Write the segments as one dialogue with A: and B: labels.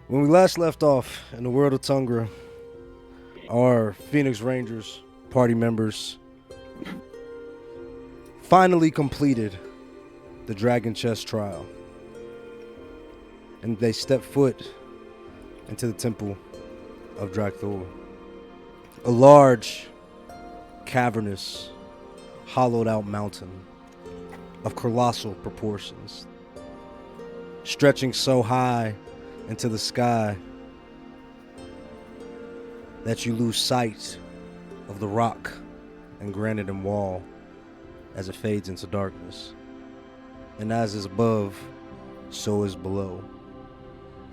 A: When we last left off in the world of Tungra, our Phoenix Rangers party members finally completed the Dragon Chest trial. And they stepped foot into the temple of Drakthor. A large, cavernous, hollowed out mountain of colossal proportions, stretching so high into the sky that you lose sight of the rock and granite and wall as it fades into darkness. And as is above, so is below.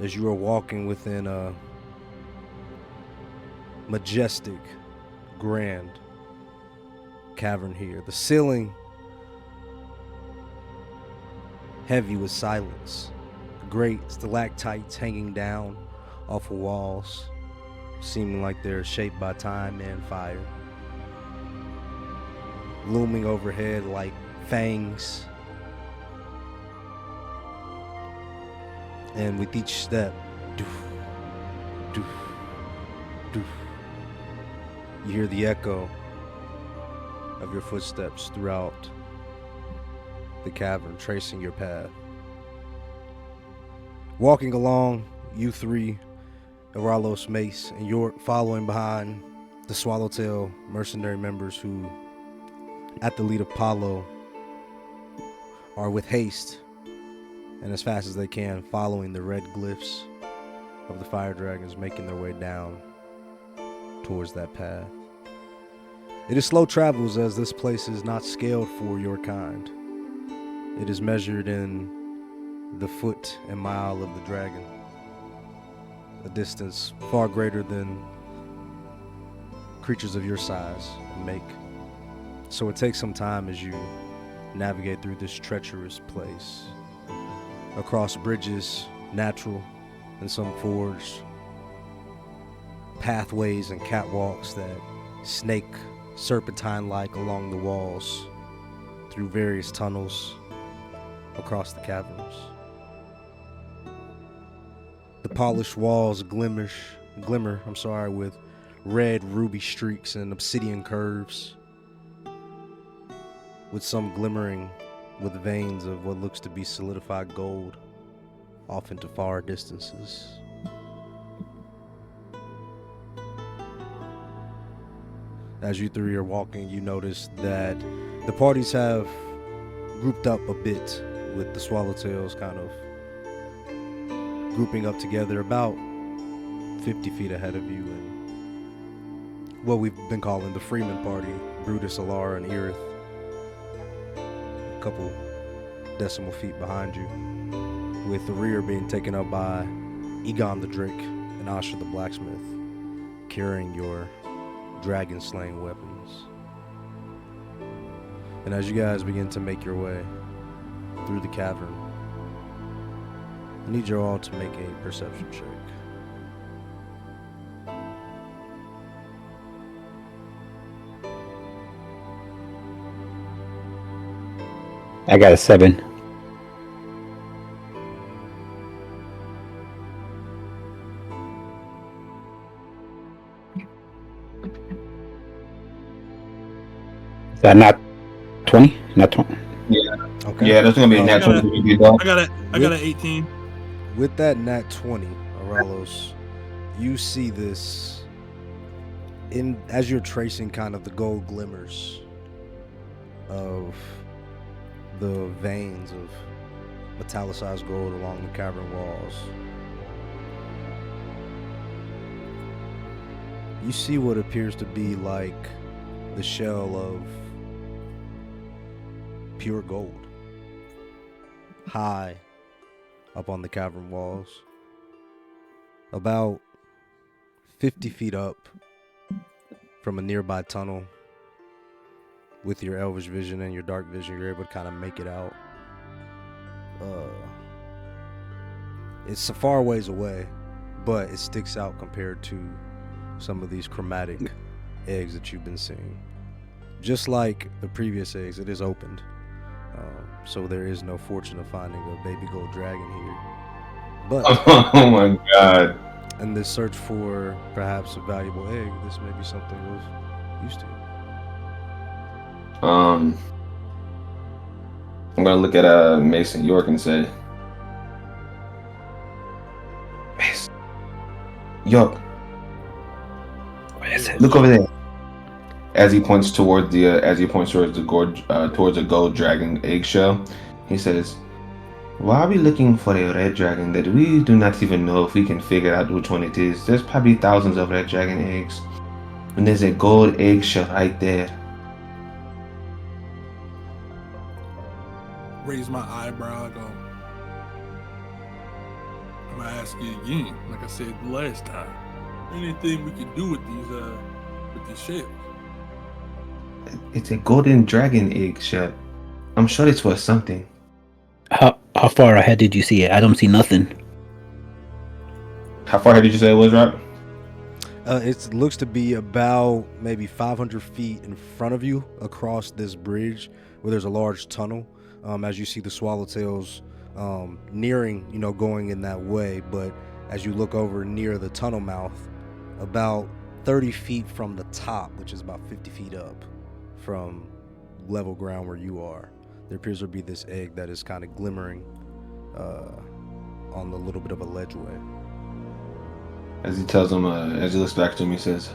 A: As you are walking within a majestic, grand cavern here. The ceiling heavy with silence. Great stalactites hanging down off of walls, seeming like they're shaped by time and fire. Looming overhead like fangs. And with each step, doof, doof, doof, you hear the echo of your footsteps throughout the cavern, tracing your path. Walking along, you three, Eralos, Mace, and York, following behind the Swallowtail mercenary members who, at the lead of Paulo, are with haste and as fast as they can, following the red glyphs of the fire dragons, making their way down towards that path. It is slow travels, as this place is not scaled for your kind. It is measured in the foot and mile of the dragon, a distance far greater than creatures of your size make. So it takes some time as you navigate through this treacherous place, across bridges, natural and some forged, pathways and catwalks that snake serpentine-like along the walls, through various tunnels across the caverns. The polished walls glimmer with red ruby streaks and obsidian curves, with some glimmering with veins of what looks to be solidified gold off into far distances. As you three are walking, you notice that the parties have grouped up a bit, with the Swallowtails kind of grouping up together about 50 feet ahead of you, and what we've been calling the Freeman Party, Brutus, Alara, and Erith, a couple decimal feet behind you, with the rear being taken up by Egon the Drake and Asha the Blacksmith, carrying your dragon-slaying weapons. And as you guys begin to make your way through the cavern, I need you all to make a perception check.
B: I got a 7. Is that not 20? Not 20.
C: Yeah.
A: Okay.
C: Yeah, that's gonna be a nat 20 if you do.
D: I got an 18.
A: With that nat 20, Aralos, you see this as you're tracing kind of the gold glimmers of the veins of metallicized gold along the cavern walls. You see what appears to be like the shell of pure gold, high up on the cavern walls, about 50 feet up from a nearby tunnel. With your elvish vision and your dark vision, you're able to kind of make it out. It's a far ways away, but it sticks out compared to some of these chromatic eggs that you've been seeing. Just like the previous eggs, it is opened. So there is no fortune of finding a baby gold dragon here. But
C: Oh my god.
A: in this search for perhaps a valuable egg, this may be something of use to you.
C: I'm gonna look at Mason York and say, Mason York,
B: What is it?
C: look over there. As he points towards towards a gold dragon eggshell, he says, "Why are we looking for a red dragon that we do not even know if we can figure out which one it is? There's probably thousands of red dragon eggs, and there's a gold eggshell right there."
D: Raise my eyebrow. I go, I'm gonna ask you again, like I said the last time. Anything we can do with these shells?
C: It's a golden dragon eggshell. I'm sure it's worth something.
B: How far ahead did you see it? I don't see nothing.
C: How far ahead did you say it was, Rob?
A: It looks to be about maybe 500 feet in front of you across this bridge where there's a large tunnel. As you see the swallowtails nearing, going in that way. But as you look over near the tunnel mouth, about 30 feet from the top, which is about 50 feet up from level ground where you are, there appears to be this egg that is kind of glimmering on the little bit of a ledgeway.
C: As he tells him, as he looks back to him, he says,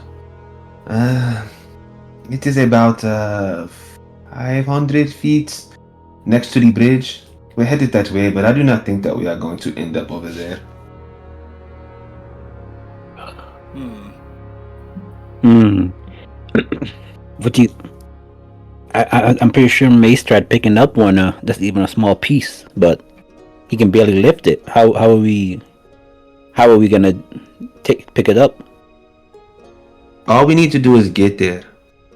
C: "It is about 500 feet next to the bridge. We're headed that way, but I do not think that we are going to end up over there."
B: What do you? I'm pretty sure Mace tried picking up one. That's even a small piece, but he can barely lift it. How are we gonna pick it up?
C: All we need to do is get there.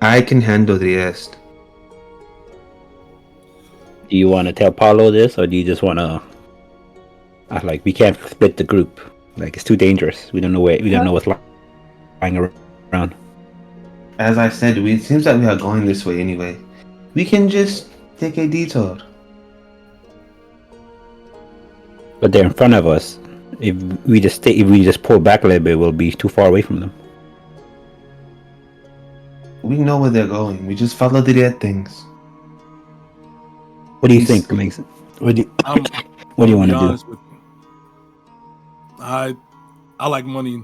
C: I can handle the rest.
B: Do you want to tell Paulo this, or do you just want to? We can't split the group. Like, it's too dangerous. We don't know what's lying around.
C: As I said, it seems like we are going this way anyway. We can just take a detour.
B: But they're in front of us. If we just pull back a little bit, we'll be too far away from them.
C: We know where they're going. We just follow the red things.
B: What do you think, Mason? What do you want to do?
D: I like money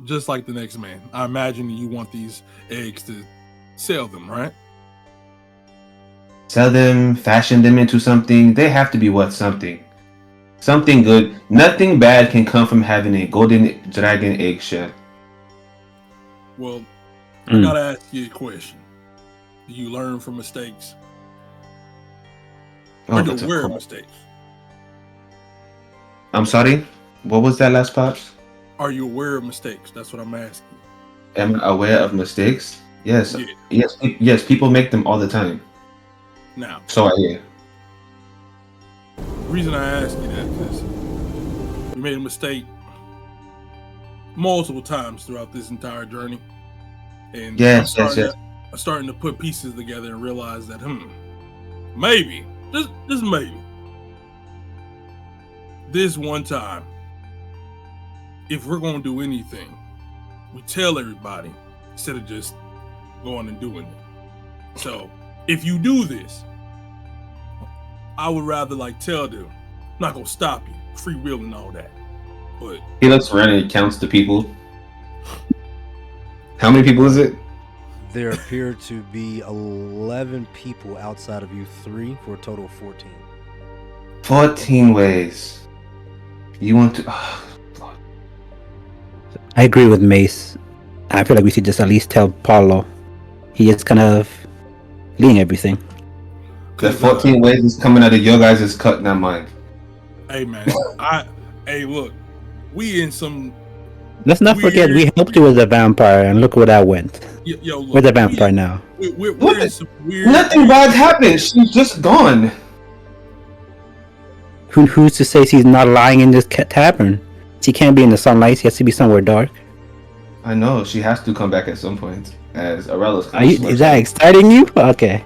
D: just like the next man. I imagine you want these eggs to sell them, right?
C: Sell them, fashion them into something. They have to be worth something. Something good. Nothing bad can come from having a golden dragon eggshell.
D: Well, I gotta ask you a question. Do you learn from mistakes? Are you aware of mistakes?
C: I'm sorry? What was that last part?
D: Are you aware of mistakes? That's what I'm asking.
C: Am I aware of mistakes? Yes.
D: Yeah.
C: Yes, people make them all the time.
D: Now.
C: So I hear.
D: The reason I ask you that is you made a mistake multiple times throughout this entire journey. And I'm starting to put pieces together and realize that, maybe, just maybe, this one time, if we're going to do anything, we tell everybody instead of just going and doing it. So if you do this, I would rather tell them, I'm not going to stop you, free will and all that. But
C: he looks around and he counts the people. How many people is it?
A: There appear to be 11 people outside of you 3 for a total of 14.
C: 14 ways. You want to...
B: I agree with Mace. I feel like we should just at least tell Paulo. He is kind of leading everything.
C: The 14 ways is coming out of your guys' cut, not mine.
D: Hey, man. Look. We in some...
B: Let's not forget, we helped you with the vampire, and look where that went.
D: Yo, look,
B: we're the vampire now.
D: We're in some weird...
C: Nothing bad happened. She's just gone.
B: Who's to say she's not lying in this tavern? She can't be in the sunlight. She has to be somewhere dark.
C: I know. She has to come back at some point. As Aurella's...
B: Is that exciting you? Okay.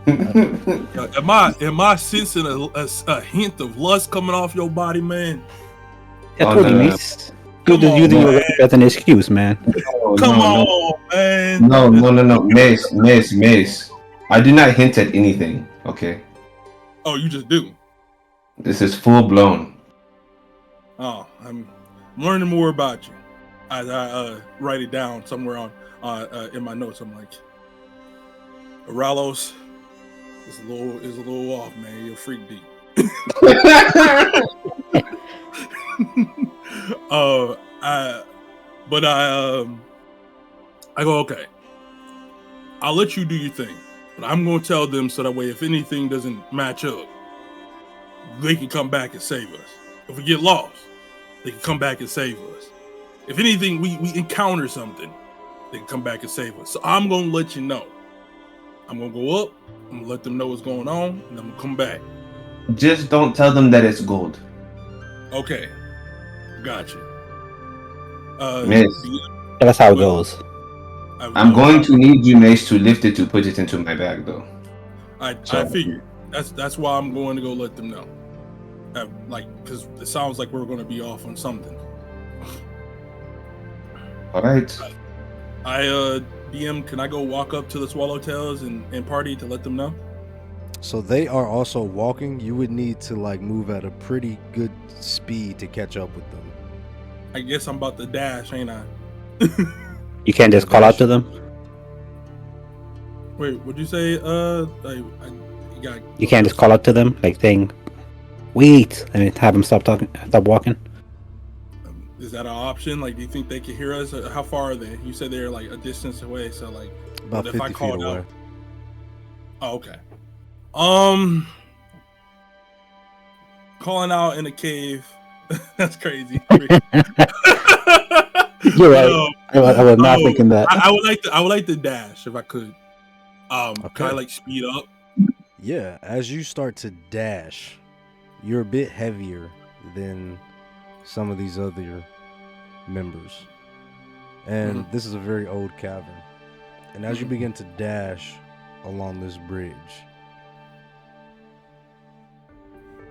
D: Am I sensing a hint of lust coming off your body, man?
B: I told you, Mace. You're
D: Come
B: just
D: on,
B: using your
D: man.
B: rank as an excuse, man.
D: Come
C: no,
D: on, man.
C: no. Mace. I did not hint at anything. Okay,
D: Oh, you just do.
C: this is full blown.
D: Oh, I'm learning more about you. I write it down somewhere on in my notes. I'm like, Aralos is a little off, man. You're a freak beat. I go, okay. I'll let you do your thing, but I'm going to tell them so that way, if anything doesn't match up, they can come back and save us. If we get lost, they can come back and save us. If anything, we encounter something, they can come back and save us. So I'm going to let you know. I'm going to go up. I'm going to let them know what's going on, and I'm going to come back.
C: Just don't tell them that it's gold.
D: Okay. Gotcha.
C: Mace,
B: That's how it goes.
C: I'm going to need you, Mace, to lift it to put it into my bag, though.
D: I figured. That's why I'm going to go let them know. Because it sounds like we're going to be off on something.
C: All right.
D: DM, can I go walk up to the Swallowtails and party to let them know?
A: So they are also walking. You would need to like move at a pretty good speed to catch up with them.
D: I guess I'm about to dash, ain't I?
B: You can't just call out to them.
D: Wait, what'd you say?
B: You can't just call out to them, like saying, "Wait," and have them stop walking.
D: Is that an option? Like, do you think they can hear us? How far are they? You said they're like a distance away, so like
A: About 50 feet away.
D: Oh, okay. Calling out in a cave. That's crazy.
B: You're right. I was not thinking that.
D: I would like to dash if I could.
A: Okay.
D: Can I like speed up?
A: Yeah, as you start to dash, you're a bit heavier than some of these other members. And this is a very old cavern. And as you begin to dash along this bridge,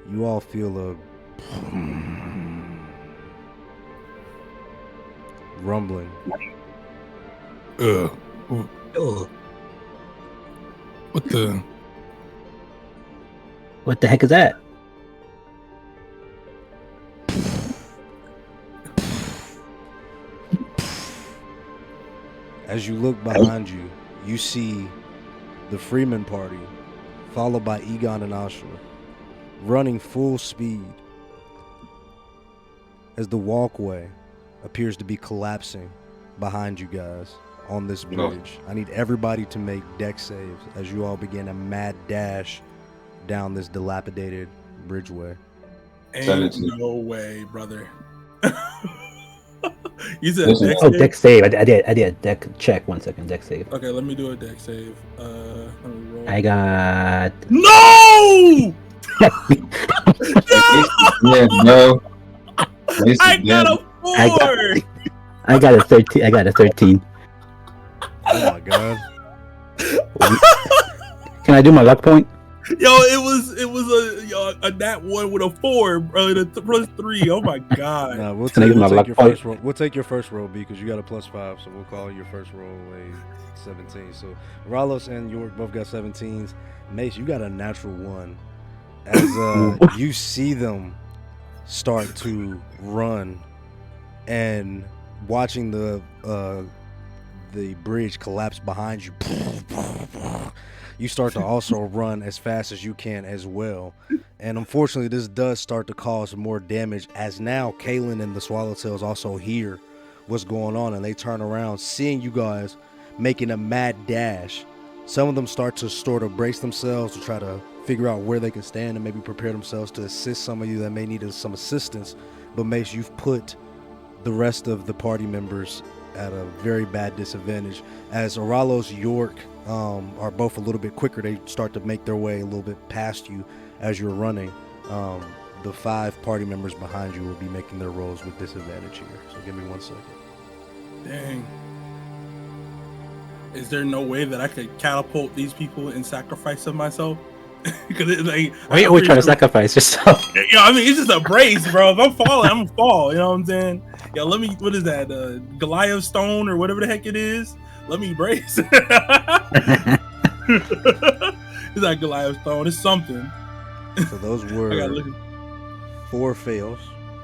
A: you all feel a rumbling.
B: What the heck is that?
A: As you look behind you, you see the Freeman party, followed by Egon and Ashra, running full speed as the walkway appears to be collapsing behind you guys on this bridge. I need everybody to make dex saves as you all begin a mad dash down this dilapidated bridgeway.
D: Ain't no way, brother. You said
C: Listen,
D: dex
B: Oh,
D: save?
B: dex save. I did. Deck check. 1 second. Dex save.
D: Okay, let me do a dex save. Let me roll.
B: I got.
D: No!
C: Yeah, bro.
D: I got a 4.
B: I got a 13. I got a 13.
A: Oh my god.
B: Can I do my luck point?
D: Yo, it was a nat 1 with a 4, bro. The +3. Oh my god.
A: Nah, we'll
B: Can I
A: take,
B: get my
A: we'll take
B: luck
A: your
B: point?
A: first roll. We'll take your first roll, B, because you got a +5, so we'll call your first roll a 17. So Ralos and York both got 17s. Mace, you got a natural 1. As you see them start to run and watching the bridge collapse behind you, you start to also run as fast as you can as well. And unfortunately, this does start to cause more damage, as now Kaylin and the Swallowtails also hear what's going on, and they turn around, seeing you guys making a mad dash. Some of them start to sort of brace themselves to try to figure out where they can stand and maybe prepare themselves to assist some of you that may need some assistance. But Mace, you've put the rest of the party members at a very bad disadvantage, as Aralos, York are both a little bit quicker. They start to make their way a little bit past you as you're running. The 5 party members behind you will be making their rolls with disadvantage here. So give me 1 second.
D: Dang. Is there no way that I could catapult these people in sacrifice of myself? Because it's like,
B: Why are we trying to sacrifice yourself?
D: Yeah, I mean, it's just a brace, bro. If I'm falling, I'm gonna fall. You know what I'm saying? Yo, let me. What is that? Goliath stone or whatever the heck it is. Let me brace. It's like Goliath stone. It's something.
A: So those
D: I gotta
A: were
D: look.
A: 4 fails.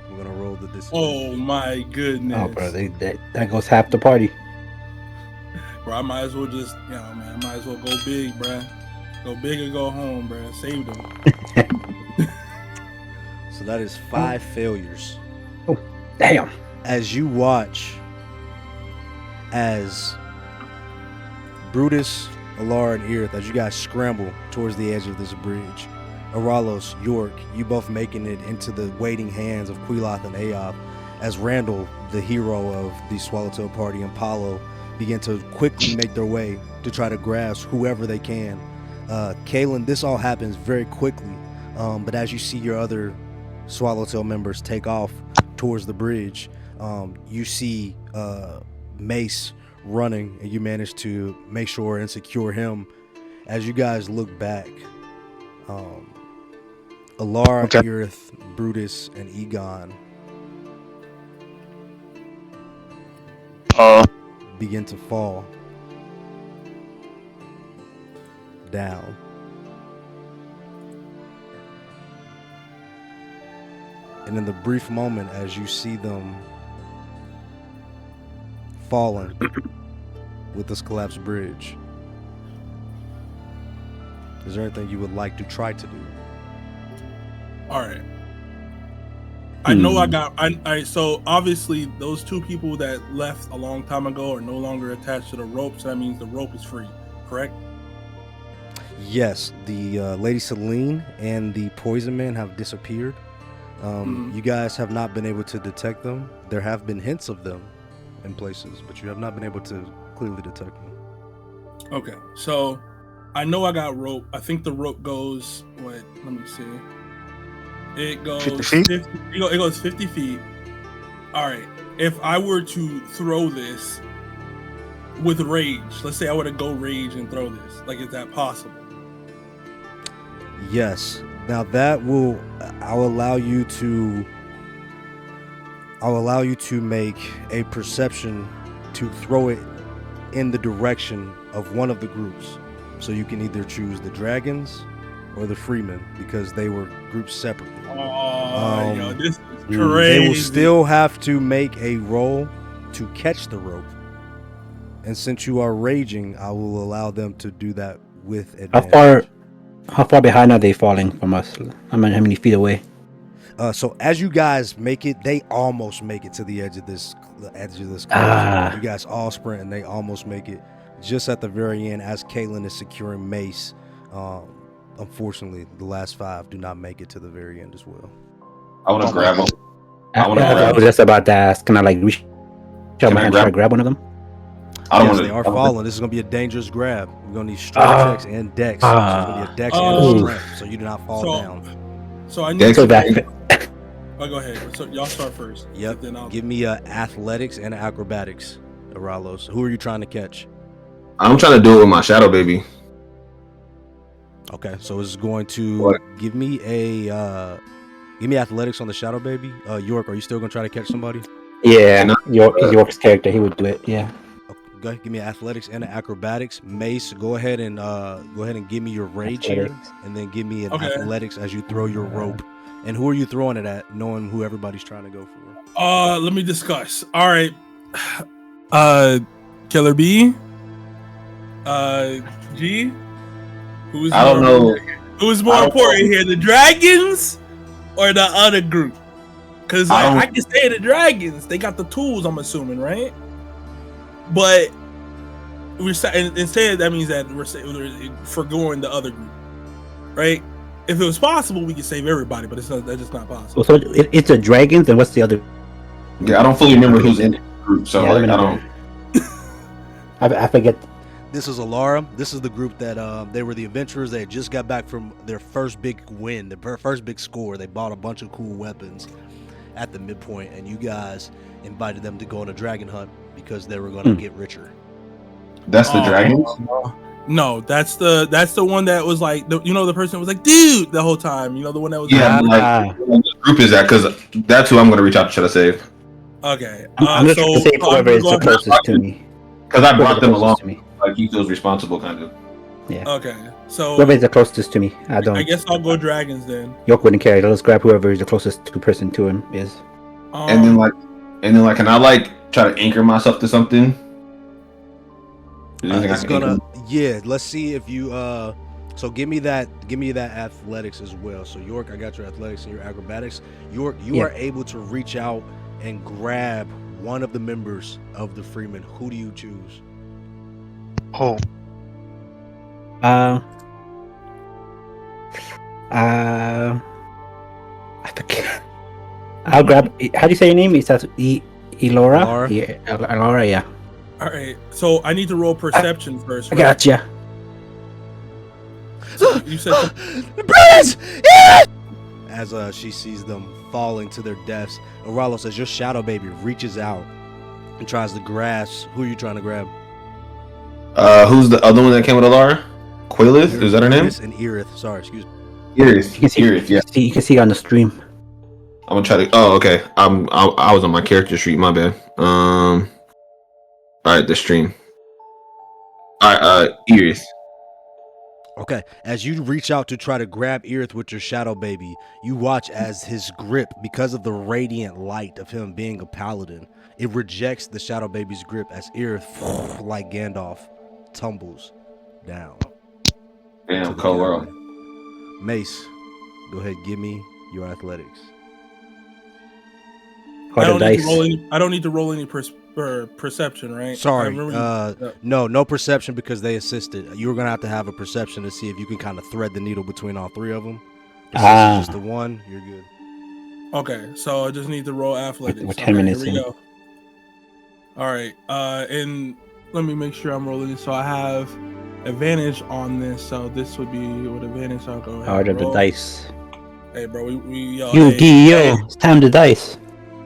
A: We're gonna roll the disadvantage.
D: Oh my goodness.
B: Oh, bro, that goes half the party.
D: Bro, I might as well just, you know, man, I might as well go big, bro. Go big or go home, bro. Save them.
A: So that is 5 failures.
B: Oh, damn.
A: As you watch as Brutus, Alara, and Irith, as you guys scramble towards the edge of this bridge, Aralos, York, you both making it into the waiting hands of Quiloth and Aoth, as Randall, the hero of the Swallowtail party, and Paulo begin to quickly make their way to try to grasp whoever they can. Kalen, this all happens very quickly, but as you see your other Swallowtail members take off towards the bridge, you see Mace running, and you manage to make sure and secure him. As you guys look back, Alara, Irith, Brutus, and Egon begin to fall down. And in the brief moment as you see them falling with this collapsed bridge, is there anything you would like to try to do?
D: All right. I know so obviously those 2 people that left a long time ago are no longer attached to the rope, so that means the rope is free, correct?
A: Yes, the Lady Celine and the Poison Man have disappeared. You guys have not been able to detect them. There have been hints of them in places, but you have not been able to clearly detect them. Okay,
D: so I know I got rope. I think the rope goes, what, let me see. It goes
E: 50 feet?
D: It goes 50 feet. All right. If I were to throw this with rage, let's say I were to go rage and throw this, like, is that possible?
A: Yes. Now that will, I'll allow you to make a perception to throw it in the direction of one of the groups. So you can either choose the dragons or the freemen, because they were grouped separately.
D: Oh, yo, this is crazy.
A: They will still have to make a roll to catch the rope. And since you are raging, I will allow them to do that with advantage.
B: How far behind are they falling from us? How many feet away?
A: So as you guys make it, they almost make it to the edge of this
B: Ah.
A: You guys all sprint and they almost make it. Just at the very end, as Kaylin is securing Mace, unfortunately, the last 5 do not make it to the very end as well.
C: I want to grab him.
B: I was just about to ask. Can I reach out my hand and try to grab one of them?
A: Yes, they are falling. This is going to be a dangerous grab. We're going to need strength checks and dex. So it's going to be a dex and a strength, so you do not fall down.
D: So I need
B: to back.
D: Oh, go ahead. So y'all start first.
A: Yep. Then give me athletics and acrobatics, Aralos. Who are you trying to catch?
C: I'm trying to do it with my shadow baby.
A: Okay, so it's going to give me athletics on the shadow baby. York, are you still going to try to catch somebody?
B: Yeah, York's character, he would do it. Yeah.
A: Okay, give me athletics and acrobatics. Mace, go ahead and give me your rage here, and then give me an athletics as you throw your rope. And who are you throwing it at, knowing who everybody's trying to go for?
D: Let me discuss. All right. Killer B. G. Who's more important here, the dragons or the other group? Because I can say the dragons. They got the tools, I'm assuming, right? But instead, that means that we're forgoing the other group, right? If it was possible, we could save everybody, but that's just not possible.
B: So it's the dragons, and what's the other?
C: Yeah, I don't fully remember who's in the group, so I don't.
B: I forget.
A: This is Alara. This is the group that they were the adventurers. They had just got back from their first big win, their first big score. They bought a bunch of cool weapons at the midpoint, and you guys invited them to go on a dragon hunt because they were going to get richer.
C: That's the dragons?
D: No, that's the one that was like, the person was like, dude, the whole time. The one that was
C: Yeah,
B: Ah.
C: what group is that? Because that's who I'm gonna reach out to try to save.
D: Okay.
B: I'm gonna try to save whoever is the closest to me.
C: Because I
B: Whoever
C: brought
B: the
C: them along.
B: closest to me.
C: Like he feels responsible, kind of.
B: Yeah.
D: Okay. So
B: Whoever is the closest to me. I don't.
D: I guess I'll go dragons then.
B: York wouldn't care. Let's grab whoever is the closest person to him is.
C: And then can I like try to anchor myself to something?
A: It's gonna. Yeah. Let's see if you. So give me that athletics as well. So York, I got your athletics and your acrobatics. York, you are able to reach out and grab one of the members of the Freemen. Who do you choose?
E: Oh,
B: I forget. I'll grab. How do you say your name? Is that Elora?
A: Elora?
B: Yeah, Elora. Yeah.
D: All right. So I need to roll perception first.
B: I
D: Right?
B: gotcha.
D: So you said
A: Brilliant! Yeah! As she sees them falling to their deaths, Aralo says, "Your shadow baby reaches out and tries to grasp. Who are you trying to grab?"
C: Who's the other one that came with Alara? Quailith? Is that her name?
A: And Irith. Sorry, excuse me.
C: Iris.
B: You can see.
C: Iris, yeah.
B: You can see on the stream.
C: I'm gonna try to. Oh, okay. I was on my character sheet. My bad. All right, the stream. All right, Iris.
A: Okay, as you reach out to try to grab Irith with your shadow baby, you watch as his grip, because of the radiant light of him being a paladin, it rejects the shadow baby's grip as Irith, like Gandalf, tumbles down.
C: Damn, cold world.
A: Mace, go ahead, give me your athletics.
D: I don't need to roll any perception, right?
A: Sorry, no perception because they assisted. You were gonna have a perception to see if you can kind of thread the needle between all three of them. Since it's just the one, you're good.
D: Okay, so I just need to roll athletics.
B: We're 10 minutes
D: here we
B: in.
D: go. All right, and let me make sure I'm rolling. So I have advantage on this. So this would be with advantage. I'll go ahead.
B: Out of the
D: roll.
B: dice.
D: Hey, bro,
B: Yo, it's time to dice.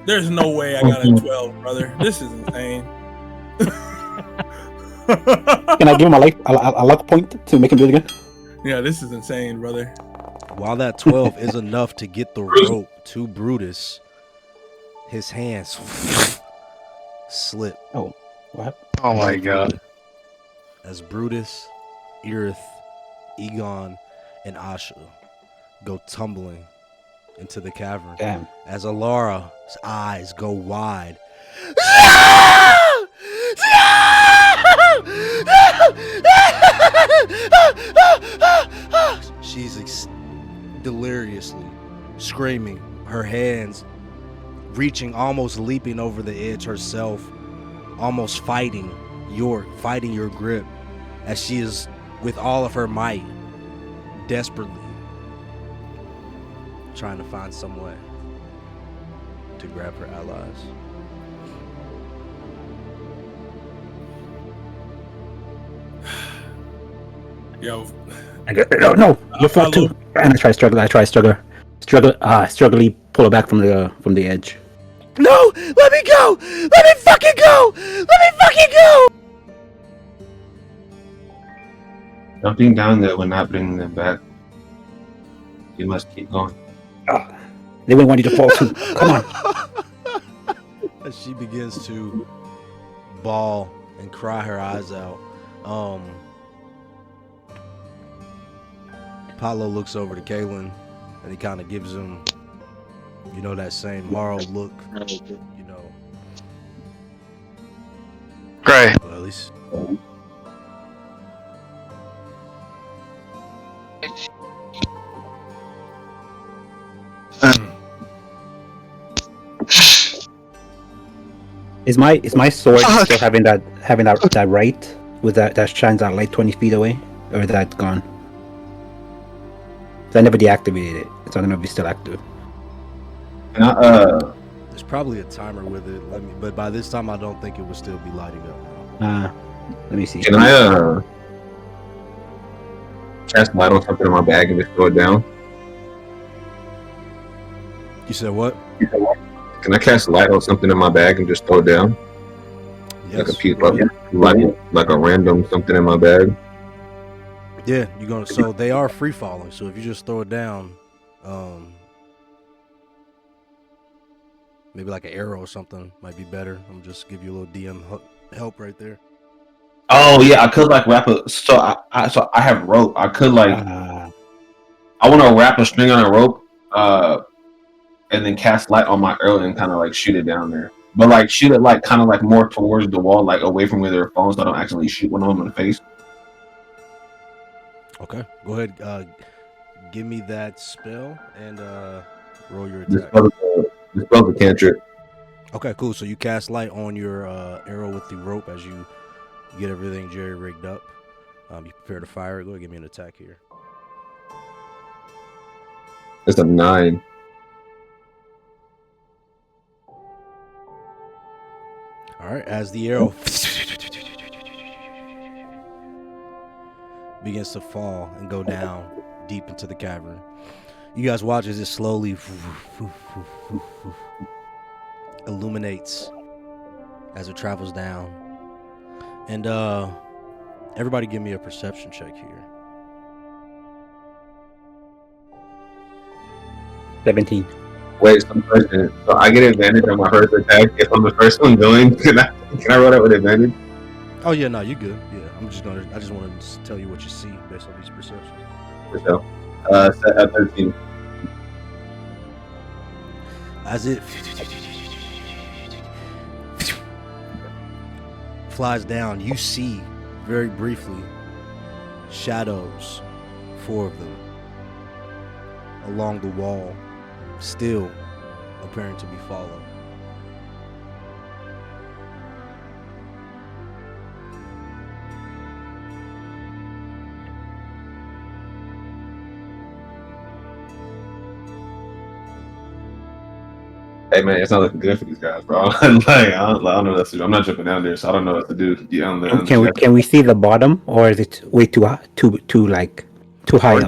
D: There's no way I got a 12, brother. This is insane.
B: Can I give him a luck point to make him do it again?
D: Yeah, this is insane, brother.
A: While that 12 is enough to get the rope to Brutus, his hands slip.
B: Oh, what?
E: oh my god.
A: As Brutus, Irith, Egon, and Asha go tumbling into the cavern.
B: Damn.
A: As Alara's eyes go wide. She's deliriously screaming, her hands reaching, almost leaping over the edge herself, almost fighting your grip, as she is with all of her might, desperately trying to find some way to grab her allies.
D: Yo,
B: No, you're flat too. And I try to struggle, pull her back from the edge.
A: No! Let me go! Let me fucking go! Let me fucking go!
C: Jumping down there will not bring them back. You must keep going.
B: They wouldn't want you to fall too. Come on.
A: As she begins to bawl and cry her eyes out, Paulo looks over to Kalen and he kind of gives him, that same Morrow look,
E: Great.
A: Well, at least.
B: Is my sword still having that right with that shines out like 20 feet away, or is that gone? 'Cause I never deactivated it. It's not gonna be still active.
A: There's probably a timer with it. But by this time, I don't think it would still be lighting up.
B: Let me see.
C: Can I cast light on something in my bag and just throw it down?
A: You said what?
C: Can I cast light on something in my bag and just throw it down?
A: Yes.
C: Like a piece, like a random something in my bag.
A: Yeah, you're gonna. So they are free falling. So if you just throw it down, maybe like an arrow or something might be better. I'm just give you a little DM help right there.
C: Oh yeah, I could like wrap a. So I have rope. I could like. I want to wrap a string on a rope. And then cast light on my arrow and kind of like shoot it down there. But like shoot it like kind of like more towards the wall, like away from where they're falling, so I don't actually shoot one of them in the face.
A: Okay, go ahead. Give me that spell and roll your attack.
C: This spell's a cantrip.
A: Okay, cool. So you cast light on your arrow with the rope as you get everything jerry rigged up. You prepare to fire. Go ahead, give me an attack here.
C: It's a 9.
A: All right, as the arrow begins to fall and go down deep into the cavern, you guys watch as it slowly illuminates as it travels down. And everybody give me a perception check here.
B: 17.
C: Wait, some question. So I get advantage on my first attack if I'm the first one going. Can I roll that with advantage?
A: Oh yeah, no, you're good. Yeah, I just want to tell you what you see based on these perceptions.
C: For sure. Set at 13.
A: As it flies down, you see very briefly shadows, 4 of them, along the wall, still appearing to be followed.
C: Hey man, it's not looking good for these guys, bro. I don't know what to do. I'm not jumping down there, so I don't know what to do.
B: Can we see the bottom, or is it way too high up?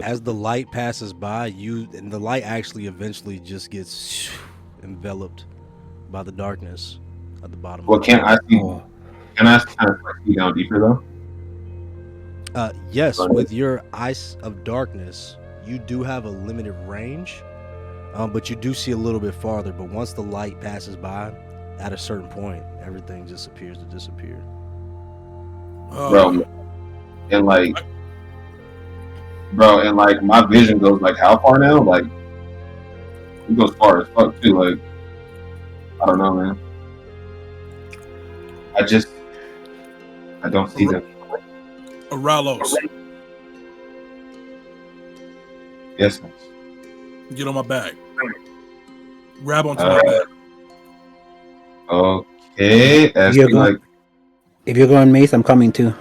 A: As the light passes by, the light actually eventually just gets enveloped by the darkness at the bottom.
C: Well, can I see? Can I kind of see down deeper though?
A: Yes, with your eyes of darkness, you do have a limited range, but you do see a little bit farther. But once the light passes by, at a certain point, everything just appears to disappear.
C: Bro, and my vision goes like how far now? Like it goes far as fuck too. Like I don't know, man. I don't see them.
D: Aralos,
C: Yes.
D: get on my back. Grab onto my back.
C: Okay.
B: If you're going Mace, I'm coming too.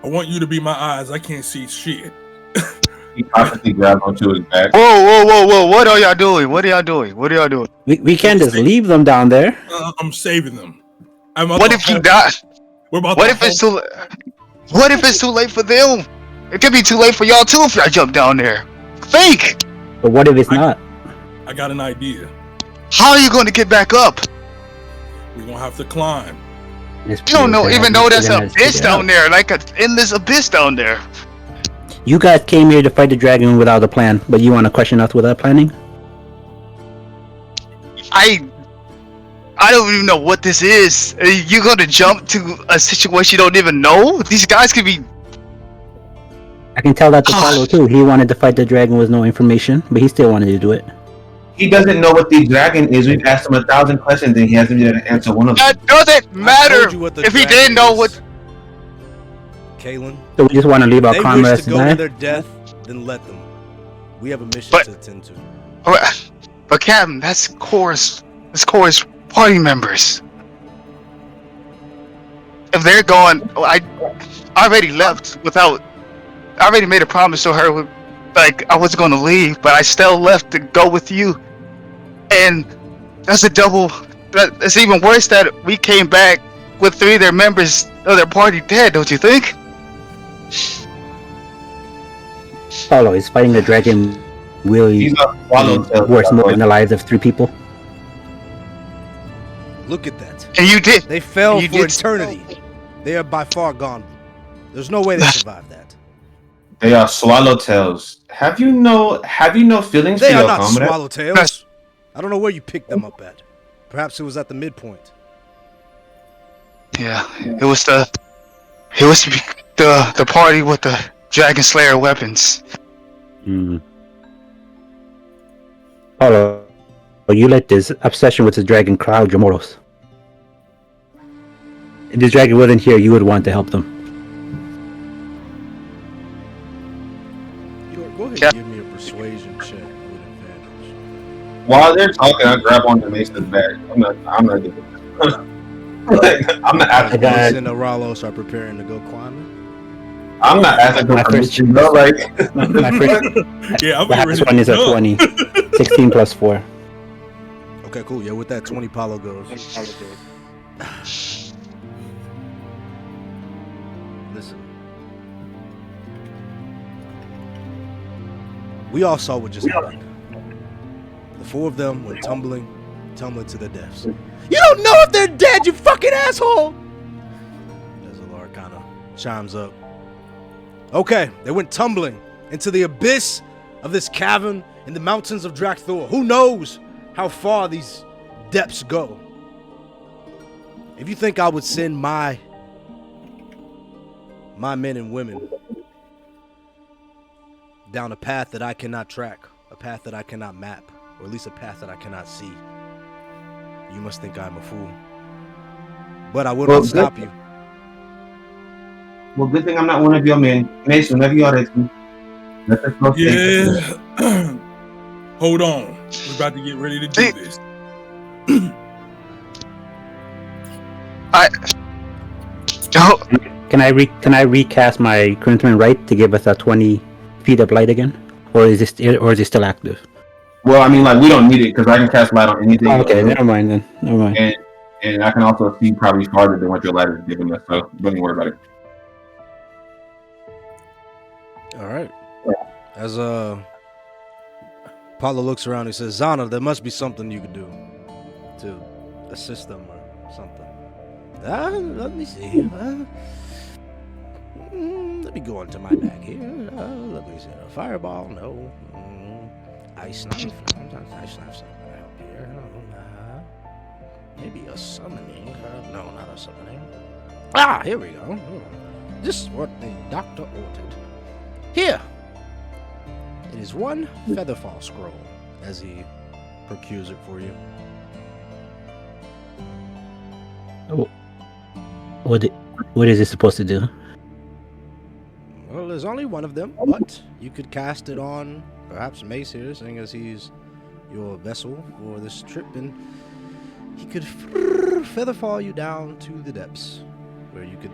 D: I want you to be my eyes. I can't see shit.
C: He possibly grabbed onto his back.
E: Whoa! What are y'all doing? What are y'all doing?
B: We can't just leave them down there.
D: I'm saving them.
E: What if you die? What if it's too late for them? It could be too late for y'all too if y'all jump down there. Think.
B: But what if it's not?
D: I got an idea.
E: How are you going to get back up?
D: We're gonna have to climb.
E: You don't know, even though there's an abyss down there, like an endless abyss down there.
B: You guys came here to fight the dragon without a plan, but you want to question us without planning?
E: I don't even know what this is. You're gonna jump to a situation you don't even know? These guys could be...
B: I can tell that to Paulo too. He wanted to fight the dragon with no information, but he still wanted to do it.
C: He doesn't know what the dragon is. We've asked him 1,000 questions and he hasn't been able to answer one of them.
E: That doesn't matter if he didn't know what...
A: Kalen.
B: So we just want to leave our
A: They
B: comrades
A: wish to
B: to
A: go
B: die?
A: to their death, then let them. We have a mission to attend to.
E: But Captain, that's Core's party members. If they're gone, I already left without... I already made a promise to her, like I was going to leave, but I still left to go with you. And that's a double... It's even worse that we came back with 3 of their members of their party dead, don't you think?
B: Paulo is fighting the dragon really worth more than the lives of 3 people.
A: Look at that.
E: And you did.
A: They fell
E: you
A: for eternity. They are by far gone. There's no way they survived that.
C: They are swallowtails. Have you no feelings
A: They
C: for
A: are
C: your
A: not
C: comrade?
A: swallowtails. I don't know where you picked them up at. Perhaps it was at the midpoint.
E: Yeah, it was the party with the Dragon Slayer weapons.
B: Paulo, you let this obsession with the dragon cloud your morals. If this dragon wasn't here, you would want to help them.
A: Go ahead
E: Yeah.
A: and give me a persuasion check with advantage.
C: While they're talking, I grab onto Mason's back. I'm not doing this. I'm not asking.
B: got-
A: Mace and Aralos are preparing to go climbing.
C: I'm not asking for
B: My first-
C: permission, bro. Like,
B: My first
D: Yeah, I'm
B: the
D: getting ready
B: highest one
D: to
B: is a
D: jump.
B: 20. 16 plus 4.
A: Okay, cool. Yeah, with that 20, Paulo goes. Listen. We all saw what just happened. The four of them went tumbling to their deaths. You don't know if they're dead, you fucking asshole! As Alara kind of chimes up. Okay, they went tumbling into the abyss of this cavern in the mountains of Drakthor. Who knows how far these depths go? If you think I would send my men and women down a path that I cannot track, a path that I cannot map, or at least a path that I cannot see, you must think I'm a fool. But I will
C: Well,
A: not stop you.
C: well, good thing I'm not one of your men. Mason, whenever you are ready, let us go.
D: Yeah. Hold on. We're about to get ready to do this.
E: Oh,
B: Can I recast my Corinthian right to give us a 20 feet of light again, or is it still active?
C: Well, I mean, like, we don't need it because I can cast light on anything.
B: Oh, okay, never mind then. Never mind.
C: And I can also see probably farther than what your ladder is giving us, so don't even worry about it.
A: All right. As Paulo looks around, he says, "Zana, there must be something you could do to assist them or something." Let me see. Let me go into my bag here. Let me see. A fireball? No. Ice knife? No, ice knife's not gonna help here. Maybe a summoning? No, not a summoning. Ah, here we go. This is what the doctor ordered. Here! It is one Featherfall scroll, as he procures it for you.
B: What is it supposed to do?
A: Well, there's only one of them, but you could cast it on perhaps Mace here, seeing as he's your vessel for this trip, and he could featherfall you down to the depths, where you could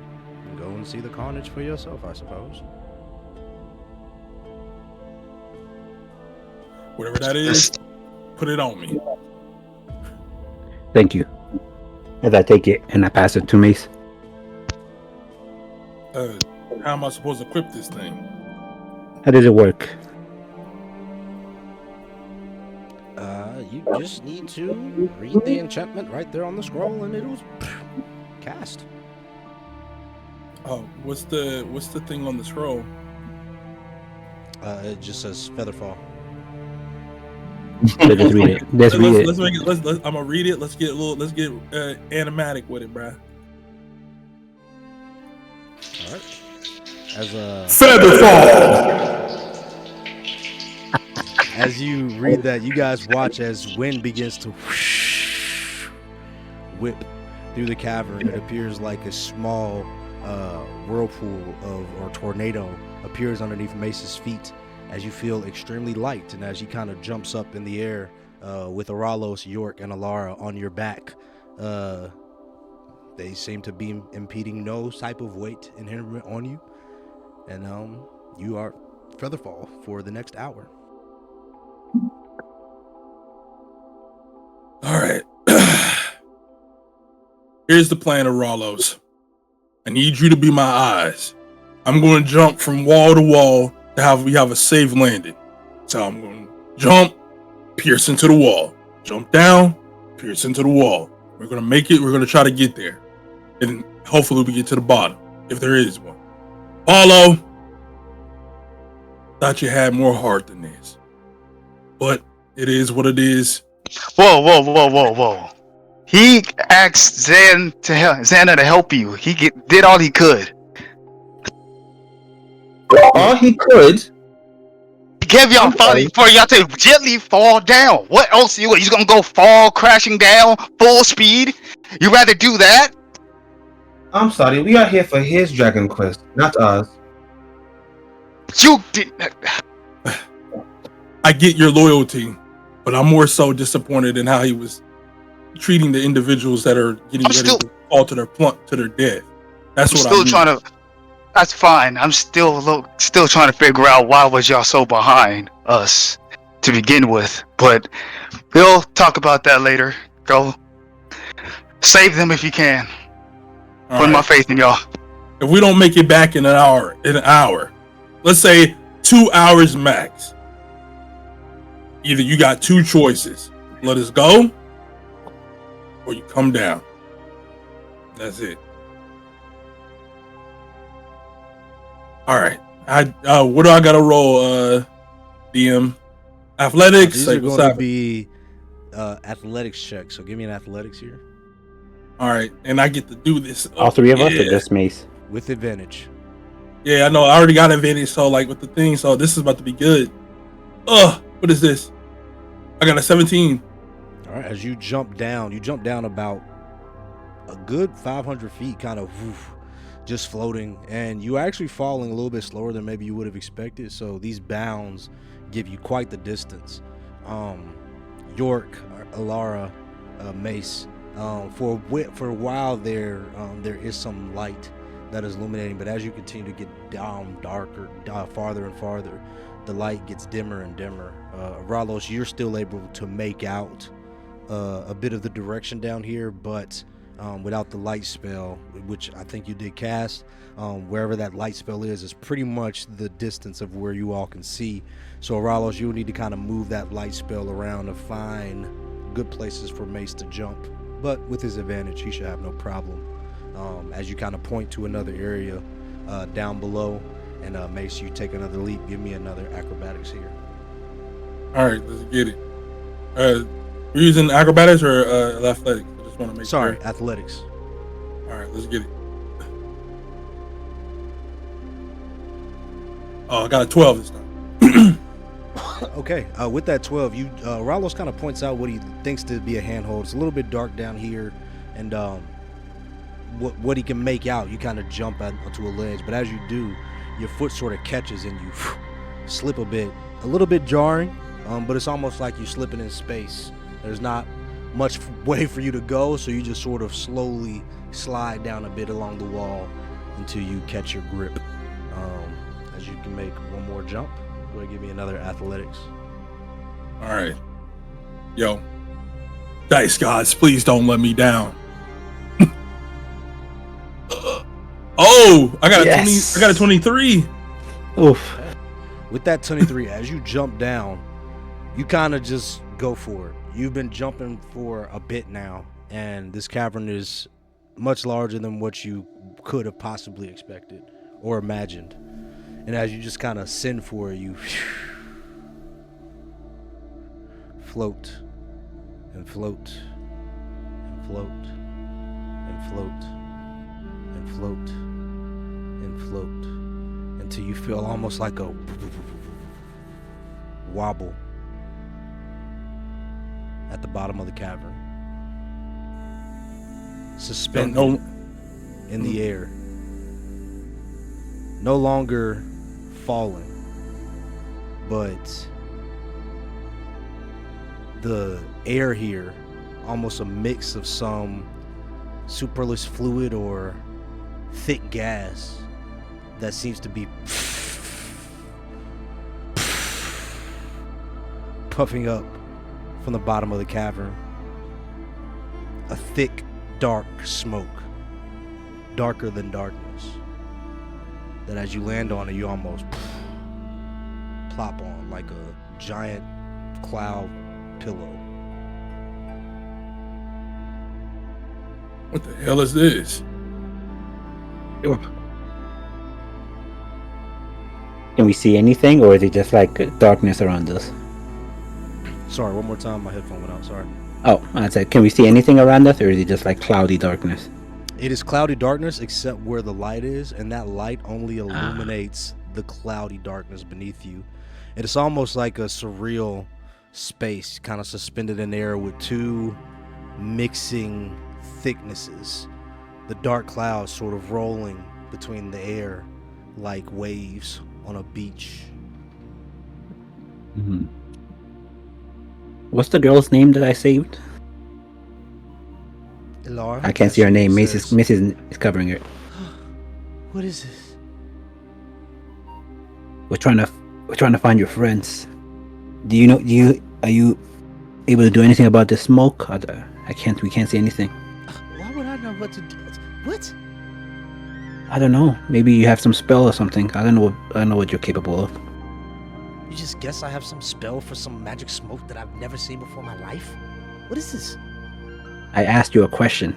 A: go and see the carnage for yourself, I suppose.
D: Whatever that is, put it on me.
B: Thank you. As I take it and I pass it to Mace.
D: How am I supposed to equip this thing?
B: How does it work?
A: You just need to read the enchantment right there on the scroll, and it'll cast.
D: Oh, what's the thing on the scroll?
A: It just says Featherfall.
B: So just read it. Just read it.
D: Let's make it. Let's. I'm gonna read it. Let's get animatic with it, bruh.
A: All right. As as you read that, you guys watch as wind begins to whip through the cavern. It appears like a small whirlpool or tornado appears underneath Mace's feet as you feel extremely light, and as he kind of jumps up in the air with Aralos, York, and Alara on your back. They seem to be impeding no type of weight inherent on you, and you are Featherfall for the next hour.
D: All right. Here's the plan of Ralos. I need you to be my eyes. I'm going to jump from wall to wall to we have a safe landing. So I'm going to jump, pierce into the wall, jump down, pierce into the wall. We're going to make it. We're going to try to get there. And hopefully we get to the bottom, if there is one. Paulo, Thought you had more heart than this. But it is what it is.
E: Whoa. He asked Xana to help you. He did all he could.
C: All he could.
E: He gave y'all fighting for y'all to gently fall down. What else you gonna go fall crashing down full speed? You rather do that?
C: I'm sorry, we are here for his Dragon Quest, not ours.
E: You did.
D: I get your loyalty, but I'm more so disappointed in how he was treating the individuals that are getting ready to fall to their death. That's what I'm
E: trying to. That's fine. I'm still trying to figure out why was y'all so behind us to begin with. But we'll talk about that later. Go save them if you can. Put my faith in y'all.
D: If we don't make it back in an hour, let's say 2 hours max. Either you got two choices: let us go, or you come down. That's it. All right. What do I gotta roll? DM, athletics.
A: These are going to be athletics checks. So give me an athletics here.
D: All right, and I get to do this.
B: All three of us, or just Mace?
A: With advantage.
D: Yeah, I know. I already got advantage. So like with the thing, so this is about to be good. What is this? I got a 17.
A: All right. As you jump down about a good 500 feet, kind of just floating, and you're actually falling a little bit slower than maybe you would have expected. So these bounds give you quite the distance. York, Alara, Mace. For a while there is some light that is illuminating, but as you continue to get down darker, farther and farther, the light gets dimmer and dimmer. Ralos, you're still able to make out a bit of the direction down here, but without the light spell, which I think you did cast, wherever that light spell is pretty much the distance of where you all can see. So Ralos, you will need to kind of move that light spell around to find good places for Mace to jump. But with his advantage, he should have no problem. As you kind of point to another area down below, and Mace, you take another leap. Give me another acrobatics here.
D: All right, let's get it. We're using acrobatics or athletics? I just want to make sure.
A: Athletics.
D: All right, let's get it. Oh, I got a 12 this time.
A: Okay, with that 12, Ralos kind of points out what he thinks to be a handhold. It's a little bit dark down here, and what he can make out, you kind of jump onto a ledge, but as you do, your foot sort of catches and you slip a little bit jarring, but it's almost like you're slipping in space. There's not much way for you to go, so you just sort of slowly slide down a bit along the wall until you catch your grip. As you can make one more jump. Go ahead, give me another athletics.
D: All right. Yo, dice gods, please don't let me down. I got a 20. I got a 23.
B: Oof.
A: With that 23, as you jump down, you kind of just go for it. You've been jumping for a bit now, and this cavern is much larger than what you could have possibly expected or imagined. And as you just kind of send for it, you float and float and float and float and float and float until you feel almost like a wobble at the bottom of the cavern, suspended in the air, no longer falling, but the air here, almost a mix of some superfluous fluid or thick gas that seems to be puffing up from the bottom of the cavern. A thick, dark smoke, darker than darkness, that as you land on it, you almost plop on like a giant cloud pillow.
D: What the hell is this?
B: Can we see anything, or is it just like darkness around us?
A: Sorry, one more time. My headphone went out. Sorry.
B: Oh, I said, can we see anything around us, or is it just like cloudy darkness?
A: It is cloudy darkness except where the light is, and that light only illuminates the cloudy darkness beneath you. And it's almost like a surreal space, kind of suspended in air with two mixing thicknesses. The dark clouds sort of rolling between the air like waves on a beach.
B: Mm-hmm. What's the girl's name that I saved?
A: Ilar,
B: I can't see her name. Mrs. is covering it.
A: What is this?
B: We're trying to find your friends. Are you able to do anything about the smoke? We can't see anything.
A: Why would I know what to do? What?
B: I don't know. Maybe you have some spell or something. I don't know what you're capable of.
A: You just guess I have some spell for some magic smoke that I've never seen before in my life? What is this?
B: I asked you a question.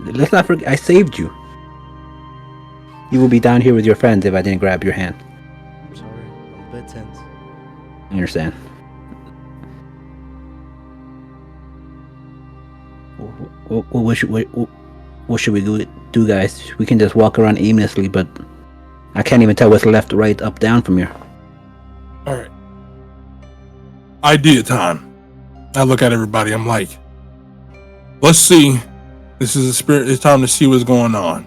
B: Let's not forget, I saved you. You will be down here with your friends if I didn't grab your hand.
A: I'm sorry, I'm a bit tense.
B: I understand. What should we do, guys? We can just walk around aimlessly, but I can't even tell what's left, right, up, down from here.
D: All right. Idea time. I look at everybody. I'm like, let's see. This is a spirit. It's time to see what's going on.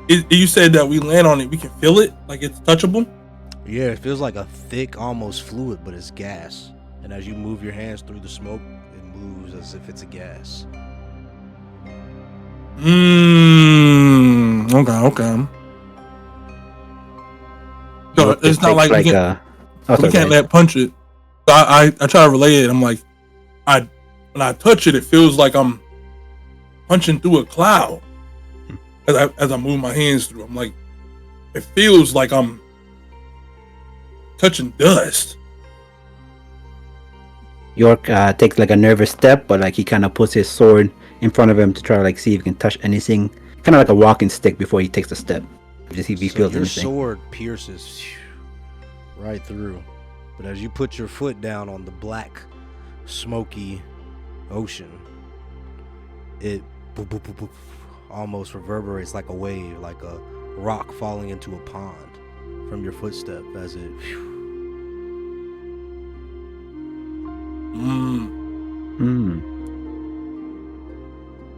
D: You said that we land on it. We can feel it, like it's touchable.
A: Yeah, it feels like a thick, almost fluid, but it's gas. And as you move your hands through the smoke, it moves as if it's a gas.
D: Okay. So it's not like we can't let punch it. So I try to relay it. I'm like, when I touch it, it feels like I'm punching through a cloud. As I move my hands through, I'm like, it feels like I'm touching dust.
B: York takes like a nervous step, but like he kind of puts his sword in front of him to try to like see if he can touch anything, kind of like a walking stick before he takes a step. Just see if he feels
A: your
B: anything.
A: Sword pierces right through, but as you put your foot down on the black, smoky ocean, it boop, boop, boop, boop, almost reverberates like a wave, like a rock falling into a pond from your footstep as it.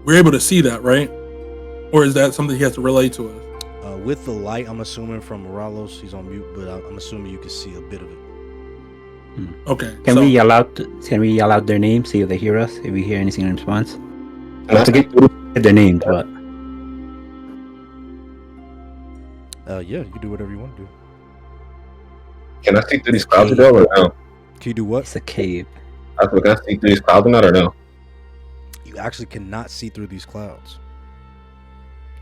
D: We're able to see that, right? Or is that something he has to relay to us?
A: With the light, I'm assuming from Moralos, he's on mute, but I'm assuming you can see a bit of it.
D: Okay.
B: Can we yell out their names, see if they hear us? If we hear anything in response, I have to get their names, but
A: yeah, you can do whatever you want to do.
C: Can I see through these clouds though, or no?
A: Can you do what?
B: it's a cave.
C: Can I see through these clouds or not, or no?
A: You actually cannot see through these clouds.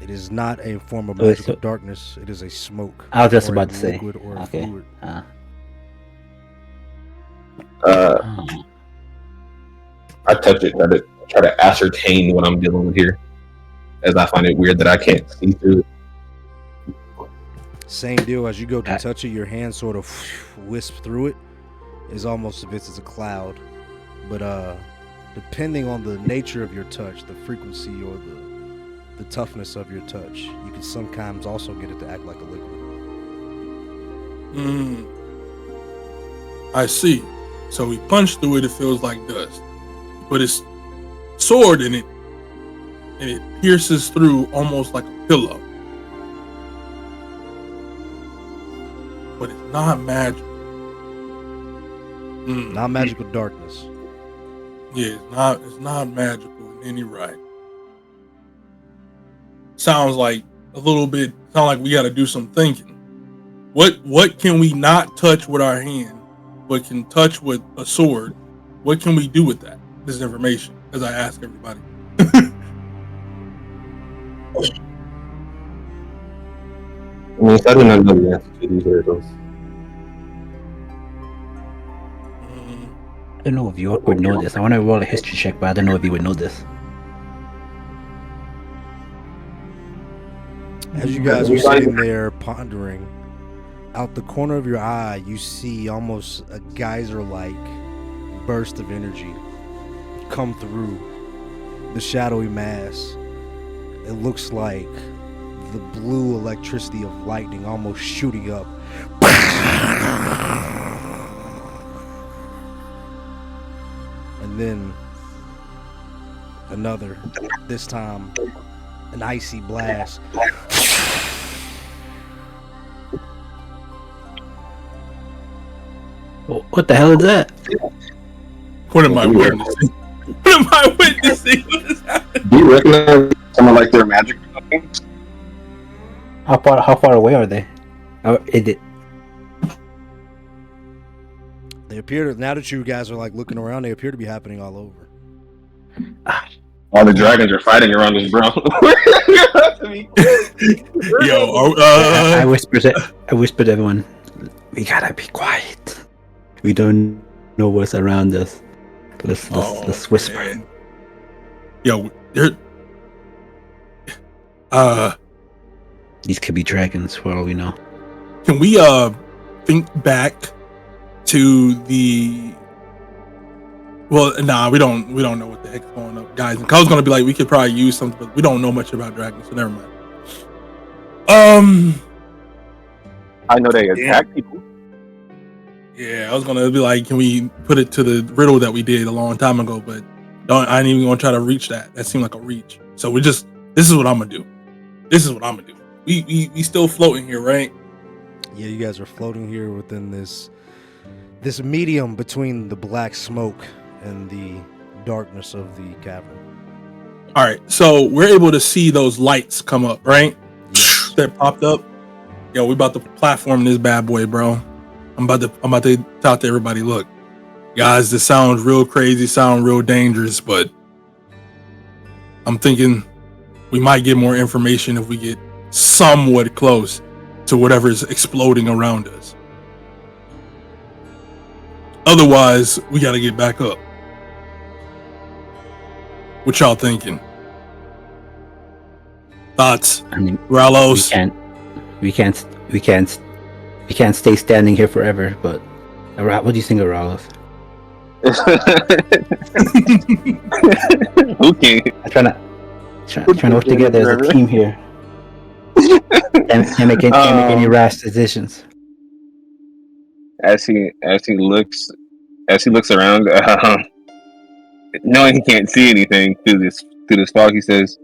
A: It is not a form of magical darkness. It is a smoke.
B: I was just about to say.
A: Liquid or
B: Okay.
A: fluid.
C: I touch it, try to ascertain what I'm dealing with here, as I find it weird that I can't see through it.
A: Same deal. As you go to touch it, your hand sort of wisp through it. It's almost as if it's a cloud. But depending on the nature of your touch, the frequency or the toughness of your touch, you can sometimes also get it to act like a liquid.
D: I see. So we punch through it, it feels like dust. But it's sword in it, and it pierces through almost like a pillow. But it's not magic.
A: Not magical darkness.
D: Yeah, it's not magical in any right. Sounds like we gotta do some thinking. What can we not touch with our hand, but can touch with a sword? What can we do with this information? As I ask everybody.
C: I mean, I do not know the answer to these riddles.
B: I don't know if York would know this. I want to roll a history check, but I don't know if he would know this.
A: As you guys are sitting there pondering, out the corner of your eye, you see almost a geyser-like burst of energy come through the shadowy mass. It looks like the blue electricity of lightning almost shooting up. And then another, this time an icy blast.
B: What the hell is that?
D: What am I witnessing? What am I witnessing? What is happening?
C: Do you recognize someone like their magic?
B: How far away are they?
A: They appear to, now that you guys are like looking around, they appear to be happening all over.
C: All the dragons are fighting around us, bro.
D: Yo,
B: I whispered to everyone, we gotta be quiet. We don't know what's around us. Let's whisper.
D: Man. Yo, there.
B: These could be dragons for all we know.
D: Can we think back to the? Well, nah, we don't know what the heck's going on, guys. And I was gonna be like, we could probably use something, but we don't know much about dragons, so never mind.
C: I know they attack people.
D: Yeah, I was gonna be like, can we put it to the riddle that we did a long time ago? But I ain't even gonna try to reach that. That seemed like a reach. So this is what I'm gonna do. We still floating here, right?
A: Yeah, you guys are floating here within this medium between the black smoke and the darkness of the cavern.
D: All right, so we're able to see those lights come up, right?
A: Yes.
D: That popped up. Yo, we about to platform this bad boy, bro. I'm about to talk to everybody. Look, guys, this sounds real crazy, sound real dangerous, but I'm thinking we might get more information if we get somewhat close to whatever's exploding around us. Otherwise, we got to get back up. What y'all thinking? Thoughts?
B: I mean,
D: Ralos?
B: we can't stay standing here forever. But what do you think of Ralos?
C: Okay.
B: I'm trying to work together as a team here. Can't make any rash decisions.
C: As he looks around, knowing he can't see anything through this fog, he says,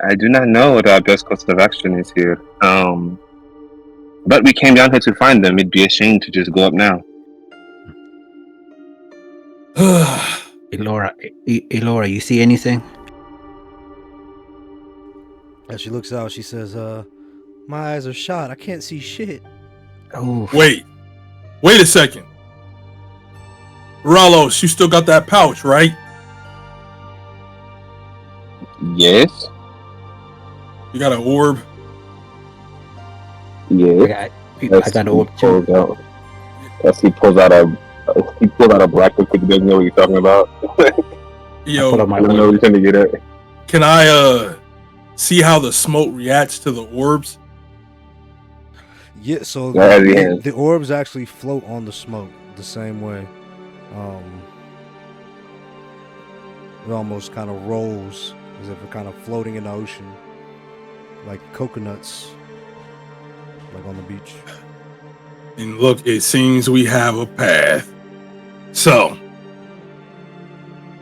C: "I do not know what our best course of action is here. But we came down here to find them. It'd be a shame to just go up now."
B: Elora, you see anything?
A: As she looks out, she says, my eyes are shot. I can't see shit.
B: Oh,
D: Wait a second. Ralos, you still got that pouch, right?
C: Yes.
D: You got an orb?
C: Yes.
B: I got an orb too.
C: As he pulls out a black liquid, he doesn't know what you're talking about.
D: Yo,
B: I put on my
C: I don't know what he's trying to get at.
D: can I see how the smoke reacts to the orbs?
A: Yeah, so
C: Yeah, yeah.
A: the orbs actually float on the smoke the same way. It almost kind of rolls as if it's kind of floating in the ocean, like coconuts, like on the beach.
D: And look, it seems we have a path. So,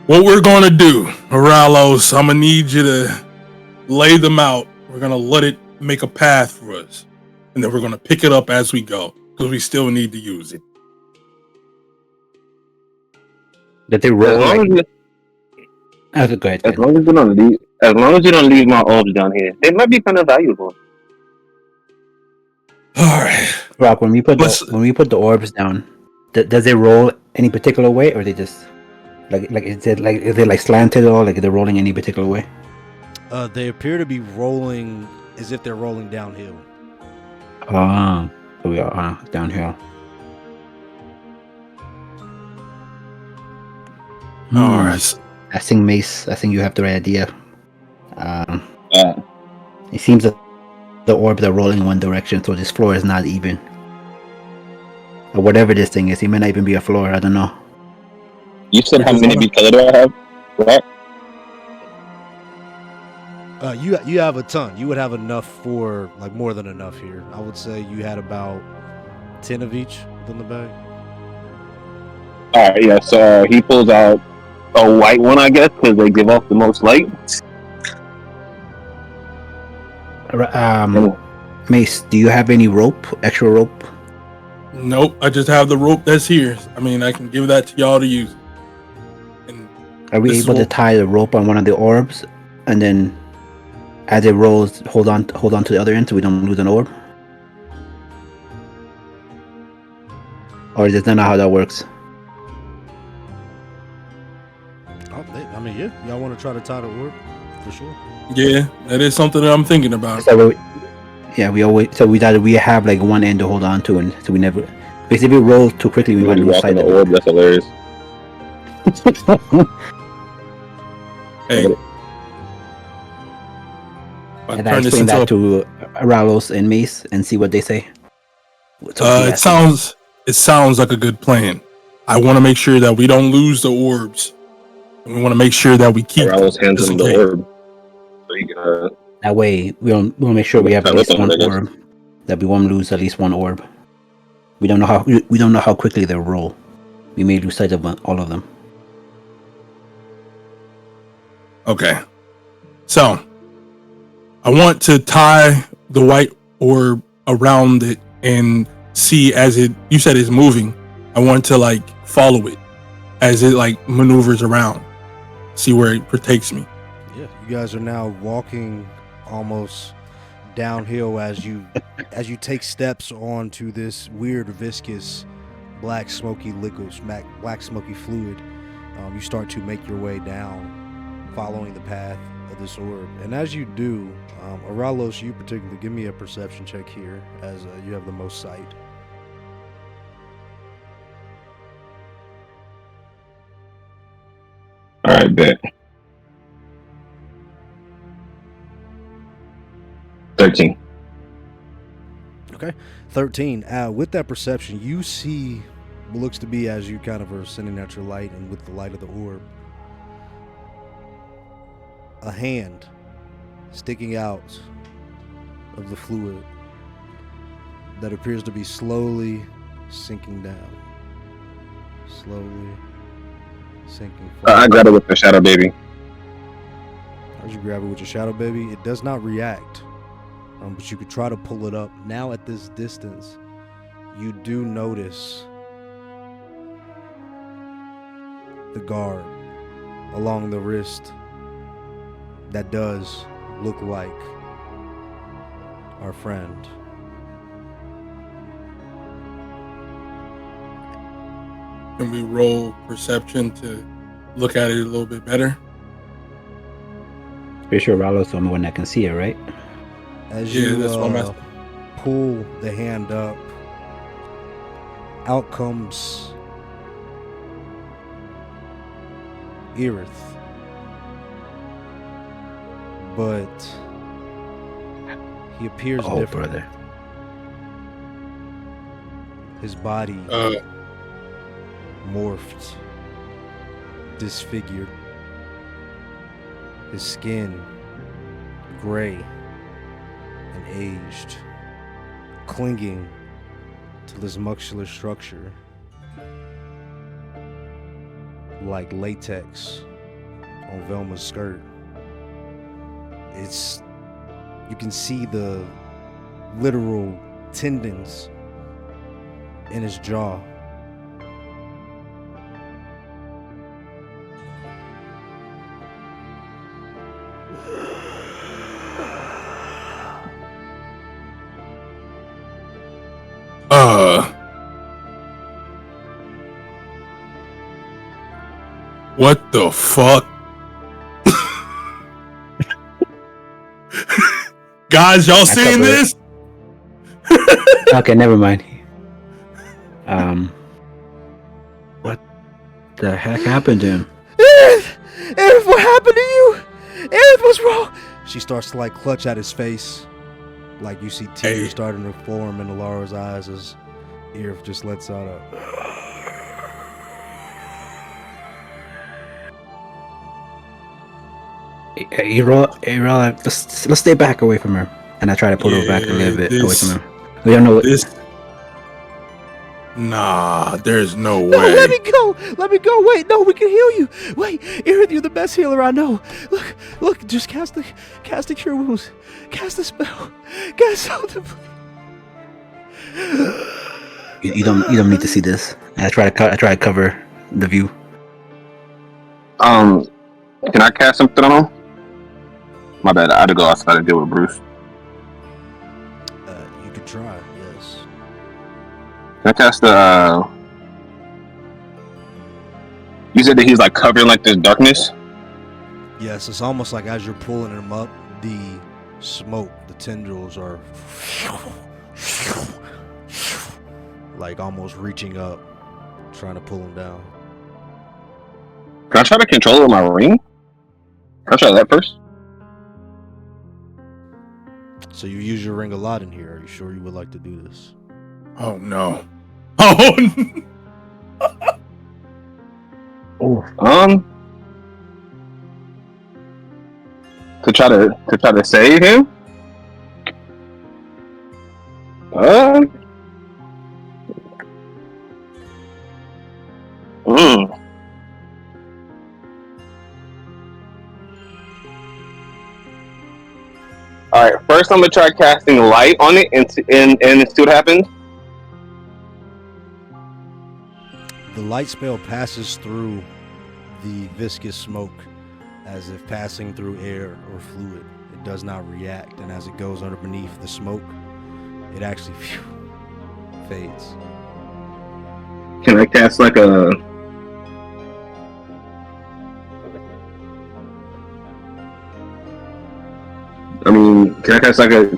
D: what we're gonna do, Ralos, I'm gonna need you to lay them out. We're gonna let it make a path for us. And then we're gonna pick it up as we go, because we still need to use it.
B: Did they roll? Go ahead.
C: As long as you don't leave my orbs down here, they might be kind of valuable.
D: All right,
B: Rock, when we put the orbs down, does it roll any particular way, or they just is it slanted or like they're rolling any particular way?
A: They appear to be rolling as if they're rolling downhill.
B: So we are downhill.
D: all right.
B: I think Mace. I think you have the right idea. It seems the orbs are rolling in one direction, so this floor is not even. Or whatever this thing is, it may not even be a floor. I don't know.
F: You said how
D: Because
F: many beat color do I have? Right?
A: You have a ton. You would have enough for like more than enough here. I would say you had about 10 of each within the bag.
F: Alright, yeah, so he pulls out a white one, I guess, because they give off the most light.
B: Mace, do you have any rope? Extra rope?
D: Nope, I just have the rope that's here. I mean, I can give that to y'all to use. And
B: Are we
D: this is
B: able to
D: what-
B: tie the rope on one of the orbs, and then as it rolls, hold on to the other end so we don't lose an orb? Or is that not how that works?
A: I mean, yeah. Y'all want to try to tie the orb? For sure.
D: Yeah, that is something that I'm thinking about.
B: So we always we have like one end to hold on to, and so we never. Because if it rolls too quickly, we might
F: When you
B: lose
F: walk in
B: sight
F: the
B: of
F: orb, that's hilarious.
D: Hey, if I
B: And I
D: turn this
B: explain
D: into
B: that
D: a
B: to Ralos and Mace and see what they say.
D: it sounds like a good plan. I want to make sure that we don't lose the orbs, and we want to make sure that we keep them.
F: Ralos hands
D: just
F: him
D: in
F: the
D: case.
F: orb. So he can,
B: That way, we'll make sure we have at
F: Tie
B: least
F: up on
B: one
F: it, I guess.
B: orb. That we won't lose at least one orb. We don't know how quickly they roll. We may lose sight of all of them.
D: Okay, so I want to tie the white orb around it and see as it. You said it's moving. I want to like follow it as it like maneuvers around. See where it takes me.
A: Yeah, you guys are now walking almost downhill as you take steps onto this weird viscous black smoky liquid, black smoky fluid. You start to make your way down, following the path of this orb, and as you do, Aralos, you particularly, give me a perception check here, as you have the most sight.
F: Alright, bet. 13.
A: Okay, 13. With that perception, you see what looks to be, as you kind of are sending out your light and with the light of the orb, a hand sticking out of the fluid that appears to be slowly sinking down. Slowly sinking forward.
F: I got it with the shadow baby.
A: As you grab it with your shadow baby, it does not react. But you could try to pull it up. Now at this distance, you do notice the guard along the wrist that does look like our friend.
D: Can we roll perception to look at it a little bit better?
B: Pretty sure Ralos is the only one that can see it, right?
A: As
D: Yeah,
A: you
D: that's what I'm asking.
A: pull the hand up, out comes Irith. But he appears
B: Oh,
A: different.
B: brother.
A: His body morphed, disfigured. His skin gray and aged, clinging to this muscular structure like latex on Velma's skirt. You can see the literal tendons in his jaw.
D: What the fuck? Guys, y'all seeing
B: cover it.
D: this?
B: Okay, never mind. What the heck happened to him?
A: Aerith, what happened to you? Aerith, what's wrong? She starts to like clutch at his face, Like you see tears
D: Hey.
A: starting to form in Alara's eyes as Irv just lets out a.
B: Hey, roll, let's stay back away from her. And I try to pull her back a little bit away from her. We don't know what.
D: This. Nah, there's no way.
A: No, let me go! Let me go! Wait, no, we can heal you! Wait, Irv, you're the best healer I know. Look, just cast the cure wounds. Cast the spell. Cast something.
B: You don't need to see this. And I try to cover the view.
F: Can I cast something on him? My bad. I had to go outside and deal with Bruce.
A: You could try, yes.
F: Can I cast the? You said that he's like covering like this darkness.
A: Yes, it's almost like as you're pulling him up, the smoke, the tendrils are like almost reaching up, trying to pull him down.
F: Can I try to control it with my ring? Can I try that first?
A: So you use your ring a lot in here. Are you sure you would like to do this?
D: Oh no. Oh.
F: To try to save him. All right. First, I'm gonna try casting light on it and see what happens.
A: The light spell passes through the viscous smoke as if passing through air or fluid. It does not react, and as it goes underneath the smoke, it actually fades.
F: Can I cast like a? I mean, can I cast like a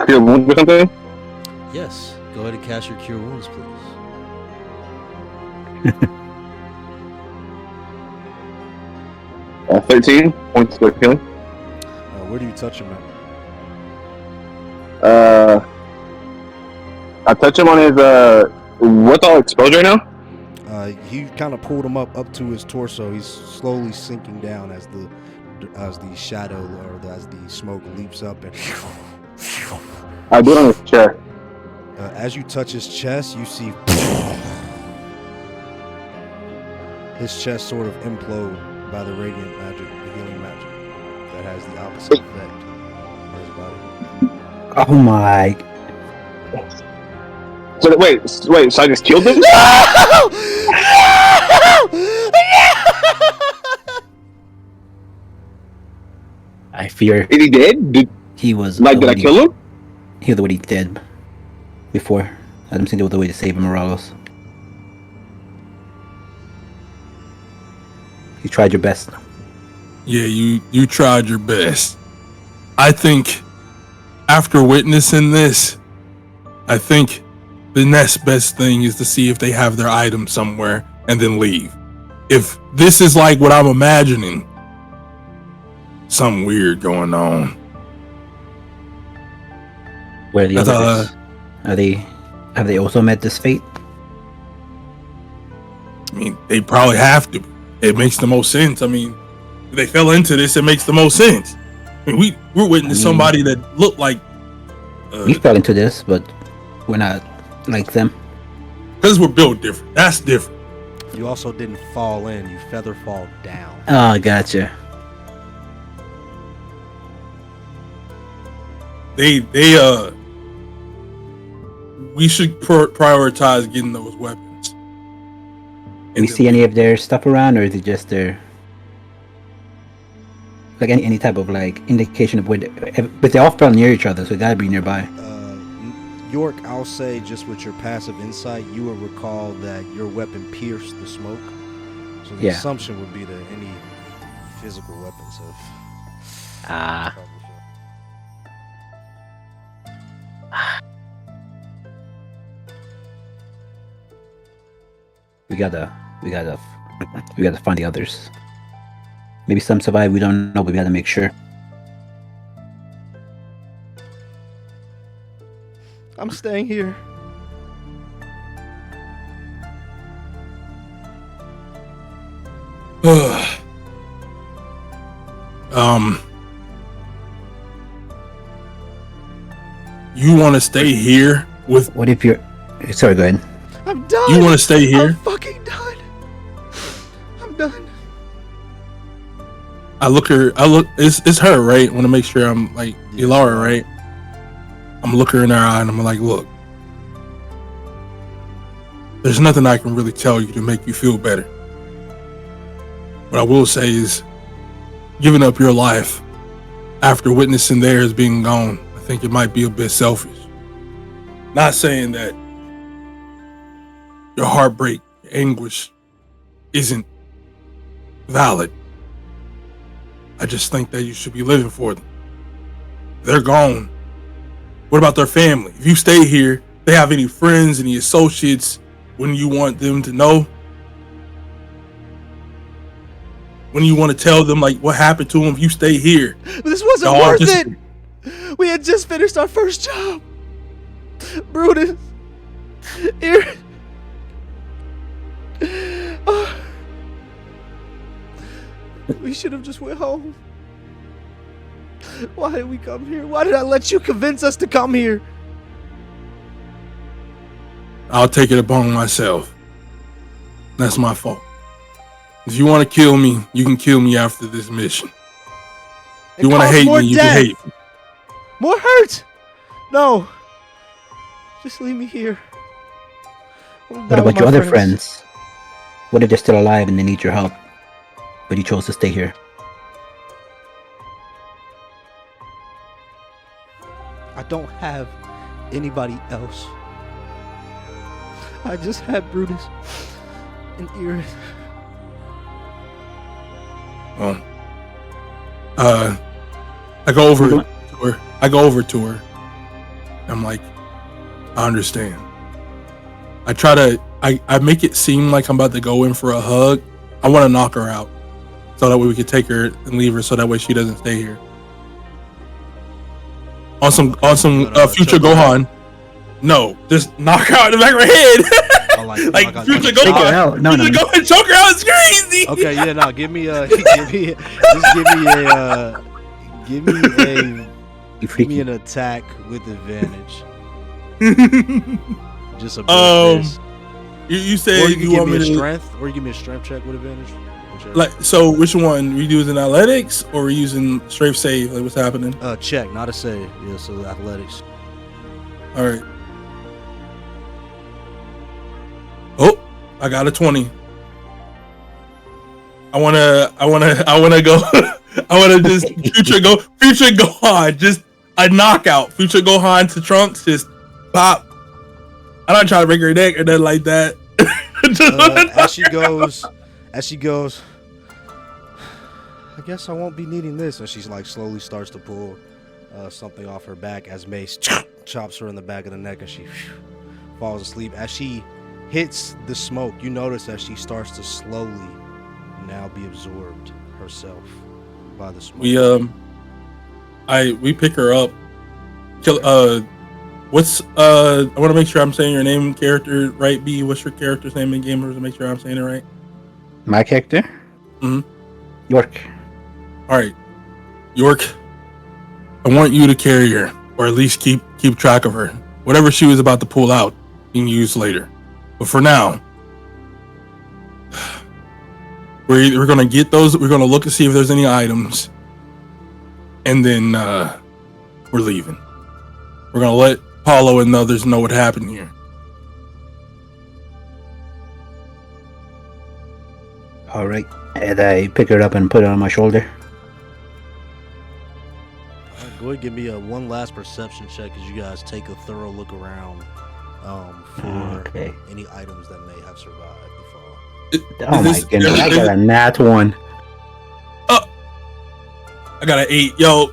F: cure wound or something?
A: Yes, go ahead and cast your cure wounds, please.
F: 13 points for healing.
A: Where do you touch him at?
F: I touch him on his what's all exposed right now?
A: He kind of pulled him up to his torso. He's slowly sinking down as the shadow or as the smoke leaps up and.
F: I do it on his chest.
A: As you touch his chest, you see his chest sort of implode by the radiant magic, the healing magic, that has the opposite effect on his body.
B: Oh my!
F: So wait, so I just killed him?
A: No!
B: I fear
F: Is he dead?
B: he was.
F: Did I kill him?
B: He was already dead before. I don't think there was a way to save him, Morales. You tried your best.
D: Yeah, you tried your best. I think after witnessing this, I think the next best thing is to see if they have their item somewhere and then leave. If this is like what I'm imagining, something weird going on.
B: Where are the
D: That's
B: others? Have they also met this fate?
D: I mean, they probably have to. It makes the most sense. I mean, if they fell into this, it makes the most sense. I mean, we're witnessing somebody that looked like
B: We fell into this, but we're not like them.
D: because we're built different. That's different.
A: You also didn't fall in; you feather fall down.
B: Oh, gotcha.
D: We should prioritize getting those weapons.
B: Do we see any of their stuff around, or is it just their like any type of like indication of where? But they all fell near each other, so they gotta be nearby.
A: York, I'll say just with your passive insight, you will recall that your weapon pierced the smoke. So the assumption would be that any physical weapons have.
B: We gotta find the others. Maybe some survive. We don't know, but we gotta make sure.
A: I'm staying here.
D: You want to stay here with?
B: What if you're? Sorry, go ahead.
A: I'm done.
D: You want to stay here?
A: I'm fucking done. I'm done.
D: I look her. It's her, right? I want to make sure I'm like Elara, right? I'm looking her in her eye and I'm like, look, there's nothing I can really tell you to make you feel better. What I will say is, giving up your life after witnessing theirs being gone, I think it might be a bit selfish. Not saying that your heartbreak, your anguish isn't valid. I just think that you should be living for them. They're gone. What about their family? If you stay here, they have any friends, any associates, wouldn't you want them to know? When you want to tell them like what happened to them if you stay here?
A: But this wasn't
D: Y'all
A: worth
D: just-
A: it. We had just finished our first job. Brutus. Here. We should have just went home. Why did we come here? Why did I let you convince us to come here?
D: I'll take it upon myself. That's my fault. If you want to kill me, you can kill me after this mission. If you want to
A: caused
D: hate
A: more
D: me, you
A: death.
D: can hate me.
A: More hurt. No. Just leave me here.
B: What about your other friends? What if they're still alive and they need your help, but you chose to stay here?
A: I don't have anybody else. I just have Brutus and Iris.
D: Well, I go over to her. I'm like, I understand. I make it seem like I'm about to go in for a hug. I want to knock her out, so that way we can take her and leave her, so that way she doesn't stay here. On some future Gohan. No, just knock her out in the back of her head. Like future Gohan.
B: No,
D: Future Gohan choke her out. It's crazy.
A: Okay, yeah, no, give me an attack with advantage. Just a this.
D: You said
A: Or
D: you want me to
A: strength, or you give me a strength check with advantage. Whichever.
D: like. So which one? We using athletics or we using straight save? Like what's happening?
A: Check, not a save. Yeah, so athletics.
D: All right. Oh, I got a 20. I wanna go. I wanna just future Gohan, just a knockout. Future Gohan to Trunks, just pop. I'm not trying to break her neck or nothing like that.
A: As she goes, I guess I won't be needing this. And she's like slowly starts to pull something off her back as Mace chops her in the back of the neck and she falls asleep. As she hits the smoke, you notice that she starts to slowly now be absorbed herself by the smoke.
D: We pick her up. I want to make sure I'm saying your name character right. B, what's your character's name in game? To make sure I'm saying it right.
B: My character?
D: Mm-hmm.
B: York.
D: All right, York. I want you to carry her, or at least keep track of her. Whatever she was about to pull out, you can use later. But for now, we're gonna get those. We're gonna look and see if there's any items, and then we're leaving. We're gonna let Paulo and the others know what happened here.
B: All right, and I pick her up and put her on my shoulder.
A: Go ahead, give me one last perception check as you guys take a thorough look around for any items that may have survived the fall.
B: Oh my goodness, I got a nat 1.
D: I got an 8. Yo,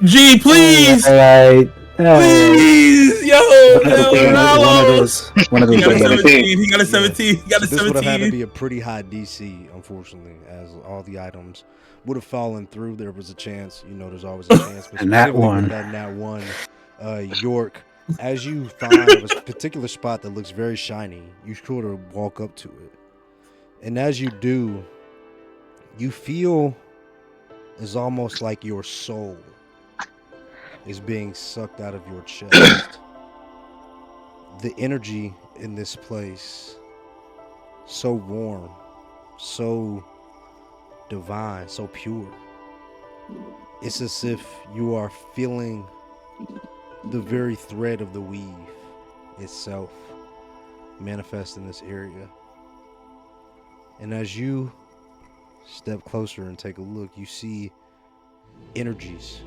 D: G, please.
B: All right.
D: Please, yo,
B: one of those.
D: He got a 17. He got a 17. He got a 17.
A: This would have had to be a pretty high DC, unfortunately, as all the items would have fallen through. There was a chance, there's always a chance. But
B: and that one,
A: York As you find a particular spot that looks very shiny, you sort of walk up to it. And as you do, you feel it's almost like your soul is being sucked out of your chest. The energy in this place, so warm, so divine, so pure. It's as if you are feeling the very thread of the weave itself manifest in this area. And as you step closer and take a look, you see energies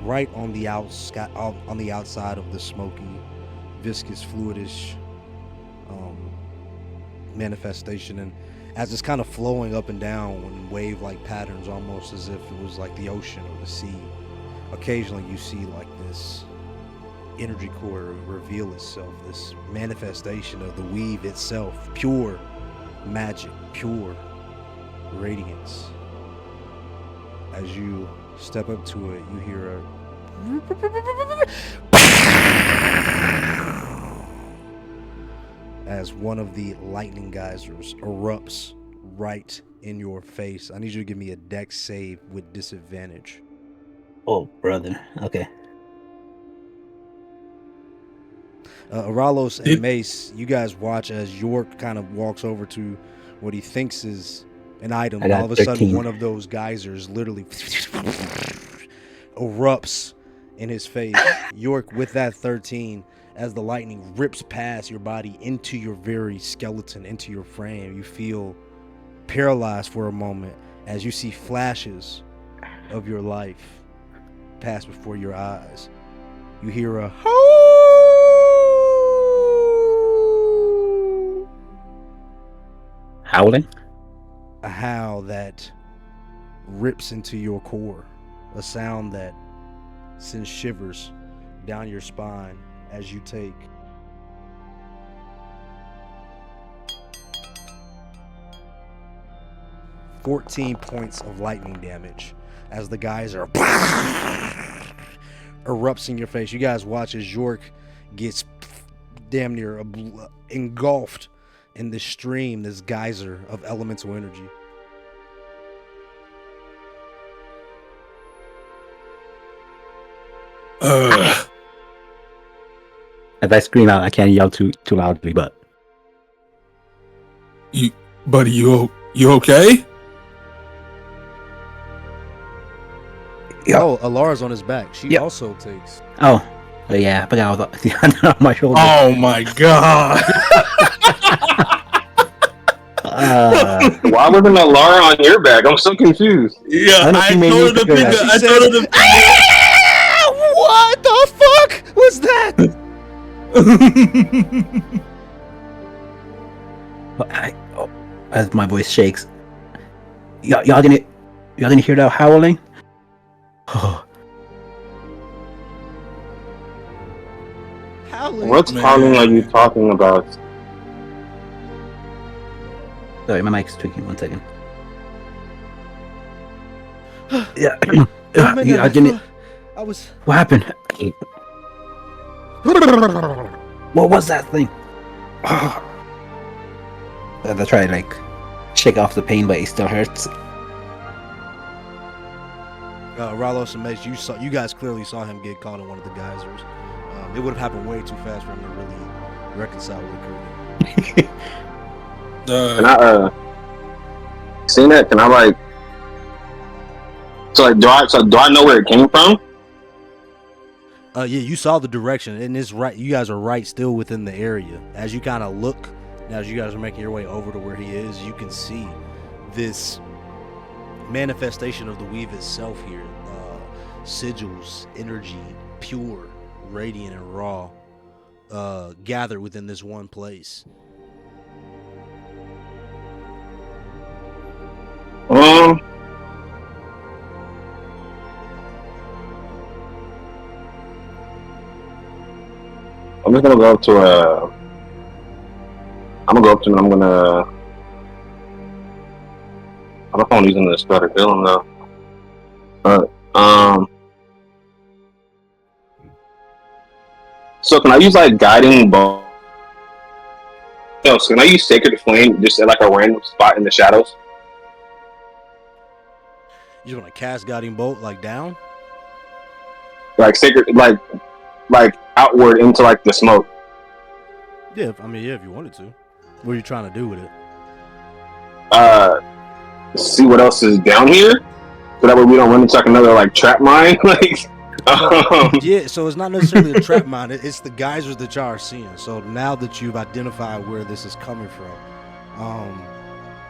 A: right on the outside of the smoky, viscous, fluidish manifestation. And as it's kind of flowing up and down in wave-like patterns, almost as if it was like the ocean or the sea, occasionally you see like this energy core reveal itself, this manifestation of the weave itself, pure magic, pure radiance. As you step up to it, you hear a as one of the lightning geysers erupts right in your face. I need you to give me a dex save with disadvantage.
B: Oh, brother. Okay.
A: Aralos and Mace, you guys watch as York kind of walks over to what he thinks is an item.
B: I got
A: All of a sudden,
B: 13.
A: one of those geysers literally erupts in his face. York, with that 13, as the lightning rips past your body into your very skeleton, into your frame, you feel paralyzed for a moment as you see flashes of your life pass before your eyes. You hear a
B: Howling?
A: a howl that rips into your core, a sound that sends shivers down your spine as you take 14 points of lightning damage as the geyser erupts in your face. You guys watch as York gets damn near engulfed in this stream, this geyser of elemental energy.
B: As I scream out, I can't yell too loudly, but
D: Buddy, you okay?
B: Yeah.
A: Oh, Alara's on his back. She
B: Yeah.
A: also takes.
B: oh yeah, I forgot I was on my shoulder.
D: Oh my god!
F: Why wasn't Laura on your back? I'm so confused.
D: Yeah,
B: I
D: I
B: made
D: told
B: me
D: her to
B: figure
D: pick
B: that.
D: up.
A: She
D: I told her to.
A: What the fuck was that?
B: As my voice shakes, y'all didn't hear that howling?
A: Howling.
F: What
D: Man.
F: howling are you talking about?
B: Sorry, my mic's tweaking. 1 second. Yeah.
A: Man,
B: I didn't.
A: I was.
B: What happened? What was that thing? I try to like shake off the pain, but it still hurts.
A: Ralos and Mace, you guys clearly saw him get caught in one of the geysers. It would have happened way too fast for him to really reconcile with the
F: Can I seen that? Can I like? So do I know where it came from?
A: Yeah, you saw the direction, and it's right. You guys are right, still within the area. As you kind of look, as you guys are making your way over to where he is, you can see this manifestation of the weave itself here. Sigils, energy, pure, radiant, and raw, gathered within this one place.
F: I'm just gonna go up to I'm gonna go up to him and I'm gonna. I don't know if I'm using this to kill him though. But So can I use like guiding bolt? No, so can I use Sacred Flame just at like a random spot in the shadows?
A: You just want to cast Guiding Bolt like down?
F: Like sacred, like outward into like the smoke.
A: Yeah, I mean, yeah, if you wanted to. What are you trying to do with it?
F: See what else is down here, so that way we don't run into like another like trap mine. Like,
A: Yeah, so it's not necessarily a trap mine. It's the geysers that y'all are seeing. So now that you've identified where this is coming from,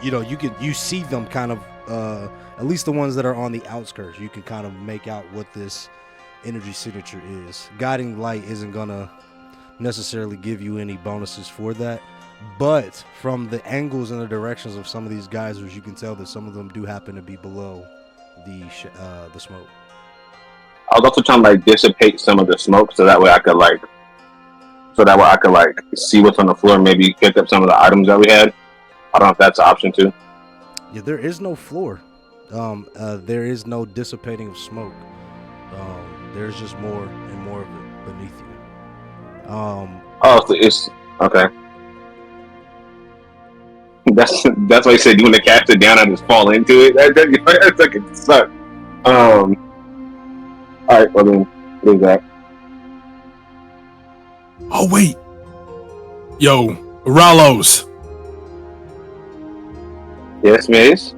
A: you know, you see them kind of, at least the ones that are on the outskirts. You can kind of make out what this energy signature is. Guiding light isn't gonna necessarily give you any bonuses for that, but from the angles and the directions of some of these geysers, you can tell that some of them do happen to be below the smoke.
F: I was also trying to like dissipate some of the smoke, so that way I could like see what's on the floor. Maybe pick up some of the items that we had. I don't know if that's an option too.
A: Yeah, there is no floor. There is no dissipating of smoke. There's just more and more of it beneath you.
F: Oh, so it's okay. That's why you said you want to cast it down and just fall into it. That's like it sucks. All right, well then, leave that.
D: Oh wait, yo, Ralos.
F: Yes, Mace.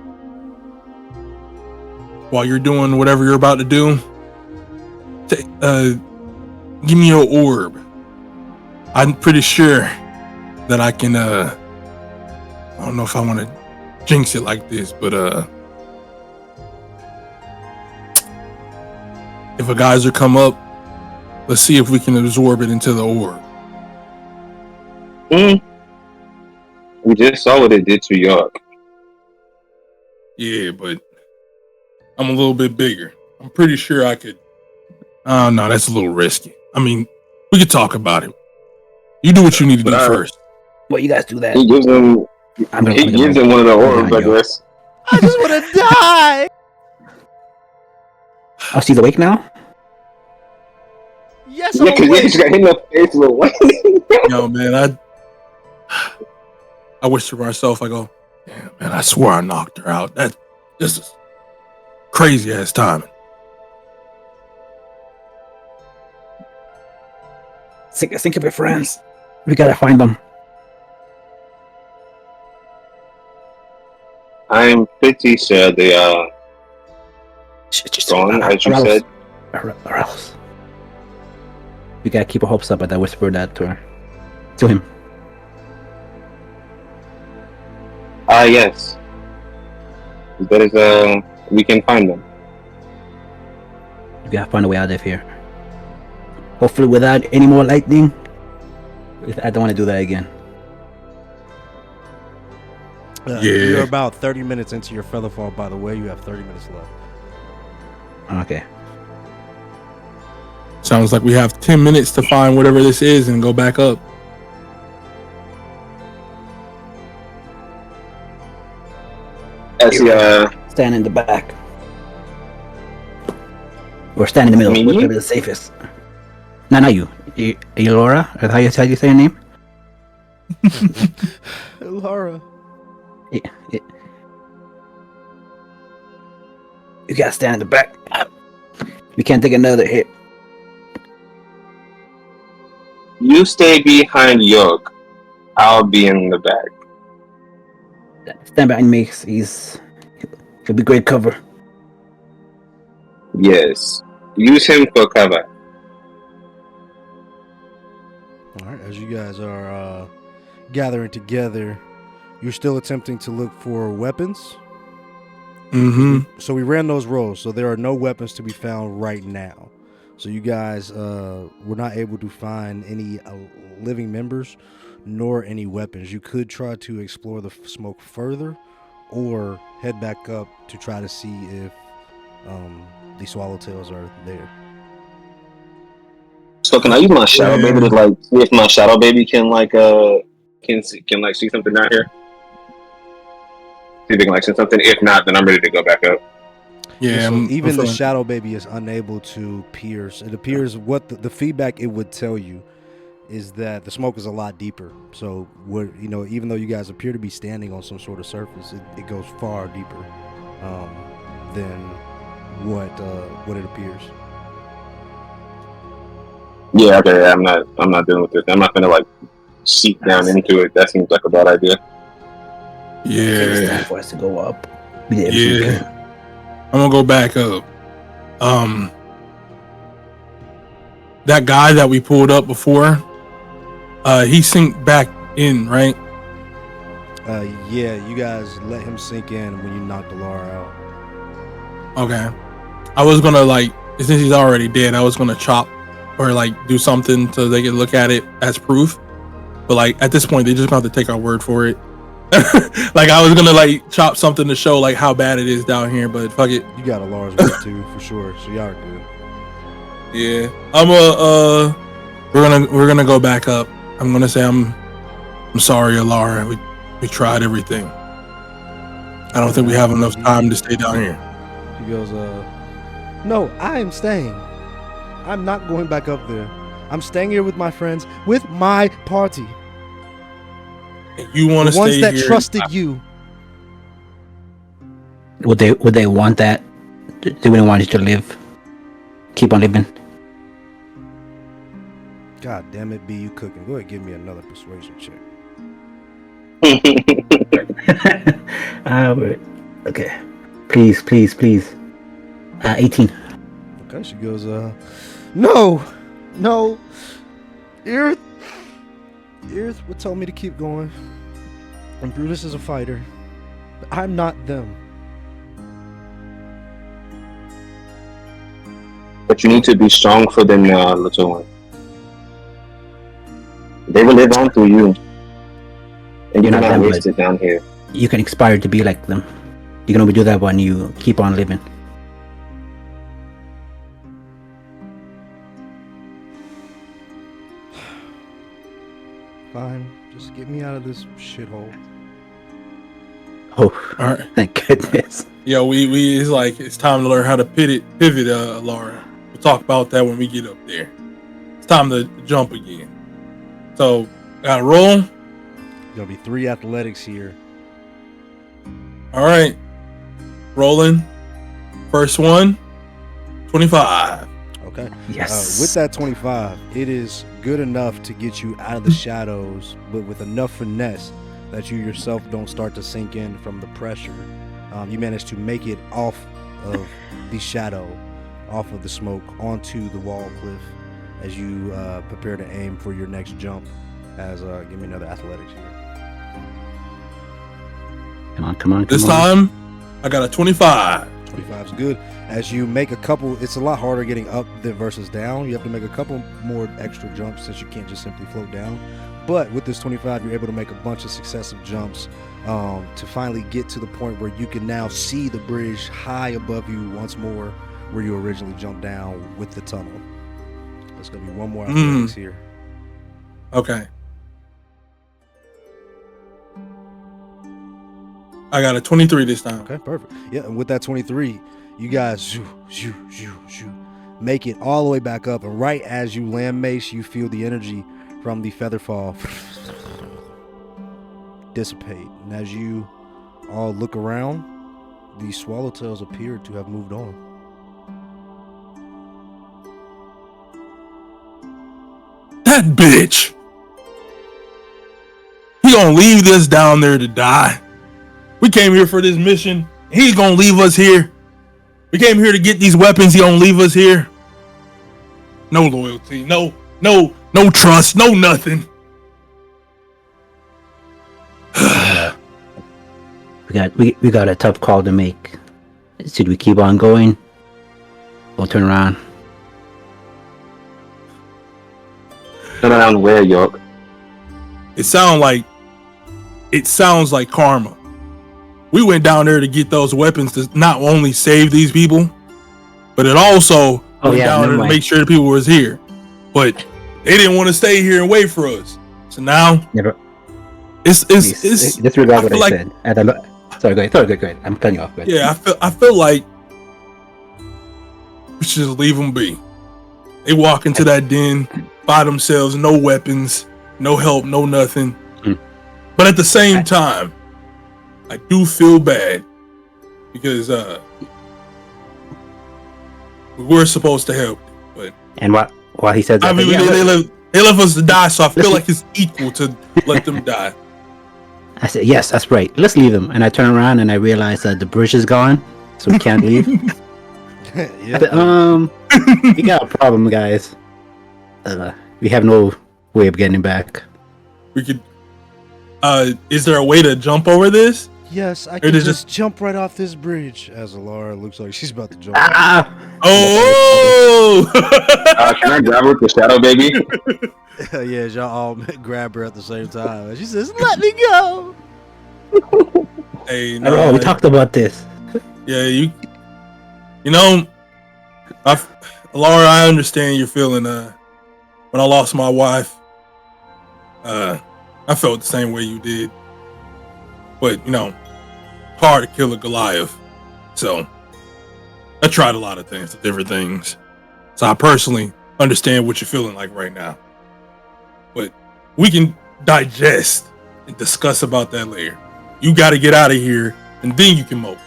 D: While you're doing whatever you're about to do, give me your orb. I'm pretty sure that I can. I don't know if I want to jinx it like this, but if a geyser come up, let's see if we can absorb it into the orb.
F: We just saw what it did to York.
D: Yeah, but I'm a little bit bigger. I'm pretty sure I could. Oh no, that's a little risky. I mean, we could talk about it. You do what you need to do first.
B: Well, you guys do that.
F: He gives him. He gives him one of the orbs, I guess.
A: I just want to die.
B: Oh, she's awake now?
A: Yes,
F: Yeah,
A: I'm
F: because
A: awake.
F: he just got hit in the face with one.
D: Yo, man, I wish to myself, I go, damn, man, I swore I knocked her out. This is crazy ass timing.
B: Think of your friends. We gotta find them.
F: I'm pretty sure they are gone, as you said.
B: Or else. We gotta keep our hopes up, but I whispered that to her. To him.
F: Yes. There is we can find them.
B: We gotta find a way out of here. Hopefully without any more lightning. I don't want to do that again.
D: Yeah.
A: You're about 30 minutes into your feather fall, by the way. You have 30 minutes left.
B: Okay.
D: Sounds like we have 10 minutes to find whatever this is and go back up.
F: As he,
B: Stand in the back. Or stand in the middle,
F: Me?
B: whatever the safest. No, not you. Elora? Or how you say your name?
A: Laura.
B: Yeah. You gotta stand in the back. We can't take another hit.
F: you stay behind York. I'll be in the back.
B: Stand behind me. He'll be great cover.
F: Yes. Use him for cover.
A: All right, as you guys are gathering together, you're still attempting to look for weapons.
D: Mm-hmm.
A: So we ran those rolls, so there are no weapons to be found right now. So you guys were not able to find any living members, nor any weapons. You could try to explore the smoke further, or head back up to try to see if the swallowtails are there.
F: So can I use my shadow baby to like see if my shadow baby can see something out here? See if they can like see something. If not, then I'm ready to go back up.
D: Yeah.
A: So even the
D: feeling-
A: shadow baby is unable to pierce. It appears what the feedback it would tell you is that the smoke is a lot deeper. So even though you guys appear to be standing on some sort of surface, it goes far deeper than what it appears.
F: Yeah, okay, I'm not dealing with this. I'm not gonna like seep down into it. That seems like a bad idea.
B: It's time
D: Yeah.
B: for us to go up. We did everything we
D: Yeah.
B: can.
D: I'm gonna go back up. That guy that we pulled up before, he synced back in, right?
A: Yeah, you guys let him sink in when you knocked Alara out.
D: Okay. I was gonna since he's already dead, I was gonna chop or do something so they could look at it as proof. But at this point, they just gonna have to take our word for it. I was gonna chop something to show how bad it is down here, but fuck it.
A: You got Alara's word too, for sure. So y'all are good.
D: Yeah, we're gonna go back up. I'm gonna say I'm sorry, Alara. We tried everything. I don't think we have enough time to stay down here.
A: He goes, no, I am staying. I'm not going back up there. I'm staying here with my friends, with my party.
D: You want to
A: the ones
D: stay
A: that
D: here?
A: trusted you.
B: Would they want that? They wouldn't want you to live. Keep on living.
A: God damn it, B, you cooking. Go ahead, give me another persuasion check.
B: Okay. Please. 18.
A: Okay, she goes, no. Earth would tell me to keep going. And Brutus is a fighter. But I'm not them.
F: But you need to be strong for them now, little one. They will live on through you. And you're
B: Not
F: not
B: them, but-
F: wasted down here.
B: You can aspire to be like them. You can only do that when you keep on living.
A: Fine. Just get me out of this shithole.
B: Oh,
D: All right.
B: thank goodness.
D: Yeah, we it's time to learn how to pivot, Laura. We'll talk about that when we get up there. It's time to jump again. So, gotta roll.
A: Gonna be 3 athletics here.
D: All right. Rolling. First one, 25.
A: Okay.
B: Yes.
A: With that 25, it is good enough to get you out of the shadows, but with enough finesse that you yourself don't start to sink in from the pressure. You manage to make it off of the shadow, off of the smoke, onto the wall cliff as you prepare to aim for your next jump. Give me another athletics here.
B: Come on.
D: This time, I got a 25.
A: 25 is good. As you make a couple, it's a lot harder getting up than versus down. You have to make a couple more extra jumps since you can't just simply float down. But with this 25, you're able to make a bunch of successive jumps to finally get to the point where you can now see the bridge high above you once more, where you originally jumped down with the tunnel. There's going to be one more athletics here.
D: Okay. I got a 23 this time.
A: Okay, perfect. Yeah, and with that 23, you guys make it all the way back up, and right as you land Mace, you feel the energy from the feather fall dissipate. And as you all look around, the swallowtails appear to have moved on.
D: That bitch. He gonna leave this down there to die. We came here for this mission. He's gonna leave us here. We came here to get these weapons. He gonna leave us here. No loyalty. No trust. No nothing.
B: we got a tough call to make. Should we keep on going? We'll turn around.
F: Turn around where, York?
D: It sounds like karma. We went down there to get those weapons to not only save these people, but it also went down there to make sure the people was here. But they didn't want to stay here and wait for us. So now it's
B: disregard what I said. Sorry, go ahead. I'm cutting you off. Go ahead.
D: Yeah, I feel like we should just leave them be. They walk into that den. by themselves, no weapons, no help, no nothing.
B: Mm.
D: But at the same time, I do feel bad because we were supposed to help, but
B: And while he said that,
D: I mean, they left us to die, so I feel like it's equal to let them die.
B: I said, yes, that's right. Let's leave him. And I turn around and I realize that the bridge is gone, so we can't leave.
A: Yeah.
B: We got a problem, guys. We have no way of getting back.
D: We could. Is there a way to jump over this?
A: Yes, I
D: Or
A: can
D: does
A: just jump right off this bridge. As Alara looks like she's about to jump.
B: Ah!
D: Oh!
F: Can I grab her with the shadow, baby?
A: Yeah, y'all all grab her at the same time. And she says, "Let me go."
D: Hey,
B: Oh,
D: no,
B: we talked about this.
D: yeah, you know, Laura, I understand your feeling. When I lost my wife, I felt the same way you did. But hard to kill a Goliath. So I tried a lot of things, different things. So I personally understand what you're feeling like right now. But we can digest and discuss about that later. You got to get out of here, and then you can mope.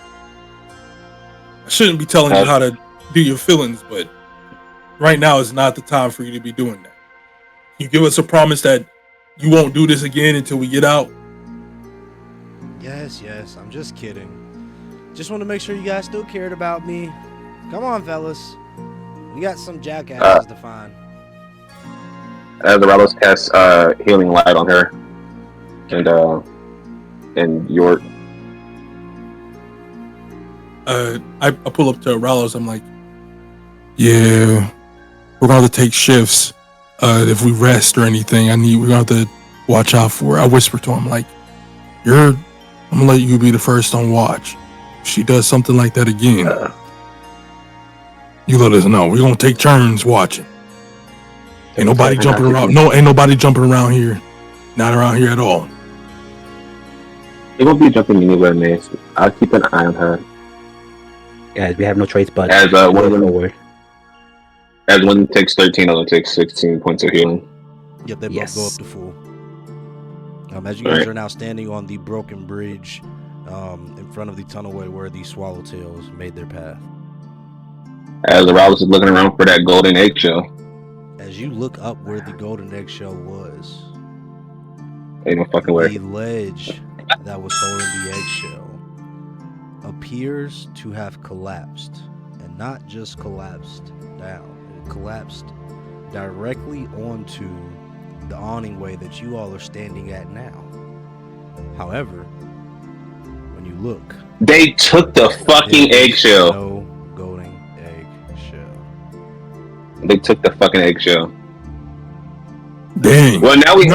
D: I shouldn't be telling you how to do your feelings, but right now is not the time for you to be doing that. You give us a promise that you won't do this again until we get out.
A: Yes, I'm just kidding. Just want to make sure you guys still cared about me. Come on, fellas. We got some jackasses to find.
F: As the Rattles cast healing light on her, and York.
D: I pull up to Rallos. I'm like, yeah, we're going to take shifts. If we rest or anything, we're going to have to watch out for her. I whisper to him like, I'm going to let you be the first on watch. If she does something like that again, you let us know. We're going to take turns watching. Ain't nobody jumping around. No, ain't nobody jumping around here. Not around here at all.
F: It won't be jumping anywhere, man. I'll keep an eye on her.
B: Guys, we have no choice but
F: As one of them
B: forward.
F: As one takes 13, other takes 16 points of healing.
A: Yep, they
B: Yes.
A: both go up to full. As you guys are now standing on the broken bridge in front of the tunnelway where the swallowtails made their path.
F: As the Rattles is looking around for that golden eggshell.
A: As you look up where the golden eggshell was,
F: Ain't no fucking way.
A: the ledge that was holding the eggshell appears to have collapsed, and not just collapsed down. It collapsed directly onto the awning way that you all are standing at now. However, when you look,
F: They took the fucking
A: there is
F: eggshell.
A: no golden eggshell.
F: They took the fucking eggshell.
D: Dang.
F: Well, now we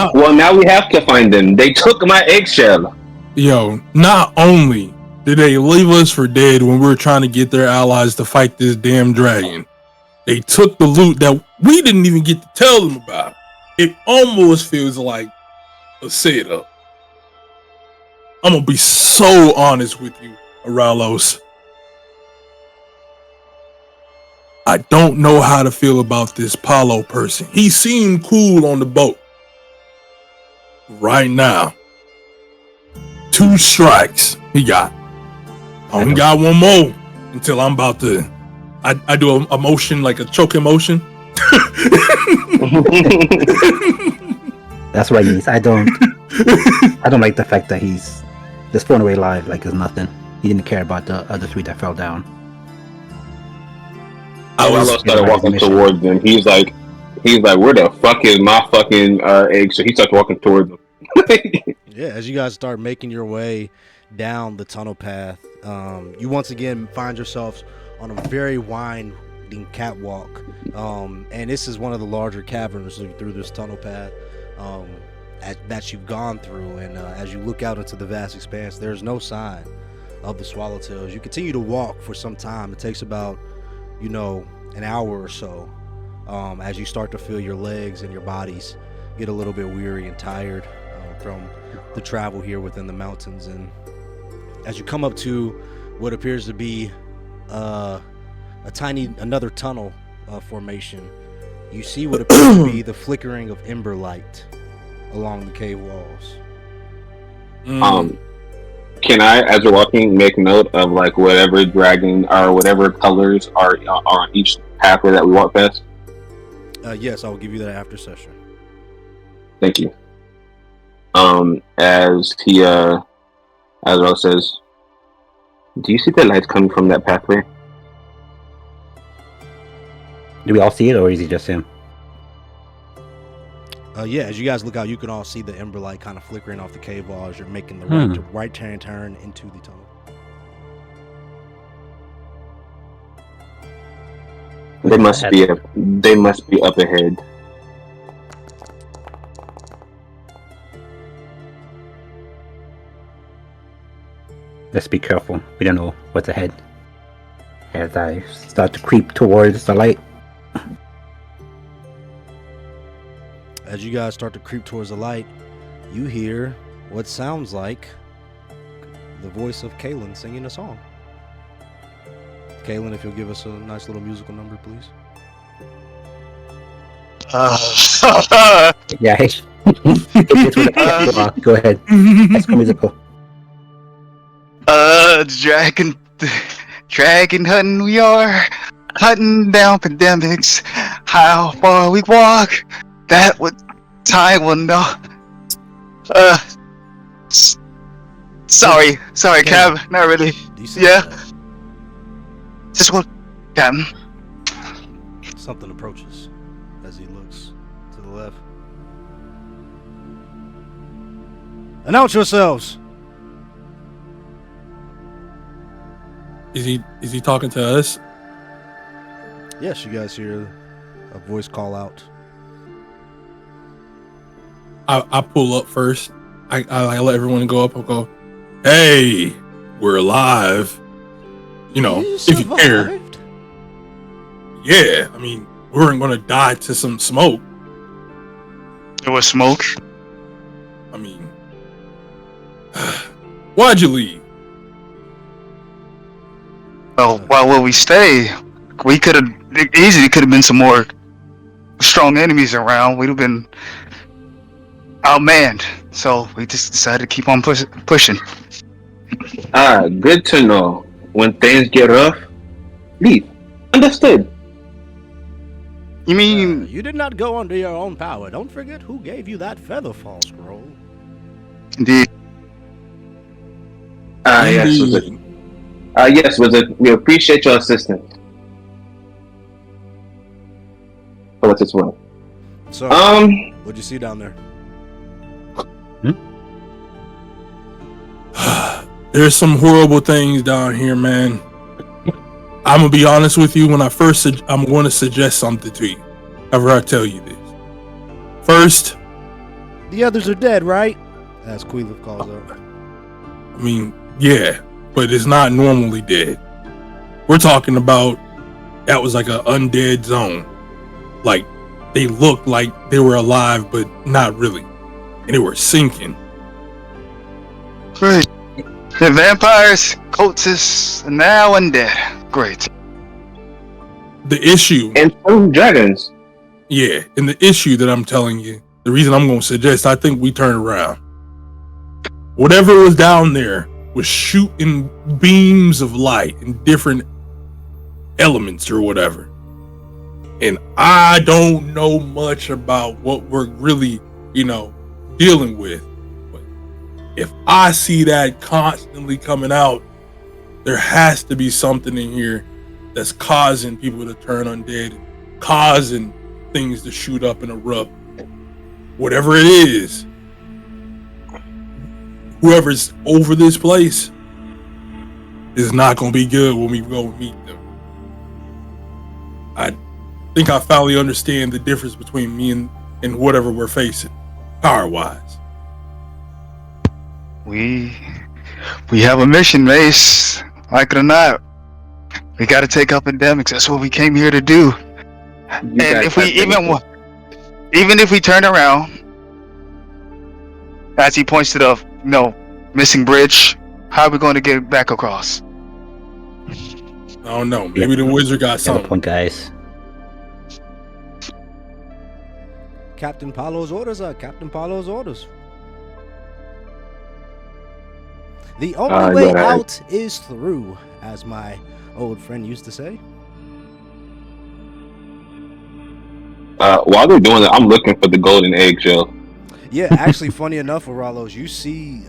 F: have to find them. They took my eggshell.
D: Yo, not only did they leave us for dead when we were trying to get their allies to fight this damn dragon, they took the loot that we didn't even get to tell them about. It almost feels like a setup. I'm gonna be so honest with you, Aralos. I don't know how to feel about this Paulo person. He seemed cool on the boat. Right now, 2 strikes he got. I only got 1 more until I'm about to. I do a motion, like a choking motion.
B: That's what he needs. I don't like the fact that he's just thrown away alive like it's nothing. He didn't care about the other 3 that fell down.
F: Rattles started walking towards them. He's like, where the fuck is my fucking eggshell? He started walking towards them.
A: Yeah, as you guys start making your way down the tunnel path, you once again find yourselves on a very winding catwalk, and this is one of the larger caverns through this tunnel path that you've gone through. And as you look out into the vast expanse, there's no sign of the swallowtails. You continue to walk for some time. It takes about an hour or so, as you start to feel your legs and your bodies get a little bit weary and tired from the travel here within the mountains. And as you come up to what appears to be another tunnel formation, you see what appears to be the flickering of ember light along the cave walls.
F: Can I, as we're walking, make note of like whatever dragon or whatever colors are on each pathway that we walk past?
A: Yes, I will give you that after session.
F: Thank you. As he as Rose says, do you see the light coming from that pathway?
B: Do we all see it, or is it just him?
A: Yeah, as you guys look out, you can all see the ember light kind of flickering off the cave wall as you're making the right turn into the tunnel.
F: They must be up ahead.
B: Let's be careful. We don't know what's ahead. As I start to creep towards the light.
A: As you guys start to creep towards the light, you hear what sounds like the voice of Kaylin singing a song. Kaylin, if you'll give us a nice little musical number, please.
B: Yeah, hey. Go ahead. Let's go musical.
E: Dragon hunting we are, hunting down pandemics. How far we walk, that what time will know. Sorry, Cab, not really. Yeah. Just what, Captain?
A: Something approaches as he looks to the left. Announce yourselves.
D: Is he talking to us?
A: Yes, you guys hear a voice call out.
D: I pull up first. I let everyone go up. I'll go, hey, we're alive. You know, if you care. Yeah, I mean, we weren't gonna die to some smoke.
E: There was smoke?
D: I mean, why'd you leave?
E: Well, why would we stay? We could have easily been some more strong enemies around. We'd have been outmanned. So we just decided to keep on pushing.
F: Good to know. When things get rough, leave. Understood.
E: You mean
A: you did not go under your own power. Don't forget who gave you that featherfall scroll.
E: Indeed.
F: Yes, was it? Yes, was it? We appreciate your assistance. For what it's worth.
A: So, what'd you see down there?
D: There's some horrible things down here, man. I'm gonna be honest with you. When I'm going to suggest something to you. However, I tell you this. First,
A: the others are dead, right? As Queelif calls out.
D: I mean, yeah, but it's not normally dead. We're talking about that was like an undead zone. Like they looked like they were alive, but not really, and they were sinking.
E: Great. The vampires, cultists, and now undead. Great.
D: The issue.
F: And some dragons.
D: Yeah, and the issue that I'm telling you, the reason I'm going to suggest, I think we turn around. Whatever was down there was shooting beams of light in different elements or whatever. And I don't know much about what we're really, dealing with. If I see that constantly coming out, there has to be something in here that's causing people to turn undead, causing things to shoot up and erupt. Whatever it is, whoever's over this place is not going to be good when we go meet them. I think I finally understand the difference between me and whatever we're facing, power-wise.
E: We have a mission, Mace. Like it or not, we got to take up endemics. That's what we came here to do. And if we even if we turn around, as he points to the missing bridge, how are we going to get back across?
D: I don't know. Maybe the wizard got something.
B: Point, guys.
A: Captain Paulo's orders are Captain Paulo's orders. The only way out is through, as my old friend used to say.
F: While they're doing that, I'm looking for the golden egg shell.
A: Yeah, actually, funny enough, Aralos, you see,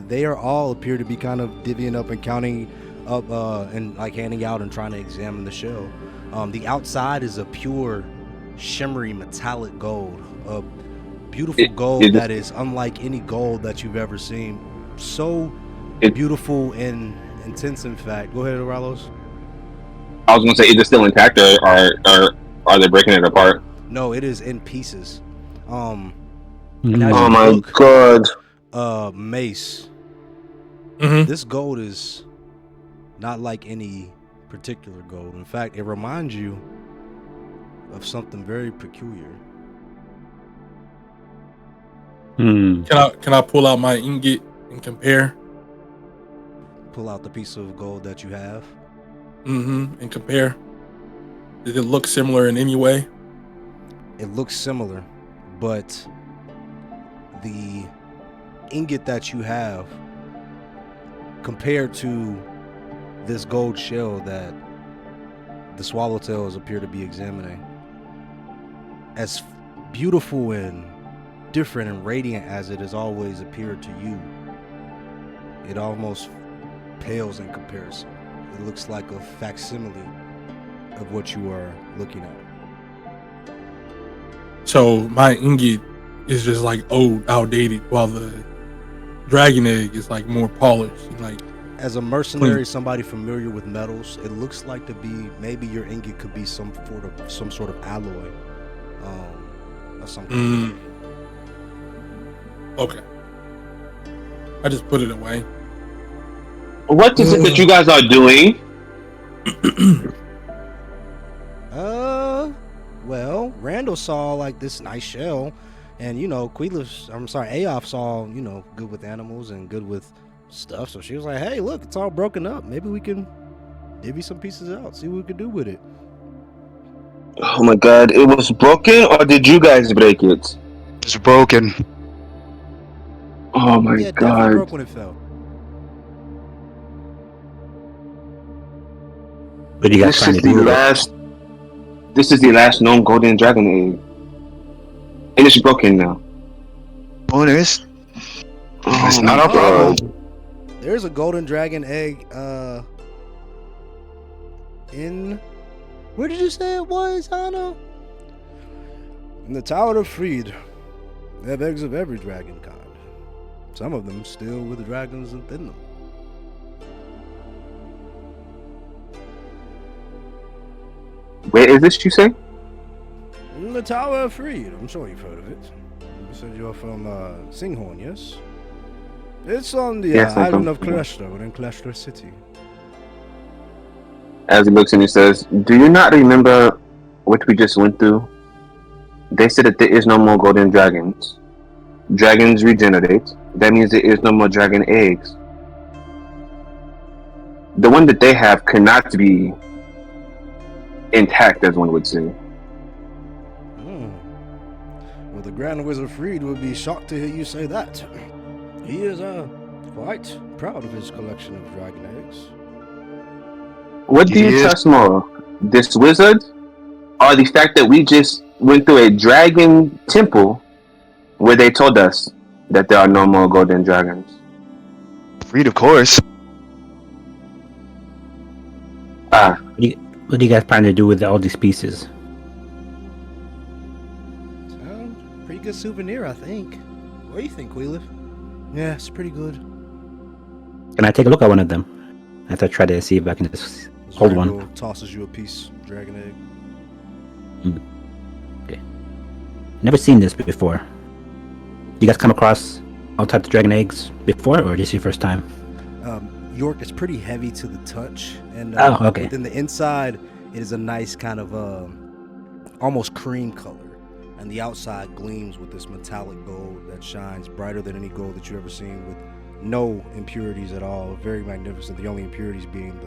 A: they are all appear to be kind of divvying up and counting up and like handing out and trying to examine the shell. The outside is a pure, shimmery, metallic gold, a beautiful gold that is unlike any gold that you've ever seen. So beautiful and intense, in fact. Go ahead, Aralos.
F: I was gonna say, is it still intact, or are they breaking it apart?
A: No, it is in pieces.
F: Oh my god.
A: Mace.
D: Mm-hmm.
A: This gold is not like any particular gold. In fact, it reminds you of something very peculiar.
B: Hmm.
D: Can I pull out my ingot and compare?
A: Pull out the piece of gold that you have.
D: Mm-hmm. And compare. Does it look similar in any way?
A: It looks similar, but the ingot that you have compared to this gold shell that the swallowtails appear to be examining, as beautiful and different and radiant as it has always appeared to you, it almost pales in comparison. It looks like a facsimile of what you are looking at.
D: So my ingot is just like old, outdated, while the dragon egg is like more polished. Like,
A: as a mercenary, somebody familiar with metals, it looks like to be maybe your ingot could be some sort of alloy, or something.
D: Okay. I just put it away.
F: What is it that you guys are doing?
A: Well, Randall saw like this nice shell, and Aof saw, good with animals and good with stuff, so she was like, hey, look, it's all broken up. Maybe we can divvy some pieces out, see what we can do with it.
F: Oh my god, it was broken, or did you guys break it?
E: It's broken.
F: Oh my
A: Yeah, it
F: god.
A: definitely broke when it fell.
B: What are you guys trying to do with it?
F: This is the last known golden dragon egg. And it's broken now.
E: Oh, it is? It's
F: Oh
E: not
F: my
E: our problem.
F: god.
A: There's a golden dragon egg in, where did you say it was, Hana? In the Tower of Freed. They have eggs of every dragon kind. Some of them still with the dragons within them.
F: Where is this, you say?
A: In the Tower of Freed. I'm sure you've heard of it. You said you're from Singhorn, yes? It's on the island of Kleshter, within Kleshter City.
F: As he looks and he says, do you not remember what we just went through? They said that there is no more golden dragons. Dragons regenerate. That means there is no more dragon eggs. The one that they have cannot be intact, as one would say.
A: Well, the Grand Wizard Freed would be shocked to hear you say that. He is quite proud of his collection of dragon eggs.
F: What do you trust more? This wizard, or the fact that we just went through a dragon temple where they told us that there are no more golden dragons?
E: Freed, of course.
B: What do you guys plan to do with all these pieces?
A: Pretty good souvenir, I think. What do you think, Queelif? Yeah, it's pretty good.
B: Can I take a look at one of them? I have to try to see if I can just hold one.
A: Tosses you a piece, dragon egg.
B: Okay. Never seen this before. You guys come across all types of dragon eggs before, or this is your first time?
A: York is pretty heavy to the touch, and
B: okay.
A: within the inside, it is a nice kind of almost cream color, and the outside gleams with this metallic gold that shines brighter than any gold that you've ever seen, with no impurities at all. Very magnificent. The only impurities being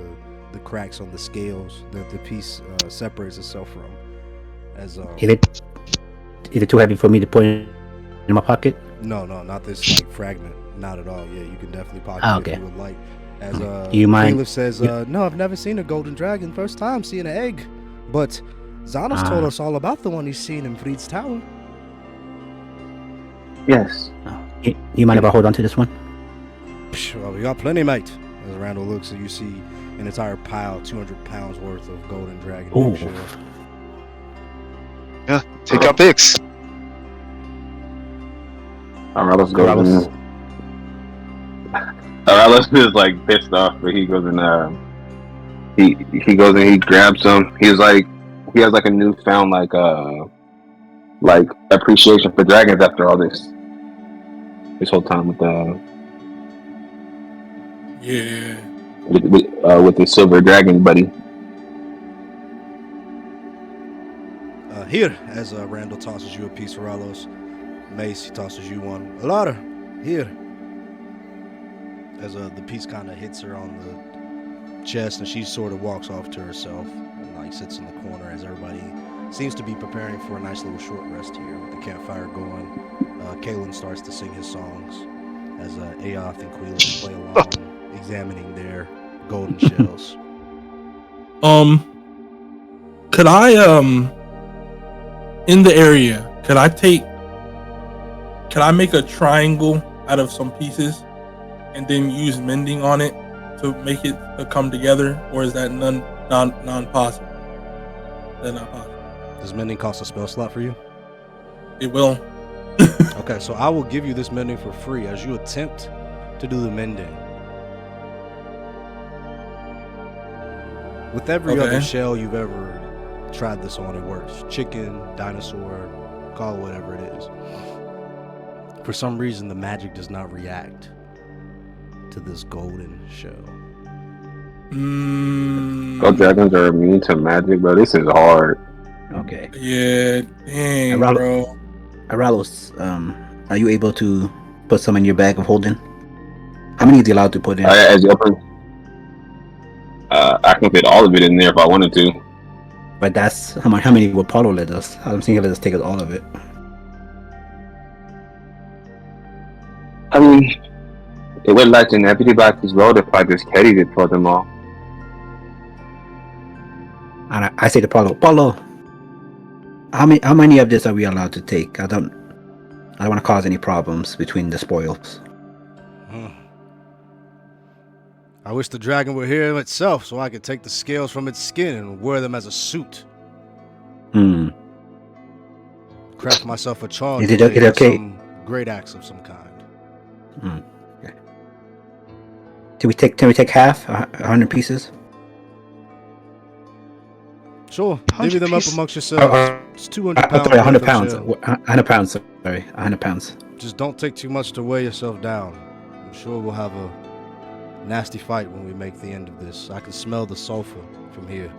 A: the cracks on the scales that the piece separates itself from. As
B: it too heavy for me to put in my pocket?
A: No, not this like fragment. Not at all. Yeah, you can definitely pocket it
B: Okay.
A: if you would like. As
B: Do you mind?
A: Caliph says, no, I've never seen a golden dragon. First time seeing an egg. But Zanos
B: Ah.
A: told us all about the one he's seen in Fried's tower.
F: Yes.
B: You mind if I hold on to this one?
A: Psh, well, we got plenty, mate. As Randall looks, and you see an entire pile, 200 pounds worth of golden dragon
B: Ooh.
A: egg shell.
E: Yeah, take your picks.
F: Aurelius goes
B: Aurelius.
F: in. Aurelius is like pissed off, but he goes and he goes and he grabs them. He has like a newfound like appreciation for dragons after all this whole time
D: Yeah.
F: with the silver dragon buddy.
A: Here, as Randall tosses you a piece, Ralos. Mace, he tosses you one. Alara, here. As the piece kind of hits her on the chest, and she sort of walks off to herself and like sits in the corner as everybody seems to be preparing for a nice little short rest here with the campfire going. Kalen starts to sing his songs as Aoth and Queelis play along, examining their golden shells.
D: Could I in the area, could I make a triangle out of some pieces and then use mending on it to make it come together, or is that non possible? That's not possible.
A: Does mending cost a spell slot for you?
D: It will.
A: Okay, so I will give you this mending for free as you attempt to do the mending. With every
D: Okay.
A: other shell you've ever tried this on, it works. Chicken, dinosaur, call it whatever it is. For some reason, the magic does not react to this golden shell.
F: Gold dragons are immune to magic, bro. This is hard.
B: Okay.
D: Yeah, dang,
B: Around-
D: bro.
B: Aralos, are you able to put some in your bag of holding? How many is he allowed to put in?
F: As you open, I can fit all of it in there if I wanted to.
B: But that's how many would Paulo let us? I don't think he'll let us take all of it.
F: I mean, it would lighten everybody's load if I just carried it for them all.
B: And I say to Paulo, how many of this are we allowed to take? I don't want to cause any problems between the spoils.
A: I wish the dragon were here itself so I could take the scales from its skin and wear them as a suit. Craft myself a charge.
B: Is it okay?
A: Some great axe of some kind.
B: Okay. Can we take half? 100 pieces?
A: Sure, divvy
E: 100
A: them up
E: pieces?
A: amongst yourselves. It's 200 pounds.
B: Sorry, 100
A: worth of
B: pounds.
A: shell.
B: 100 pounds. Sorry, 100 pounds.
A: Just don't take too much to weigh yourself down. I'm sure we'll have a nasty fight when we make the end of this. I can smell the sulfur from here.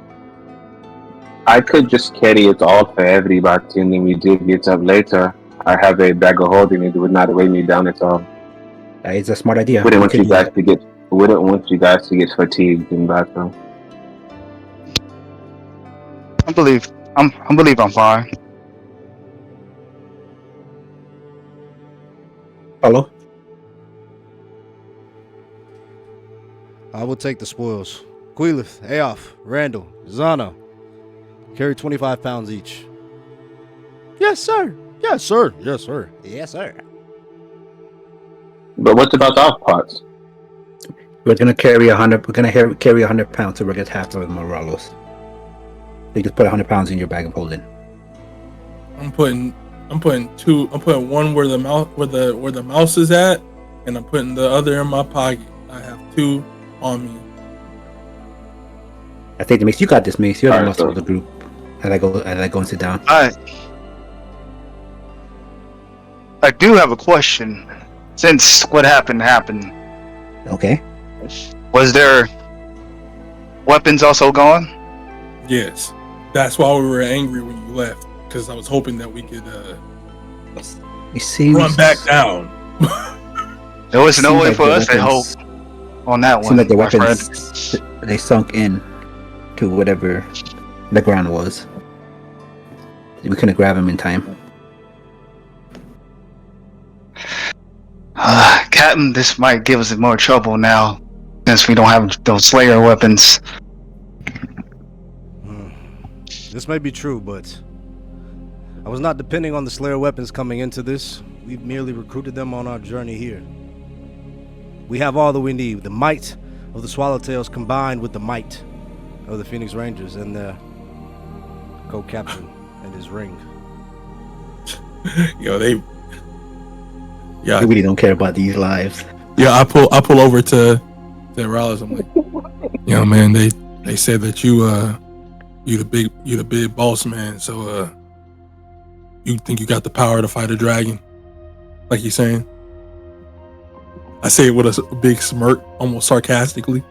F: I could just carry it all for everybody, and then we dig it up later. I have a bag of holding; it would not weigh me down at all.
B: It's a smart idea.
F: Wouldn't
B: We
F: want
B: could
F: you
B: do
F: guys
B: that.
F: to get. Wouldn't want you guys to get fatigued in battle.
E: I believe I'm fine.
B: Paulo?
A: I will take the spoils. Queelith, Aof, Randall, Zana. Carry 25 pounds each. Yes, sir. Yes, sir. Yes, sir. Yes, sir.
F: But what about the pots?
B: We're gonna carry 100. We're gonna carry 100 pounds, so we'll get half of Moralos. You just put 100 pounds in your bag of holding.
D: I'm putting two. I'm putting one where the mouse is at, and I'm putting the other in my pocket. I have two on me.
B: I think Mace, you got this, Mace. You're the
F: Alright,
B: muscle
F: so-
B: of the group. As I go and sit down.
E: I do have a question. Since what happened,
B: Okay.
E: was there weapons also gone?
D: Yes, that's why we were angry when you left, because I was hoping that we could
B: You see,
D: run back down.
E: There was no
B: Seems
E: way
B: like
E: for
B: the
E: us to hope
B: weapons-
E: on that
B: Seems
E: one,
B: like the
E: my friend.
B: weapons they sunk in to whatever the ground was. We couldn't grab him in time.
E: Captain, this might give us more trouble now, since we don't have those Slayer weapons.
A: This may be true, but I was not depending on the Slayer weapons coming into this. We've merely recruited them on our journey here. We have all that we need. The might of the Swallowtails combined with the might of the Phoenix Rangers and the co-captain and his ring.
D: Yo, they
B: really don't care about these lives.
D: Yeah, I pull over to Rallis. I'm like, man, they said that you the big boss man, so you think you got the power to fight a dragon, like you're saying. I say it with a big smirk, almost sarcastically.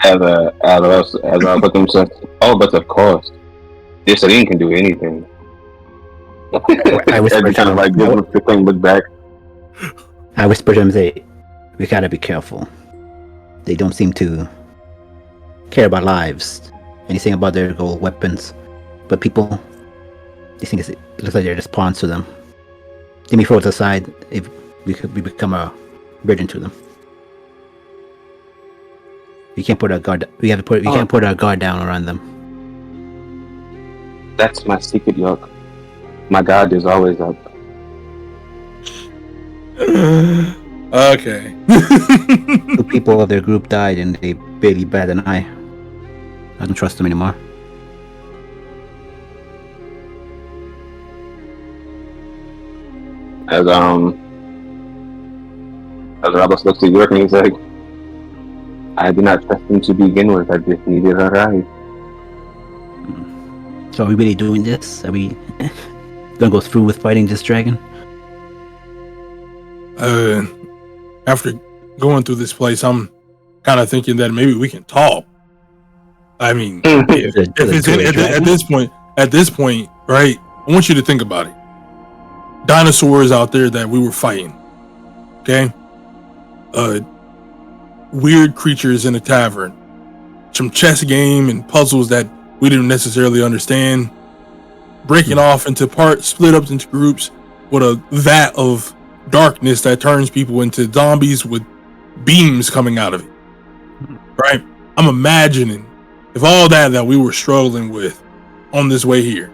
F: As I look himself, oh, but of course, this ring can do anything.
B: I whisper
F: Every kind of like give the thing look back.
B: I whisper to him, say, we gotta be careful. They don't seem to care about lives, anything about their gold weapons, but people, these things, it looks like they're just pawns to them. Let me throw it aside if we become a burden to them. We can't put our guard. We can't put our guard down around them.
F: That's my secret, York. My guard is always up.
D: Okay.
B: Two people of their group died, and they barely batted an eye. I don't trust them anymore.
F: As Robert looks at York and he's like, I did not trust him to begin with. I just needed a ride.
B: So are we really doing this? Are we gonna go through with fighting this dragon?
D: After going through this place, I'm kind of thinking that maybe we can talk. I mean, if it's at this point, right? I want you to think about it. Dinosaurs out there that we were fighting, okay? Weird creatures in a tavern, some chess game and puzzles that we didn't necessarily understand, breaking off into parts, split up into groups with a vat of darkness that turns people into zombies with beams coming out of it, right? I'm imagining if all that we were struggling with on this way here,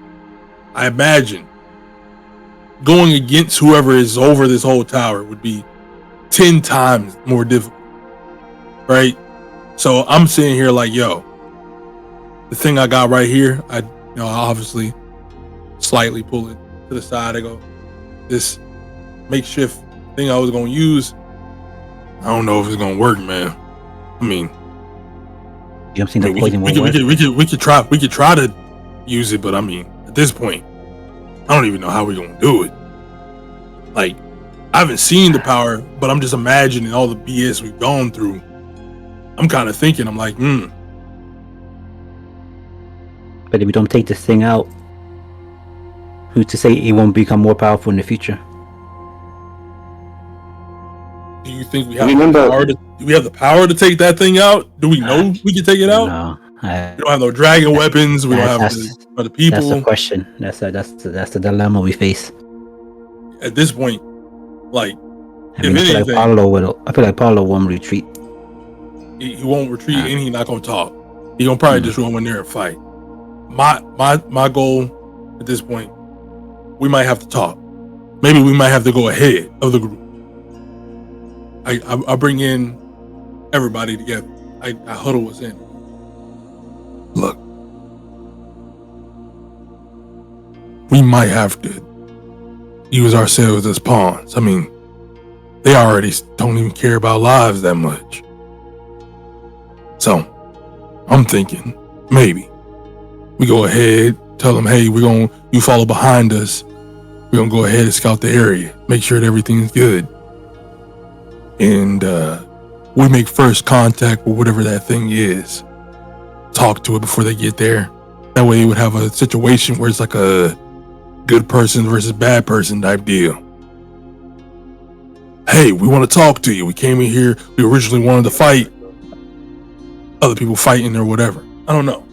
D: I imagine going against whoever is over this whole tower would be 10 times more difficult, right? So I'm sitting here like, yo, the thing I got right here, I obviously slightly pull it to the side. I go, this makeshift thing I was gonna use, I don't know if it's gonna work, man. I mean,
B: You haven't seen the poison
D: we could try to use it, but I mean, at this point, I don't even know how we're gonna do it. Like, I haven't seen the power, but I'm just imagining all the BS we've gone through. I'm kind of thinking, I'm like,
B: But if we don't take this thing out, who's to say it won't become more powerful in the future?
D: do you think we have the power to? Do we have the power to take that thing out? Do we know we can take it out?
B: No,
D: We don't have no dragon weapons. We don't have the people.
B: That's the question. That's the dilemma we face.
D: At this point, like,
B: I feel like Paulo won't retreat.
D: he won't retreat and he's not gonna talk. He gonna probably just run in there and fight. My goal at this point, we might have to talk. Maybe we might have to go ahead of the group. I bring in everybody together. I huddle us in. Look, we might have to use ourselves as pawns. I mean, they already don't even care about lives that much. So, I'm thinking maybe we go ahead, tell them, hey, you follow behind us. We're gonna go ahead and scout the area, make sure that everything's good. And we make first contact with whatever that thing is. Talk to it before they get there. That way, you would have a situation where it's like a good person versus bad person type deal. Hey, we want to talk to you. We came in here. We originally wanted to fight. Other people fighting or whatever. I don't know.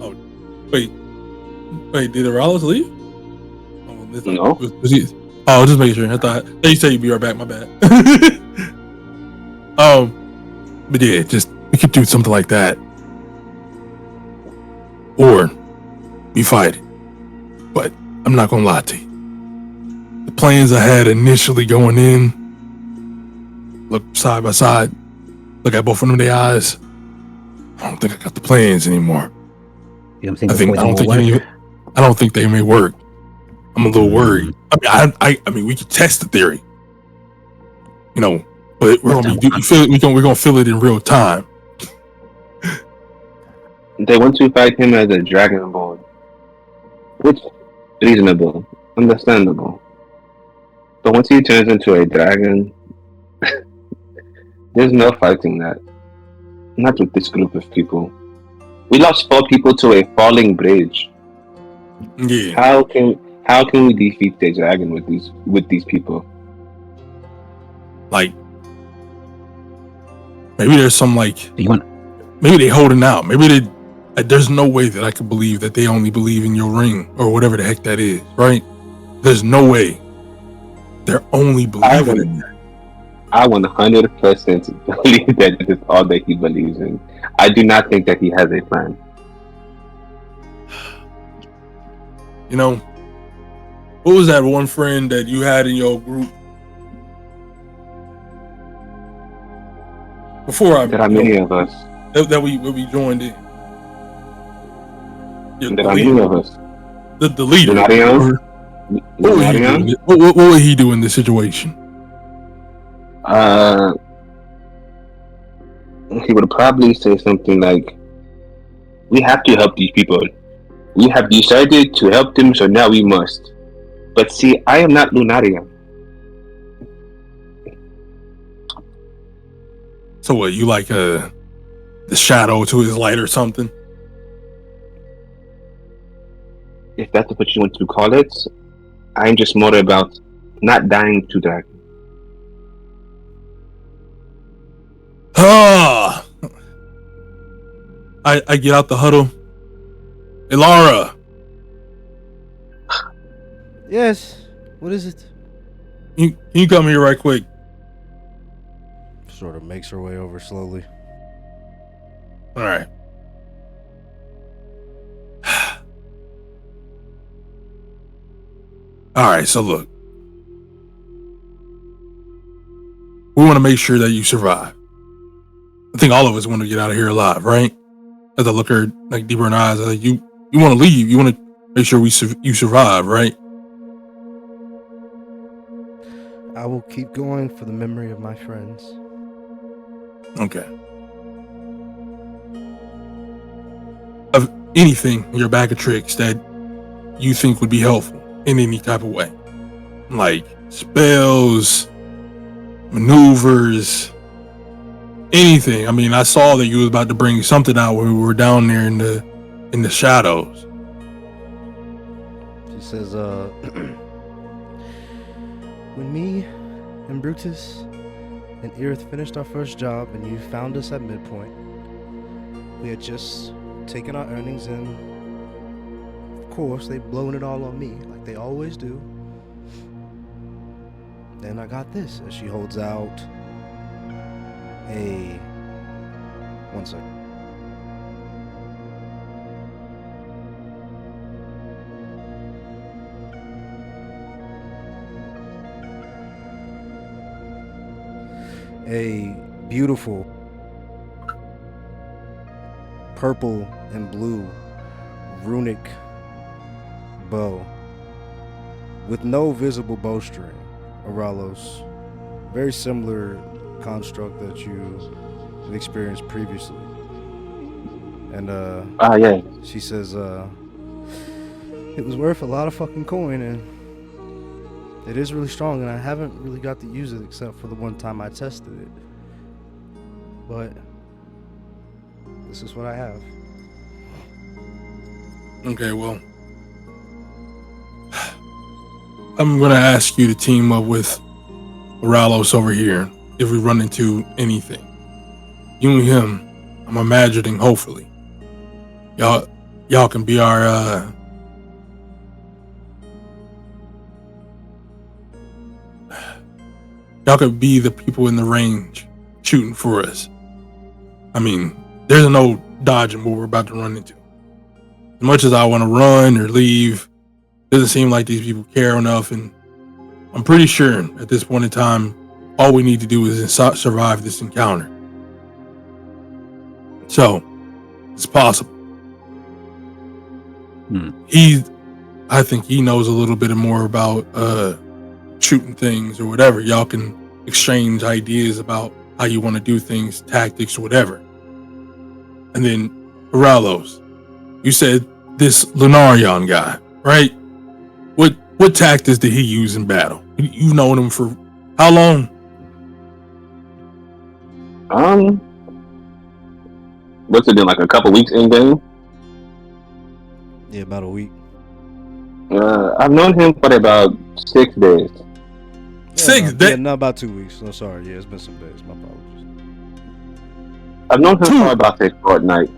D: Oh, wait. Did Aralis leave? Oh, It's
F: No.
D: was he? Oh, just making sure. I thought you said you'd be right back. My bad. But yeah, just we could do something like that, or we fight it. But I'm not gonna lie to you. The plans I had initially going in, look side by side, look at both of them in their eyes. I don't think I got the plans anymore.
B: You don't think the poison will work?
D: I don't think they may work. I'm a little worried. I mean, we could test the theory, you know, but we're gonna feel it in real time.
F: They want to fight him as a dragonborn, which is reasonable, understandable. But once he turns into a dragon, there's no fighting that. Not with this group of people. We lost 4 people to a falling bridge.
D: Yeah.
F: How can we defeat the dragon with these people?
D: Like, maybe there's some maybe they holding out. Maybe there's no way that I could believe that they only believe in your ring or whatever the heck that is, right? There's no way they're only believing in that.
F: I 100% believe that it is all that he believes in. I do not think that he has a plan.
D: You know, what was that one friend that you had in your group before
F: There are many of us.
D: that we joined in?
F: There are many of us.
D: The leader. What would he do in this situation?
F: He would probably say something like, "We have to help these people. We have decided to help them, so now we must. But see, I am not Lunarian."
D: So what, you like the shadow to his light or something?
F: If that's what you want to call it, I'm just more about not dying to dragon.
D: I get out the huddle. Hey, Laura.
A: Yes. What is it?
D: Can you come here right quick?
A: Sort of makes her way over slowly.
D: All right. All right, so look. We want to make sure that you survive. I think all of us want to get out of here alive, right? As I look her deeper in the eyes, you want to leave. You want to make sure you survive, right?
A: I will keep going for the memory of my friends.
D: Okay. Of anything in your bag of tricks that you think would be helpful in any type of way, like spells, maneuvers, anything. I mean, I saw that you was about to bring something out when we were down there in the shadows.
A: She says, when me and Brutus and Irith finished our first job and you found us at midpoint, we had just taken our earnings and of course they've blown it all on me like they always do. Then I got this as she holds out a... One second. A beautiful purple and blue runic bow with no visible bowstring. Aralos, very similar construct that you experienced previously. And
F: yeah.
A: she says it was worth a lot of fucking coin and it is really strong and I haven't really got to use it except for the one time I tested it. But this is what I have.
D: Okay, well, I'm gonna ask you to team up with Oralos over here if we run into anything. You and him, I'm imagining, hopefully, y'all can be our y'all could be the people in the range shooting for us. I mean, there's no dodging what we're about to run into. As much as I want to run or leave, doesn't seem like these people care enough, and I'm pretty sure at this point in time, all we need to do is survive this encounter. So, it's possible. I think he knows a little bit more about shooting things or whatever. Y'all can exchange ideas about how you want to do things, tactics, or whatever. And then, Aralos, you said this Lunarion guy, right? What tactics did he use in battle? You've known him for how long?
F: What's it been, like a couple weeks in game?
A: Yeah, about a week.
F: I've known him for about 6 days.
A: Not about 2 weeks. No, sorry. Yeah, it's been some days. My apologies.
F: I've known him for about a fortnight.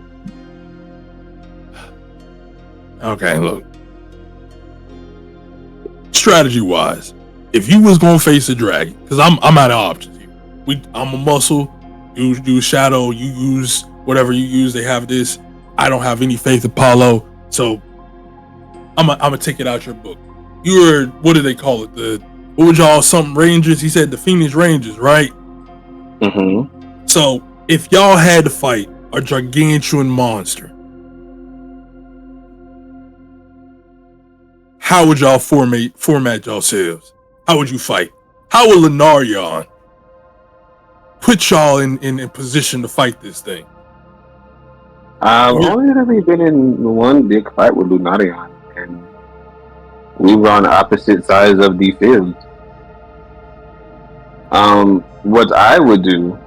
D: Okay, look. Strategy wise, if you was gonna face a dragon, because I'm out of options here. I'm a muscle. You use shadow. You use whatever you use. They have this. I don't have any faith in Apollo, so I'm gonna take it out your book. You were, what do they call it? What would y'all, something Rangers? He said the Phoenix Rangers, right?
F: Mm-hmm.
D: So if y'all had to fight a gargantuan monster, how would y'all format yourselves? How would you fight? How would Lunarion put y'all in position to fight this thing?
F: I've only really been in one big fight with Lunarion, and we were on opposite sides of the field. What I would do,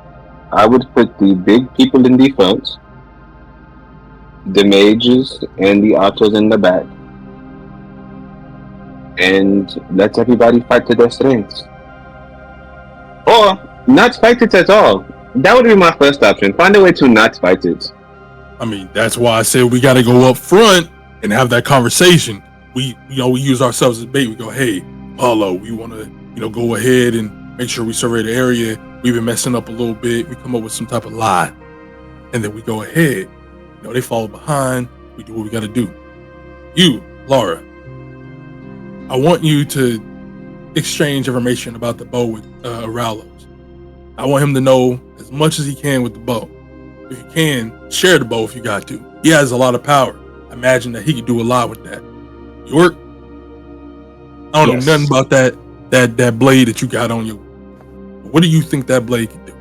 F: I would put the big people in the front, the mages and the autos in the back, and let everybody fight to their strengths. Or not fight it at all. That would be my first option. Find a way to not fight it.
D: I mean, that's why I said we got to go up front and have that conversation. We use ourselves as bait. We go, hey, Paulo, we want to, go ahead and make sure we survey the area. We've been messing up a little bit. We come up with some type of lie, and then we go ahead. They follow behind. We do what we got to do. You, Laura, I want you to exchange information about the bow with Aralos. I want him to know as much as he can with the bow. If you can, share the bow if you got to. He has a lot of power. I imagine that he could do a lot with that. York, I don't know nothing about that blade that you got on you. What do you think that blade can do?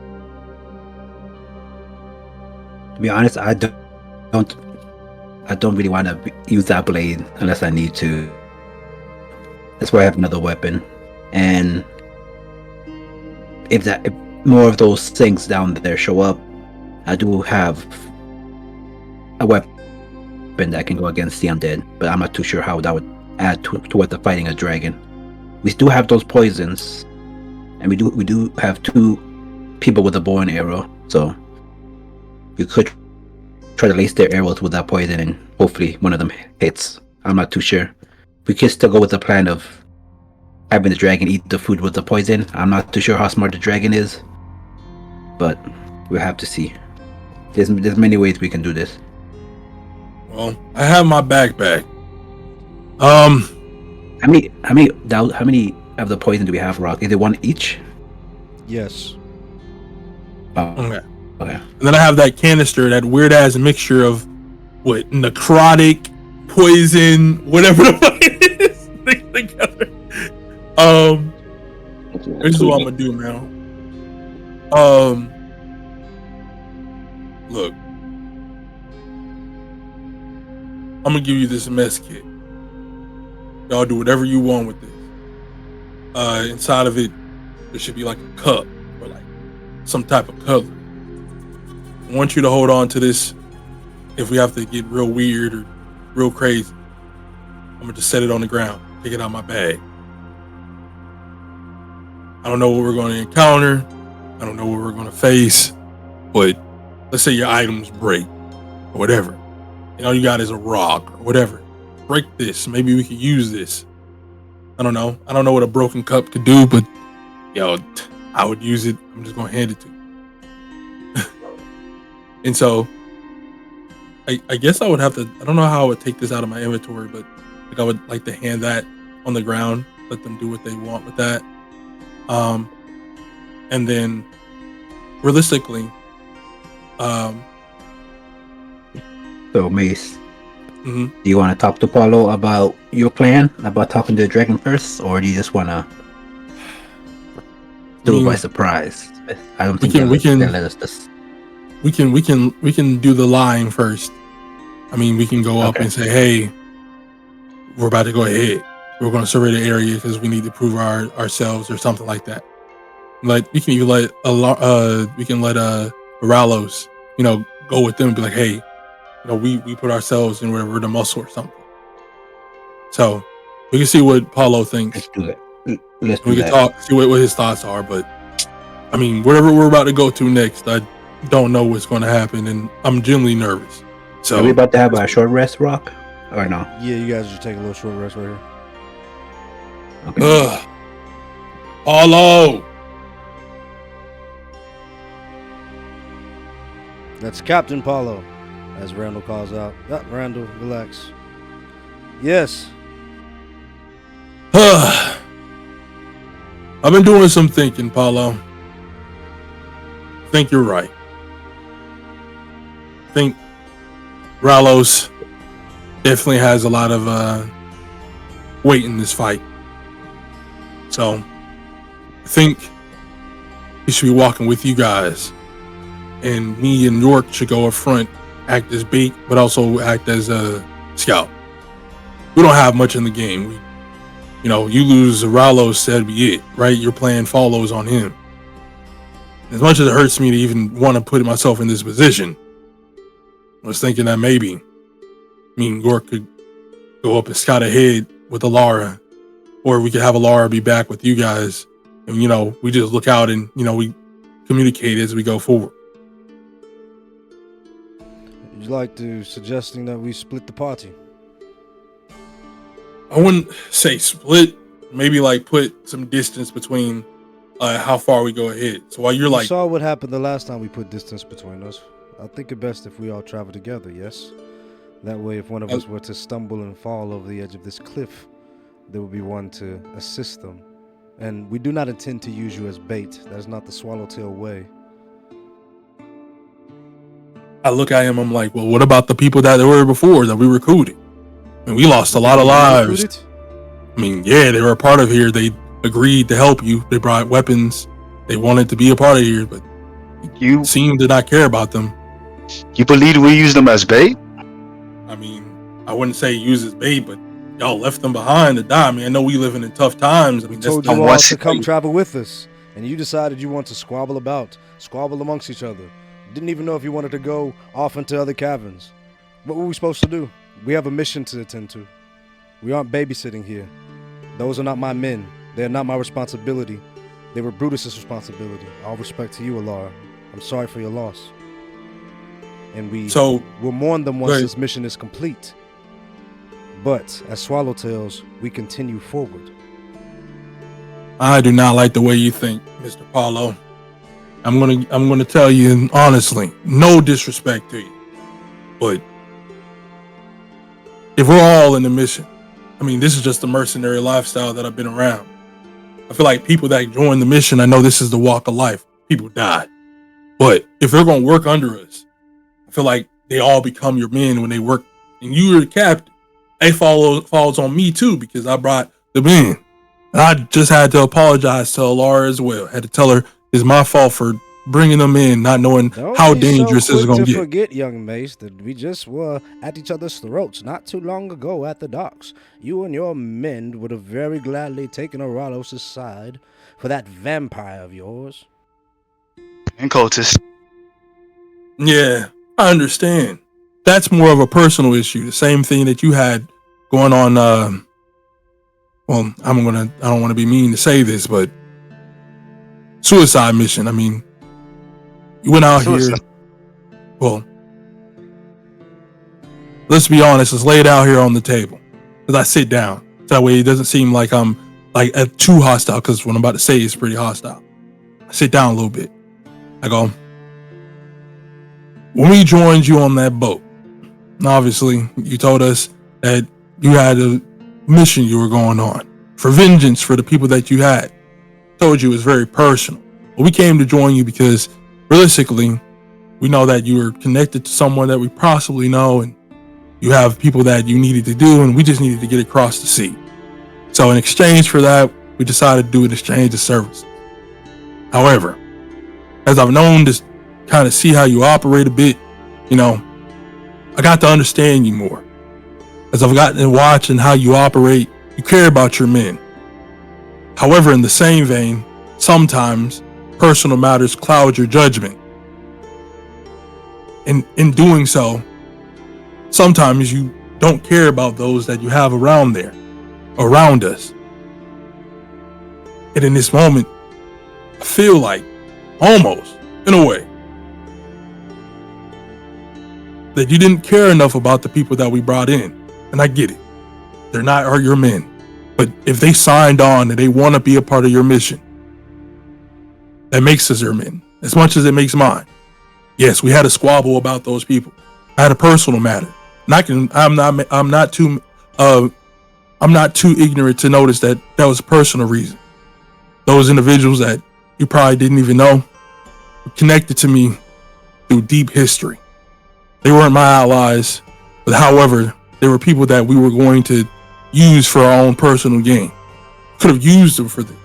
B: To be honest, I don't really want to use that blade unless I need to. That's why I have another weapon, and if more of those things down there show up, I do have a weapon that can go against the undead, but I'm not too sure how that would add to the fighting a dragon. We do have those poisons, and we do have 2 people with a bow and arrow, so we could try to lace their arrows with that poison, and hopefully one of them hits. I'm not too sure. We could still go with the plan of having the dragon eat the food with the poison. I'm not too sure how smart the dragon is, but we'll have to see. There's many ways we can do this.
D: Well, I have my backpack.
B: How many of the poison do we have, Rock? Is it 1 each?
A: Yes.
B: Oh,
D: Okay.
B: Okay.
D: And then I have that canister, that weird ass mixture of necrotic, poison, whatever the fuck it is mixed together. This is what I'm gonna do now. Look, I'm gonna give you this mess kit. Y'all do whatever you want with this. Inside of it, there should be like a cup or like some type of cutlery. I want you to hold on to this. If we have to get real weird or real crazy, I'm gonna just set it on the ground, take it out of my bag. I don't know what we're going to encounter. I don't know what we're going to face, but let's say your items break or whatever. All you got is a rock or whatever. Break this. Maybe we could use this. I don't know. I don't know what a broken cup could do, but I would use it. I'm just gonna hand it to you. And so I guess I would have to. I don't know how I would take this out of my inventory, but like I would like to hand that on the ground, let them do what they want with that. And then realistically,
B: So, Mace,
D: mhm.
B: do you want to talk to Paulo about your plan, about talking to the dragon first, or do you just want to do it by surprise? I don't think
D: we can
B: they'll let us just.
D: we can do the lying first. I mean, we can go up
B: Okay.
D: and say, "Hey, we're about to go ahead. We're going to survey the area because we need to prove ourselves or something like that." Like we can even let Oralos, go with them and be like, "Hey, we put ourselves in where we're the muscle or something." So we can see what Paulo thinks.
B: Let's do it. Let's do
D: We can
B: that.
D: talk, see what his thoughts are. But I mean, whatever we're about to go to next, I don't know what's going to happen, and I'm genuinely nervous. So
B: Are we about to have a short rest, Rock, or no?
A: Yeah, you guys should take a little short rest right here.
B: Okay.
D: Paulo.
A: That's Captain Paulo, as Randall calls out. Randall, relax. Yes.
D: I've been doing some thinking, Paulo. I think you're right. I think Ralos definitely has a lot of weight in this fight. So I think he should be walking with you guys. And me and York should go up front, act as bait, but also act as a scout. We don't have much in the game. You lose Ralos, that'd be it, right? Your plan follows on him. As much as it hurts me to even want to put myself in this position, I was thinking that maybe me and York could go up and scout ahead with Alara, or we could have Alara be back with you guys, and we just look out and we communicate as we go forward.
A: Would you like to suggesting that we split the party?
D: I wouldn't say split, maybe like put some distance between how far we go ahead. So while you're
A: You
D: like,
A: saw what happened the last time we put distance between us. I think it best if we all travel together, yes? That way, if one of us were to stumble and fall over the edge of this cliff, there would be one to assist them. And we do not intend to use you as bait. That is not the Swallowtail way.
D: I look at him, I'm like, well, what about the people that were before that we recruited? And we lost a lot of lives.
A: Recruited?
D: I mean, yeah, they were a part of here. They agreed to help you. They brought weapons. They wanted to be a part of here, but
E: You
D: seemed to not care about them.
E: you believe we use them as bait?
D: I mean, I wouldn't say use as bait, but y'all left them behind to die. I mean, I know we living in tough times. I mean,
A: We
D: that's
A: told
D: not
A: you all
E: once-
A: to come travel with us, and you decided you want to squabble amongst each other. Didn't even know if you wanted to go off into other caverns. What were we supposed to do? We have a mission to attend to. We aren't babysitting here. Those are not my men. They are not my responsibility. They were Brutus's responsibility. All respect to you, Alara. I'm sorry for your loss. And we will mourn them once this mission is complete. But as Swallowtails, we continue forward.
D: I do not like the way you think, Mr. Paulo. I'm gonna tell you honestly, no disrespect to you, but if we're all in the mission, I mean, this is just the mercenary lifestyle that I've been around. I feel like people that join the mission, I know this is the walk of life. People die, but if they're gonna work under us, I feel like they all become your men when they work, and you're the captain. It falls on me too because I brought the men. And I just had to apologize to Alara as well. Had to tell her it's my fault for bringing them in, not knowing how dangerous this is going to get.
A: Forget, young Mace, that we just were at each other's throats not too long ago at the docks. You and your men would have very gladly taken Oralos' side for that vampire of yours.
E: And cultists.
D: Yeah, I understand. That's more of a personal issue. The same thing that you had going on. Well, I don't want to be mean to say this, but suicide mission. I mean, you went out here. Well, let's be honest. Let's lay it out here on the table. As I sit down, so that way it doesn't seem like I'm like too hostile. Because what I'm about to say is pretty hostile. I sit down a little bit. I go, when we joined you on that boat, obviously you told us that you had a mission you were going on for vengeance for the people that you had. Told you it was very personal. But we came to join you because realistically, we know that you were connected to someone that we possibly know, and you have people that you needed to do, and we just needed to get across the sea. So in exchange for that, we decided to do an exchange of services. However, as I've known to kind of see how you operate a bit, I got to understand you more. As I've gotten to watch and how you operate, you care about your men. However, in the same vein, sometimes personal matters cloud your judgment. And in doing so, sometimes you don't care about those that you have around us. And in this moment, I feel like, almost, in a way, that you didn't care enough about the people that we brought in. And I get it. They're not your men. But if they signed on and they want to be a part of your mission, that makes us their men, as much as it makes mine. Yes, we had a squabble about those people. I had a personal matter. And I'm not too ignorant to notice that was a personal reason. Those individuals that you probably didn't even know were connected to me through deep history. They weren't my allies, but however, they were people that we were going to use for our own personal gain. Could have used them for this.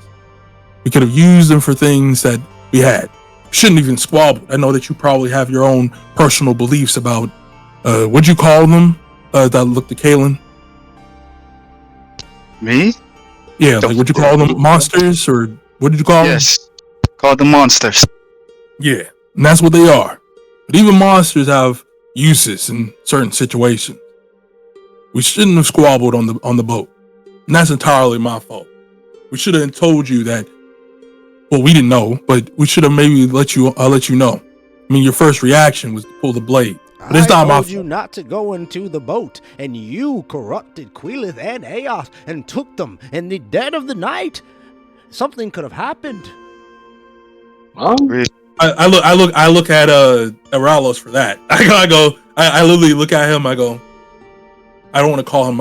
D: We could have used them for things that we had. Shouldn't even squabble. I know that you probably have your own personal beliefs about what'd you call them? That looked at Kalen.
E: Me?
D: Yeah, like what'd you call them? Monsters, or what did you call them?
E: Yes, called them monsters.
D: Yeah, and that's what they are. But even monsters have uses in certain situations. We shouldn't have squabbled on the boat, and that's entirely my fault. We should have told you that. Well, we didn't know, but we should have maybe let you know. I mean, your first reaction was to pull the blade, but it's not my
A: told
D: fault.
A: you not to go into the boat, and you corrupted Quilith and Aos and took them in the dead of the night. Something could have happened.
D: I look at Aralos for that. I literally look at him. I go, I don't want to call him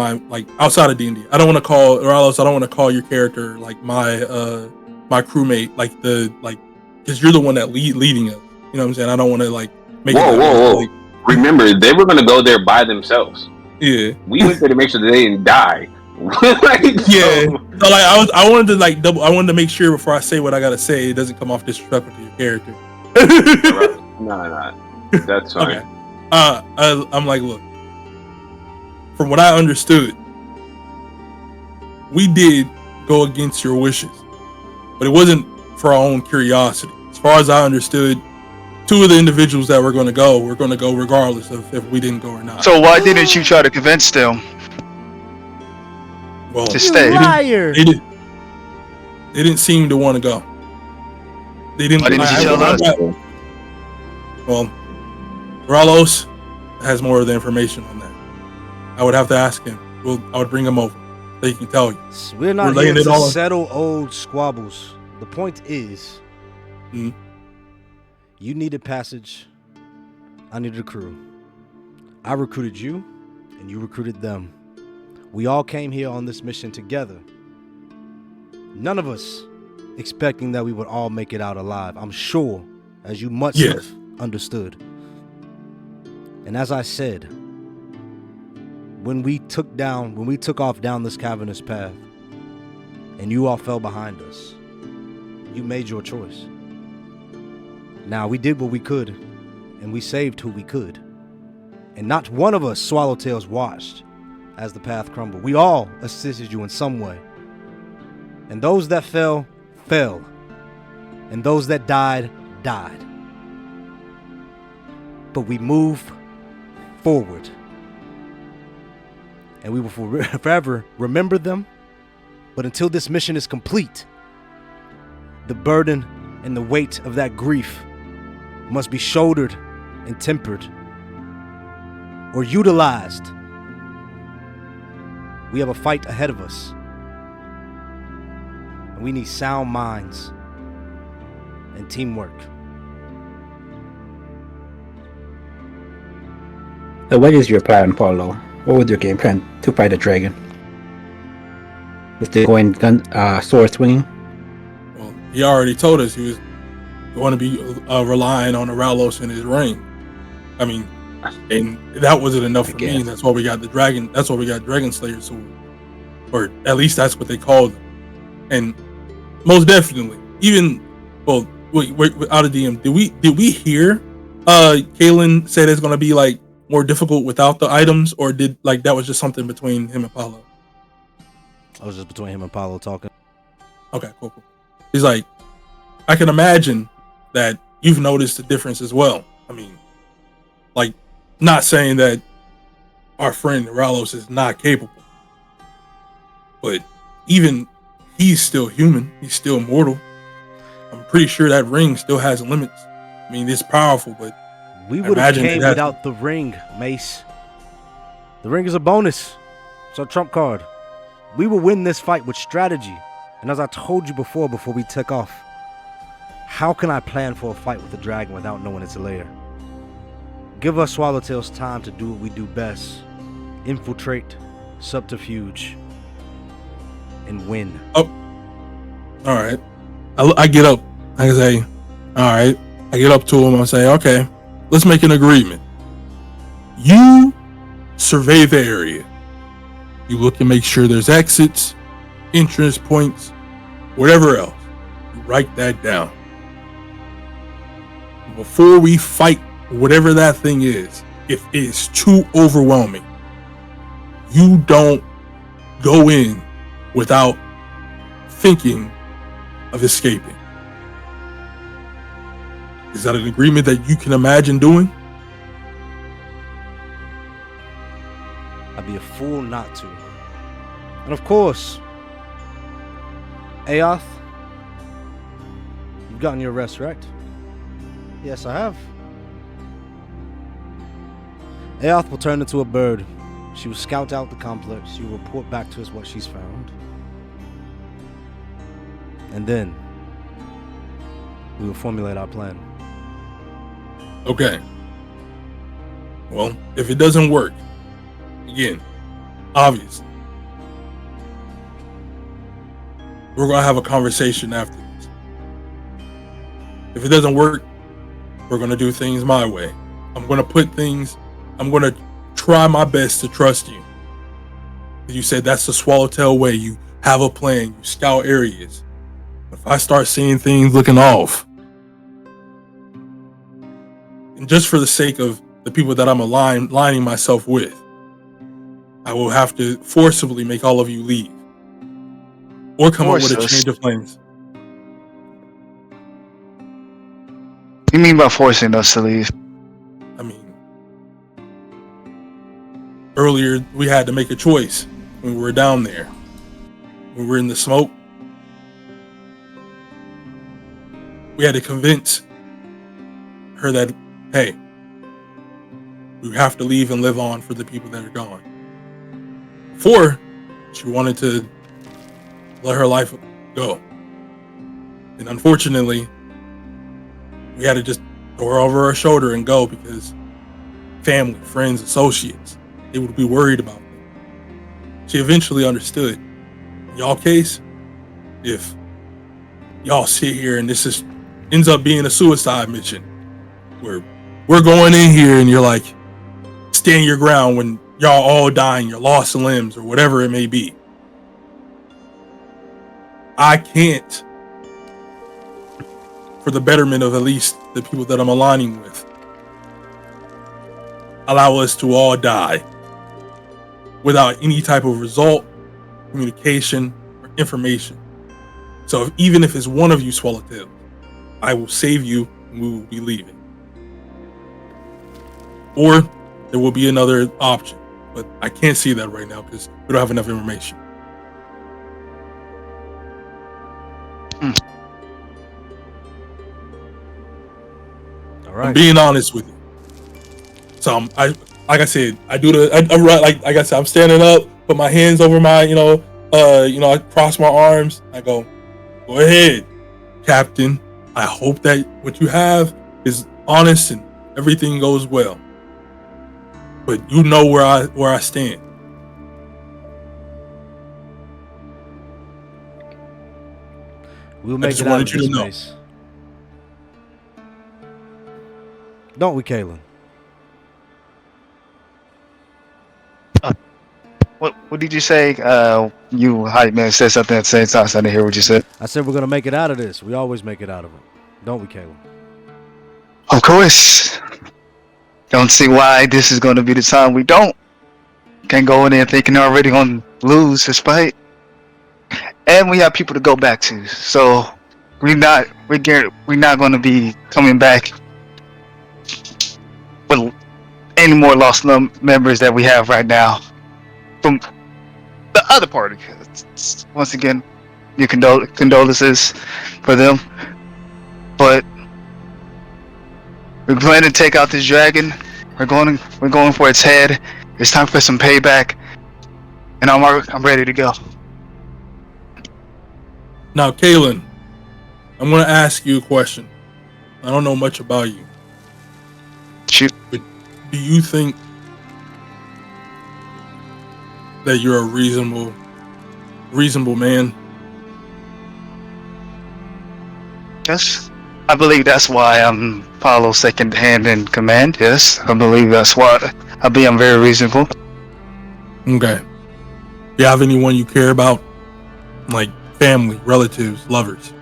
D: outside of D&D. I don't want to call Aralos. I don't want to call your character like my crewmate, because you're the one that leading us. You know what I'm saying? I don't want to make.
F: Whoa! Remember, they were gonna go there by themselves.
D: Yeah,
F: we went there to make sure that they didn't die.
D: Yeah. So I wanted to make sure before I say what I gotta say, it doesn't come off disrespectful to your character.
F: No, that's fine.
D: Okay. I'm like, look. From what I understood, we did go against your wishes, but it wasn't for our own curiosity. As far as I understood, two of the individuals that were going to go regardless of if we didn't go or not.
E: So why didn't you try to convince them to stay?
A: Liar!
D: They didn't seem to want to go. They didn't.
E: Why didn't you tell us?
D: Well, Ralos has more of the information on that. I would have to ask him. I would bring him over. So he can tell you.
A: We're not here to settle old squabbles. The point is, you needed passage. I needed a crew. I recruited you, and you recruited them. We all came here on this mission together. None of us expecting that we would all make it out alive. I'm sure, as you must have understood. And as I said, when we took off down this cavernous path, and you all fell behind us, you made your choice. Now, we did what we could, and we saved who we could. And not one of us swallowtails watched as the path crumbled. We all assisted you in some way. And those that fell, fell. And those that died, died. But we move forward. And we will forever remember them. But until this mission is complete, the burden and the weight of that grief must be shouldered and tempered or utilized. We have a fight ahead of us. And we need sound minds and teamwork.
B: So what is your plan, Paulo? What was your game plan to fight a dragon? Is it going sword swinging?
D: Well, he already told us he was going to be relying on Aralos and his ring. I mean, and that wasn't enough for me. That's why we got the dragon. That's why we got Dragon Slayer sword, or at least that's what they called them. And most definitely, even wait, out of DM, did we hear Kalen said it's going to be like more difficult without the items, or did like that was just something between him and Paulo?
A: I was just between him and Paulo talking.
D: Okay, cool. He's like, I can imagine that you've noticed the difference as well. I mean, like, not saying that our friend Ralos is not capable, but even he's still human. He's still mortal. I'm pretty sure that ring still has limits. I mean, it's powerful, but
A: we would have came without the ring, Mace. The ring is a bonus. It's our trump card. We will win this fight with strategy. And as I told you before we took off, how can I plan for a fight with a dragon without knowing its lair? Give us Swallowtail's time to do what we do best. Infiltrate, subterfuge, and win.
D: Oh, all right. I get up. I say, all right. I get up to him. I say, okay, let's make an agreement. You survey the area. You look and make sure there's exits, entrance points, whatever else. You write that down. Before we fight whatever that thing is, if it is too overwhelming, you don't go in without thinking of escaping. Is that an agreement that you can imagine doing?
A: I'd be a fool not to. And of course, Aoth, you've gotten your rest, right? Yes, I have. Aoth will turn into a bird. She will scout out the complex. She will report back to us what she's found. And then we will formulate our plan.
D: Okay. Well, if it doesn't work, again, obviously, we're going to have a conversation after this. If it doesn't work, we're going to do things my way. I'm going to try my best to trust you. You said that's the Swallowtail way. You have a plan. You scout areas. If I start seeing things looking off, and just for the sake of the people that I'm aligning myself with, I will have to forcibly make all of you leave. Or come up with a change of plans.
E: What do you mean by forcing us to leave?
D: I mean, earlier we had to make a choice when we were down there. When we were in the smoke, we had to convince her that, hey, we have to leave and live on for the people that are gone. Before, she wanted to let her life go. And unfortunately, we had to just throw her over our shoulder and go because family, friends, associates, they would be worried about them. She eventually understood. In y'all case, if y'all sit here and this ends up being a suicide mission where we're going in here and you're like, stand your ground when y'all all dying, you're lost limbs or whatever it may be. I can't, for the betterment of at least the people that I'm aligning with, allow us to all die without any type of result, communication, or information. So even if it's one of you Swallowtail, I will save you and we will be leaving. Or there will be another option, but I can't see that right now because we don't have enough information.
A: All right.
D: I'm being honest with you. So like I said, I said, I'm standing up, put my hands over my, I cross my arms. I go ahead, Captain. I hope that what you have is honest and everything goes well. But you know where I stand.
A: We'll make
D: just
A: it out of
D: wanted you to
A: this,
D: know.
A: Mace. Don't we, Kaylin?
E: What did you say? You hype man said something at the same time, so I didn't hear what you said.
A: I said we're gonna make it out of this. We always make it out of it. Don't we, Kaylin?
E: Of course. Don't see why this is going to be the time we don't. Can't go in there thinking already going to lose despite. And we have people to go back to. So we're not going to be coming back with any more lost members that we have right now from the other party. Once again, your condolences for them. But we're planning to take out this dragon. We're going for its head. It's time for some payback, and I'm ready to go.
D: Now, Kaylin, I'm going to ask you a question. I don't know much about you.
E: Shoot.
D: But do you think that you're a reasonable man?
E: Yes, I believe that's why I'm Paulo's second hand in command. Yes, I believe that's why I'm very reasonable.
D: Okay. Do you have anyone you care about? Like family, relatives, lovers?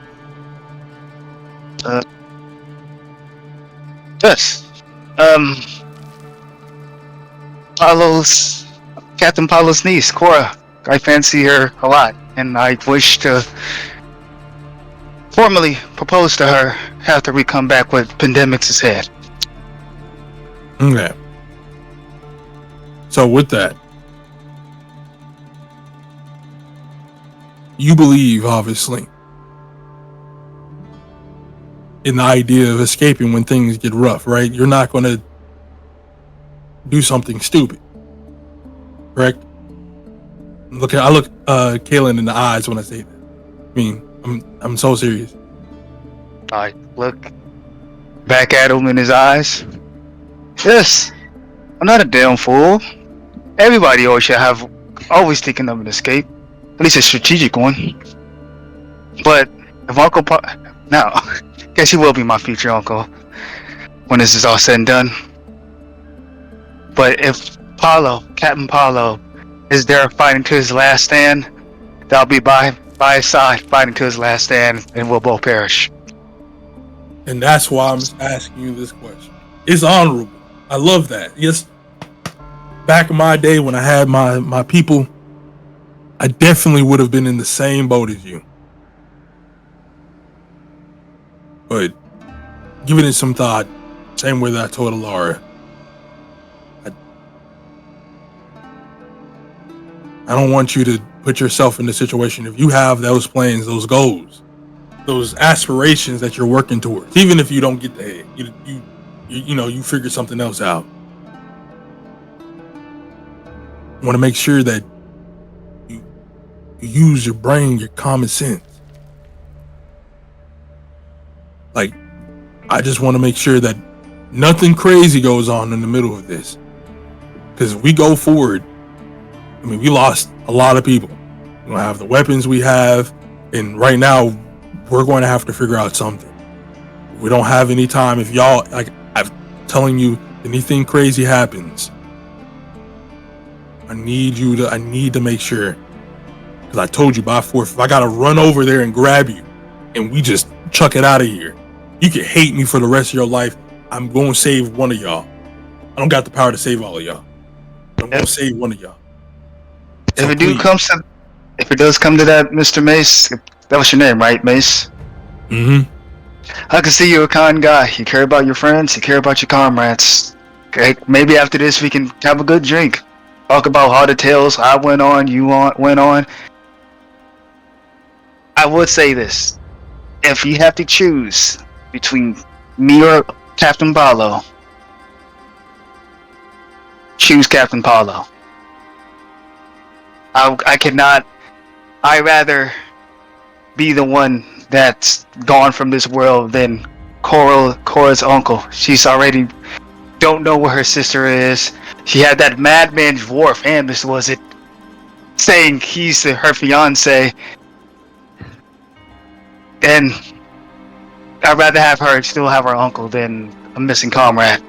E: Yes. Captain Paulo's niece, Cora. I fancy her a lot, and I wish to formally propose to her after we come back with Pandemic's head.
D: Okay. So with that, you believe, obviously, in the idea of escaping when things get rough, right? You're not going to do something stupid, correct? I look Kaylin in the eyes when I say that. I mean, I'm so serious.
E: I look back at him in his eyes. Yes, I'm not a damn fool. Everybody always thinking of an escape, at least a strategic one. But if now, guess he will be my future uncle when this is all said and done. But if Captain Paulo, is there fighting to his last stand, that'll be by his side, fighting to his last stand, and we'll both perish.
D: And that's why I'm asking you this question. It's honorable. I love that. Yes, back in my day when I had my people, I definitely would have been in the same boat as you. But giving it some thought, same way that I told Alara, I don't want you to put yourself in the situation. If you have those plans, those goals, those aspirations that you're working towards, even if you don't get there, you figure something else out. I want to make sure that you use your brain, your common sense. Like, I just want to make sure that nothing crazy goes on in the middle of this. Because if we go forward, I mean, we lost a lot of people. We don't have the weapons we have, and right now, we're going to have to figure out something. We don't have any time. If y'all, like I'm telling you, anything crazy happens, I need to make sure. Because I told you by force, if I got to run over there and grab you, and we just chuck it out of here, you can hate me for the rest of your life. I'm going to save one of y'all. I don't got the power to save all of y'all. I'm going to save one of y'all. So
E: if it does come to that, Mr. Mace, that was your name, right, Mace?
D: Mm-hmm.
E: I can see you're a kind guy. You care about your friends. You care about your comrades. Okay, maybe after this we can have a good drink. Talk about all the tales I went on, went on. I would say this: if you have to choose between me or Captain Paulo, choose Captain Paulo. I cannot. I rather be the one that's gone from this world than Cora's uncle. She's already don't know where her sister is. She had that madman dwarf, Amos was it, saying he's her fiance. And I'd rather have her still have her uncle than a missing comrade.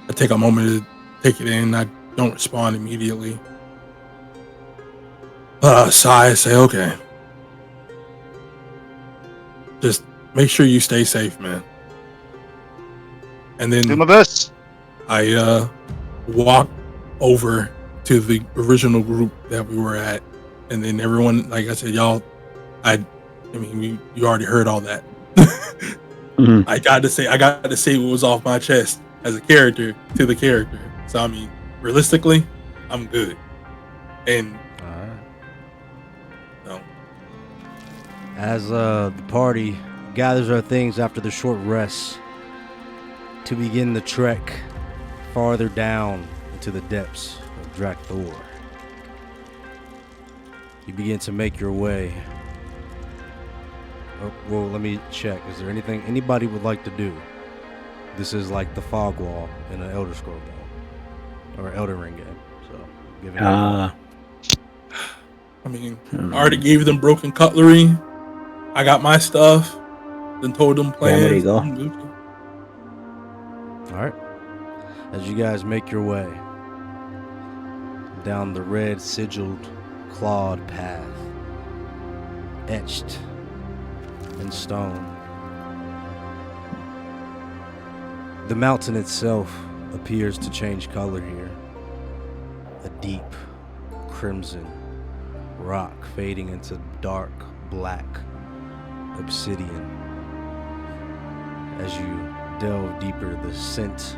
D: I take a moment to take it in. I don't respond immediately. Sigh and say, okay. Just make sure you stay safe, man. And
E: Do
D: then
E: my best.
D: I walk over to the original group that we were at. And then everyone, like I said, y'all, I mean, you already heard all that.
B: Mhm.
D: I got to say what was off my chest as a character to the character. So I mean, realistically, I'm good. And no,
A: As the party gathers our things after the short rest to begin the trek farther down into the depths of Drakthor, you begin to make your way. Oh, well, let me check. Is there anything anybody would like to do? This is like the fog wall in an Elder Scroll game or Elden Ring game. So, giving
D: I mean, I already gave them broken cutlery. I got my stuff. Then told them plans.
B: there you go.
D: I'm Gucci.
A: All right. As you guys make your way down the red sigilled clawed path etched in stone, the mountain itself appears to change color here. A deep crimson rock fading into dark black obsidian. As you delve deeper, the scent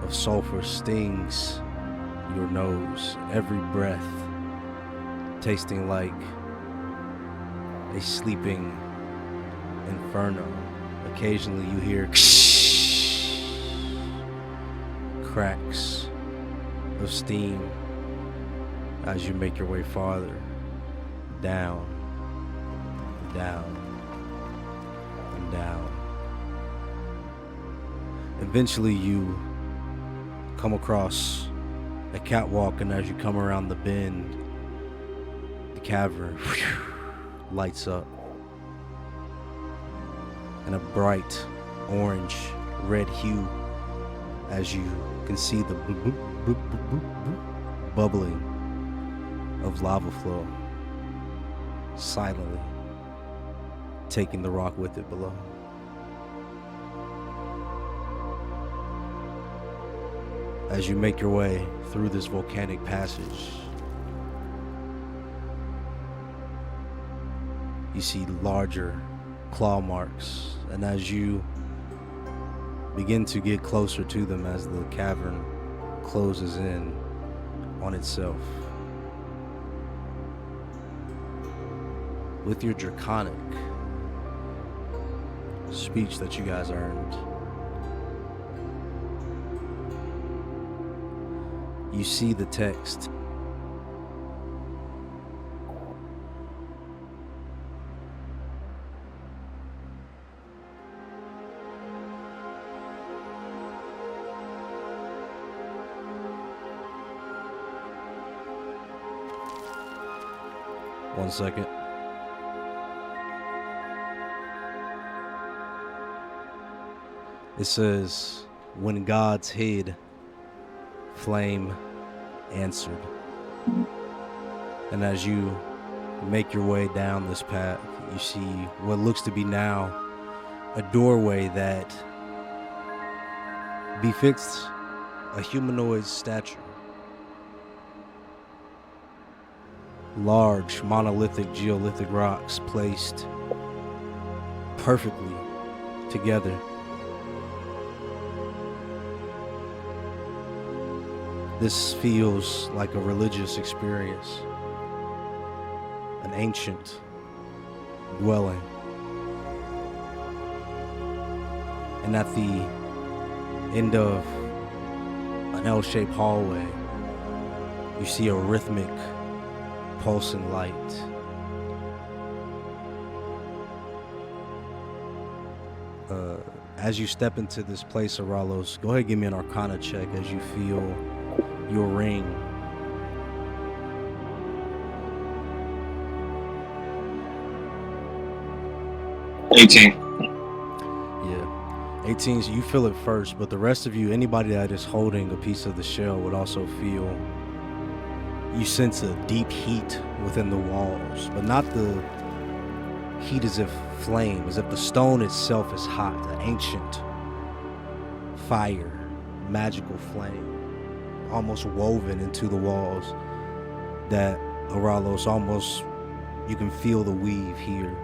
A: of sulfur stings your nose, every breath tasting like a sleeping inferno. Occasionally you hear cracks of steam as you make your way farther down, down, and down. Eventually you come across a catwalk, and as you come around the bend, the cavern lights up in a bright orange red hue as you can see the bubbling of lava flow silently taking the rock with it below. As you make your way through this volcanic passage, you see larger claw marks, and as you begin to get closer to them as the cavern closes in on itself, with your draconic speech that you guys earned, you see the text. One second. It says, when gods hid, flame answered. And as you make your way down this path, you see what looks to be now a doorway that befits a humanoid stature. Large monolithic geolithic rocks placed perfectly together. This feels like a religious experience, an ancient dwelling. And at the end of an L-shaped hallway, you see a rhythmic pulsing light. As you step into this place, Aralos, go ahead and give me an Arcana check as you feel your ring. Yeah, 18. So you feel it first, but the rest of you, anybody that is holding a piece of the shell, would also feel. You sense a deep heat within the walls, but not the heat as if flame, as if the stone itself is hot, an ancient fire, magical flame, almost woven into the walls that Aralos almost, you can feel the weave here,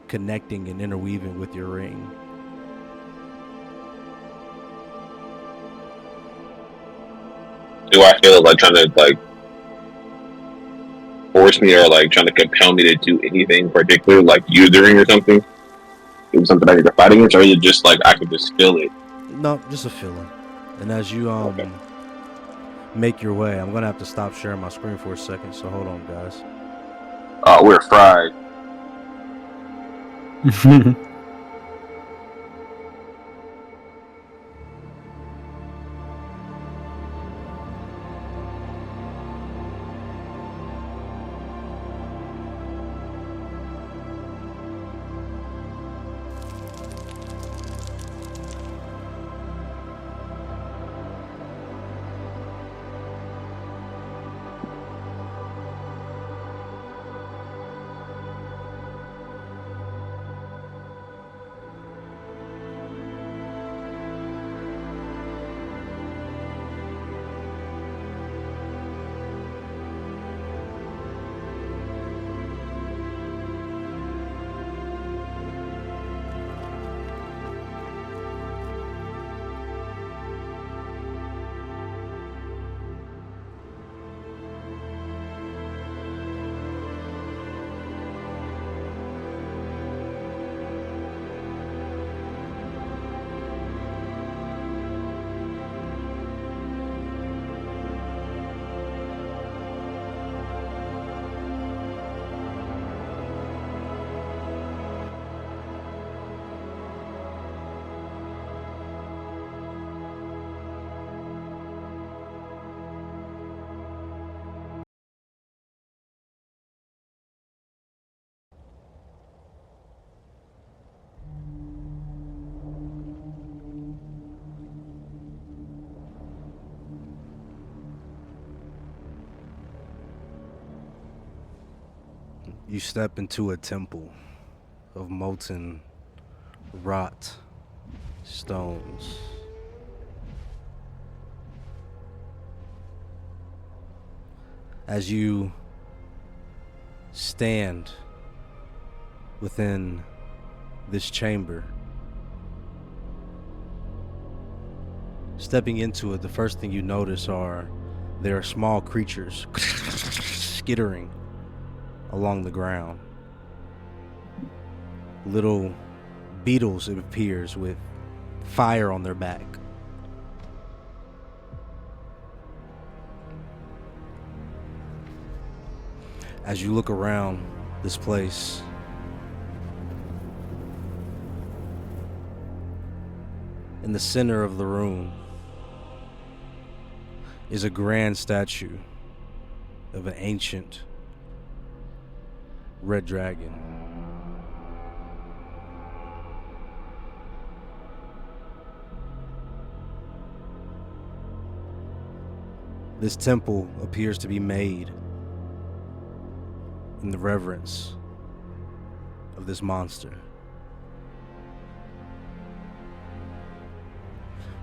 A: connecting and interweaving with your ring.
F: Do I feel like trying to like force me or like trying to compel me to do anything particular, like use the ring or something? It was something I need to fight against, or is it just like I could just feel it?
A: No, just a feeling. And as you
F: Okay.
A: make your way, I'm gonna have to stop sharing my screen for a second, so hold on, guys.
F: We're fried.
A: You step into a temple of molten rot stones. As you stand within this chamber, stepping into it, the first thing you notice there are small creatures skittering along the ground. Little beetles, it appears, with fire on their back. As you look around this place, in the center of the room is a grand statue of an ancient red dragon. This temple appears to be made in the reverence of this monster.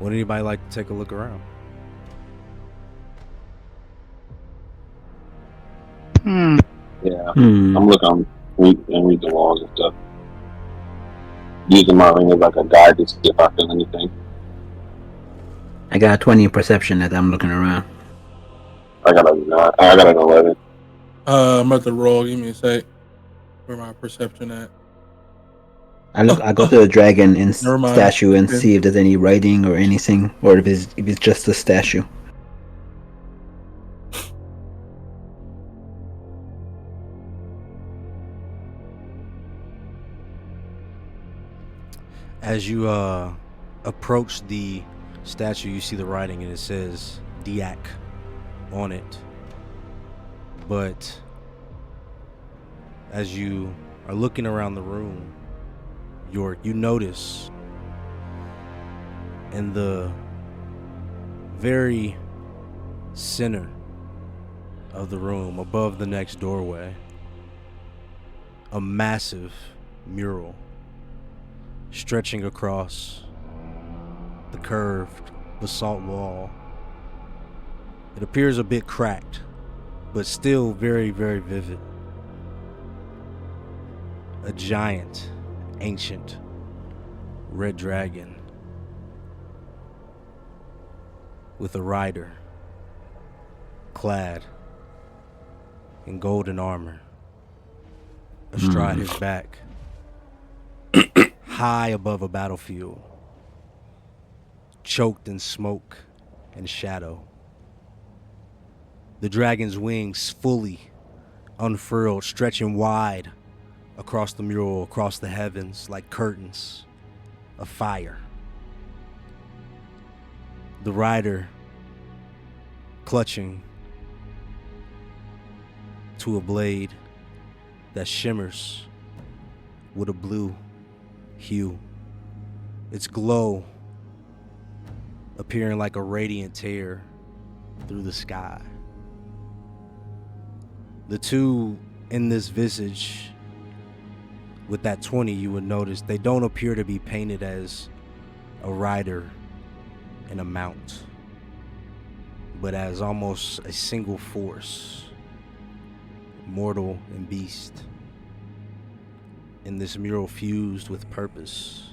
A: Would anybody like to take a look around?
F: Yeah, I'm looking and read the walls and stuff. Using my ring as like a guide to see if I feel anything.
B: I got a 20 in perception as I'm looking around.
F: I got an 11.
D: I'm about to roll. Give me a sec. Where my perception at?
B: I go to the dragon and
D: Never mind.
B: statue and
D: Okay.
B: see if there's any writing or anything, or if it's just a statue.
A: As you approach the statue, you see the writing, and it says Diak on it. But as you are looking around the room, you notice in the very center of the room, above the next doorway, a massive mural stretching across the curved basalt wall. It appears a bit cracked, but still very, very vivid. A giant, ancient red dragon with a rider clad in golden armor astride his back, high above a battlefield, choked in smoke and shadow. The dragon's wings fully unfurled, stretching wide across the mural, across the heavens, like curtains of fire. The rider clutching to a blade that shimmers with a blue hue. Its glow appearing like a radiant tear through the sky. The two in this visage with that 20, you would notice they don't appear to be painted as a rider and a mount, but as almost a single force, mortal and beast, in this mural fused with purpose.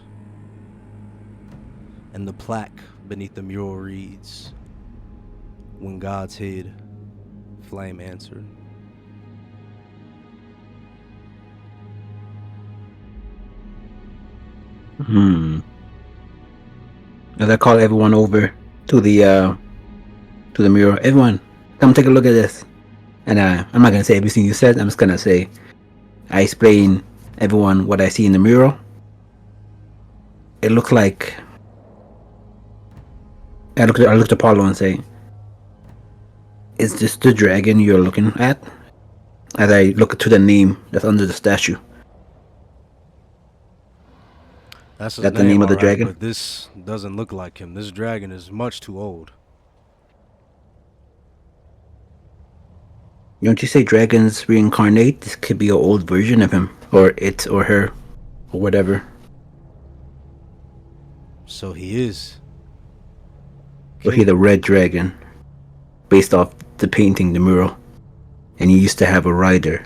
A: And the plaque beneath the mural reads, "When gods hid, flame answered."
B: As I call everyone over to the mural, everyone, come take a look at this. And I'm not gonna say everything you said. I'm just gonna say, I explain everyone what I see in the mural. It looks like I looked at Apollo and say, "Is this the dragon you're looking at?" As I look to the name that's under the statue.
A: That's his
B: That's the name of the
A: alright,
B: dragon?
A: but this doesn't look like him. This dragon is much too old.
B: Don't you say dragons reincarnate? This could be an old version of him, or it, or her, or whatever.
A: So he is.
B: Or he the red dragon, based off the painting, the mural, and he used to have a rider.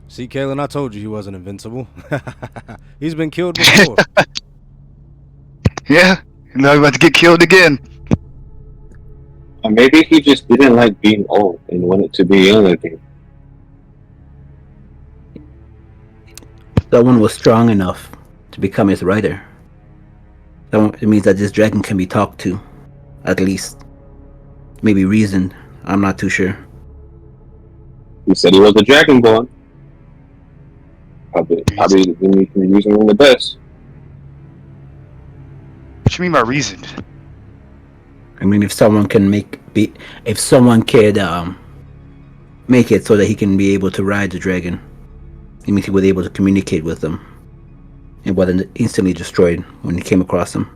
A: See, Kalen, I told you he wasn't invincible. He's been killed before.
E: Yeah, now I'm about to get killed again.
F: Or maybe he just didn't like being old and wanted to be young again.
B: Someone was strong enough to become his rider. So it means that this dragon can be talked to, at least. Maybe reasoned. I'm not too sure.
F: He said he was a dragonborn. Probably we can use him the best.
E: What you mean by reasoned?
B: I mean, if someone could make it so that he can be able to ride the dragon, it means he was able to communicate with them. It wasn't instantly destroyed when he came across him.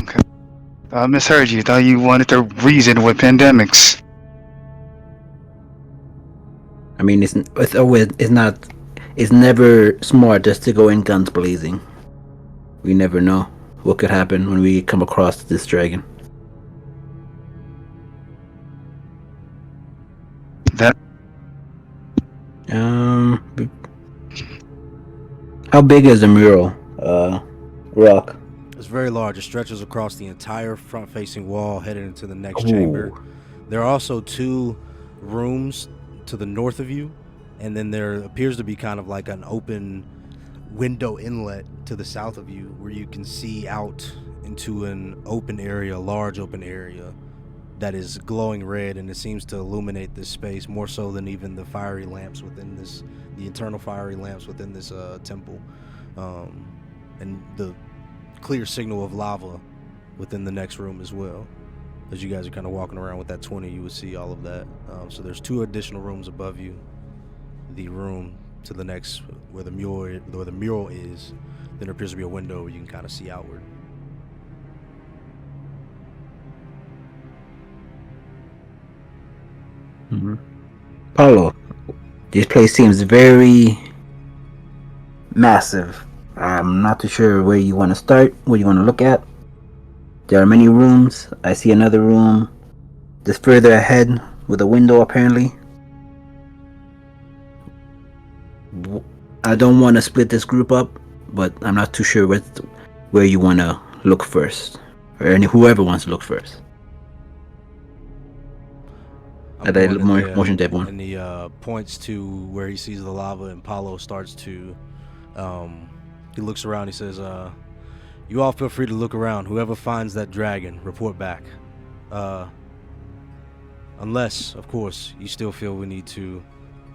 E: Okay. I misheard you. Thought you wanted to reason with pandemics.
B: I mean, it's never smart just to go in guns blazing. We never know what could happen when we come across this dragon.
E: That
B: how big is the mural, Rock?
A: It's very large. It stretches across the entire front-facing wall, headed into the next chamber. There are also two rooms to the north of you, and then there appears to be kind of like an open window inlet to the south of you, where you can see out into an open area, a large open area, that is glowing red, and it seems to illuminate this space more so than even the fiery lamps within this, the internal fiery lamps within this temple, and the clear signal of lava within the next room as well. As you guys are kind of walking around with that 20, you would see all of that. So there's 2 additional rooms above you. The room to the next, where the mural is, then there appears to be a window where you can kind of see outward.
B: Mm-hmm. Paulo, this place seems very massive. I'm not too sure where you want to start, what you want to look at. There are many rooms. I see another room just further ahead with a window apparently. I don't want to split this group up, but I'm not too sure where you want to look first, or whoever wants to look first. Motion to everyone.
A: And he points to where he sees the lava, and Paulo starts to. He looks around. He says, "You all feel free to look around. Whoever finds that dragon, report back. Unless, of course, you still feel we need to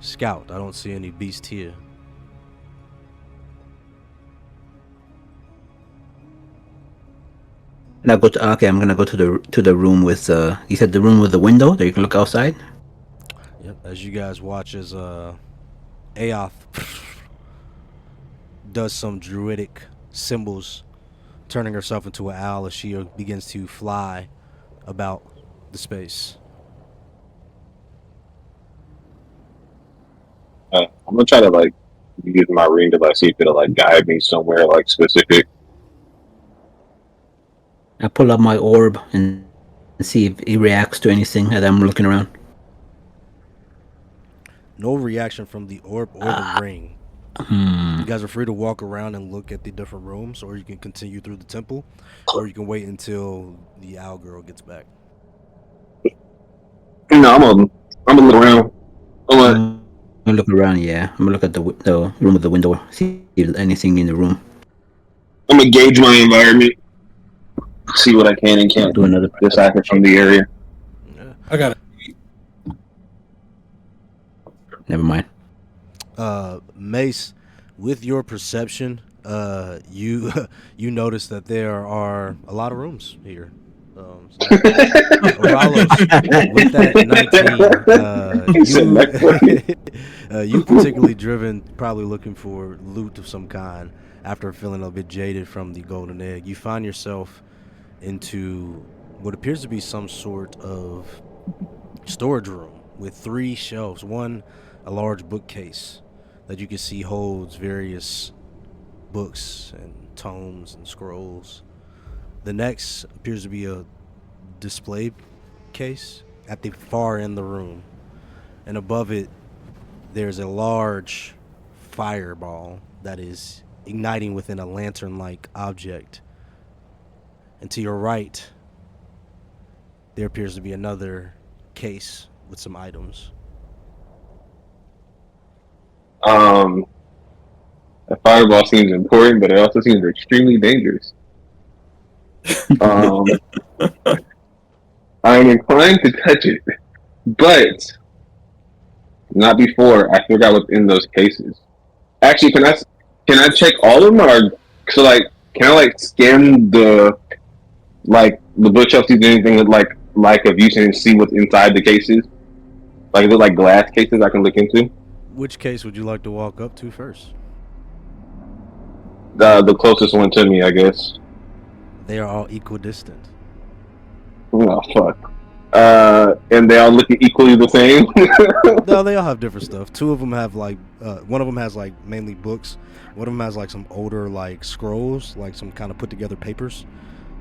A: scout. I don't see any beast here."
B: Now I'm gonna go to the room with you said the room with the window that you can look outside.
A: Yep. As you guys watch as Aoth does some druidic symbols, turning herself into an owl as she begins to fly about the space.
F: I'm gonna try to like use my ring to like see if it'll like guide me somewhere like specific.
B: I pull up my orb and see if it reacts to anything as I'm looking around.
A: No reaction from the orb or the ring. You guys are free to walk around and look at the different rooms, or you can continue through the temple, or you can wait until the owl girl gets back.
F: No, I'm gonna look around.
B: I'm gonna look around. Yeah, I'm gonna look at the room with the window, see if there's anything in the room.
F: I'm gonna gauge my environment, see what I can and can't
B: do another
F: decipher from the area.
A: Yeah.
D: I got it.
B: Never mind.
A: Mace, with your perception, you you notice that there are a lot of rooms here. Oralos, with that 19, you particularly driven, probably looking for loot of some kind after feeling a bit jaded from the golden egg. You find yourself into what appears to be some sort of storage room with 3 shelves. One, a large bookcase that you can see holds various books and tomes and scrolls. The next appears to be a display case at the far end of the room, and above it there's a large fireball that is igniting within a lantern-like object. And to your right there appears to be another case with some items.
F: A fireball seems important, but it also seems extremely dangerous. I'm inclined to touch it, but not before I figure out what's in those cases. Actually, can I check all of them, or so like can I like scan the bookshelf, see if there's anything like of use and see what's inside the cases? Like, is it like glass cases I can look into?
A: Which case would you like to walk up to first?
F: The closest one to me, I guess.
A: They are all equidistant.
F: Oh fuck. And they all look equally the same.
A: No, they all have different stuff. 2 of them have like, one of them has like mainly books. One of them has like some older like scrolls, like some kind of put together papers.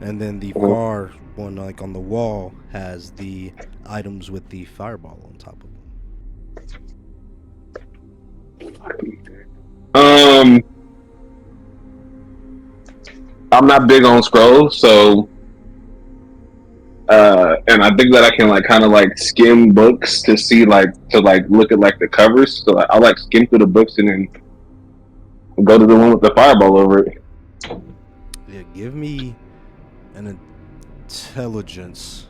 A: And then the far one, like on the wall, has the items with the fireball on top of them.
F: I'm not big on scrolls, so and I think that I can like kind of like skim books to see look at like the covers. So I'll like skim through the books and then go to the one with the fireball over it.
A: Yeah, give me an intelligence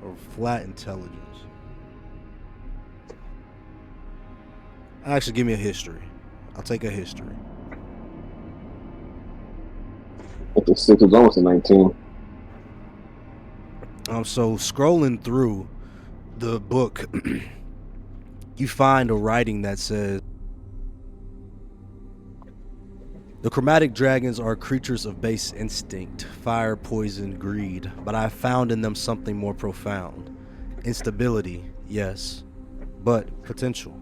A: or flat intelligence. Actually, give me a history. I'll take a history.
F: But the 6 is almost a 19.
A: So scrolling through the book, you find a writing that says, "The chromatic dragons are creatures of base instinct, fire, poison, greed, but I have found in them something more profound. Instability, yes, but potential.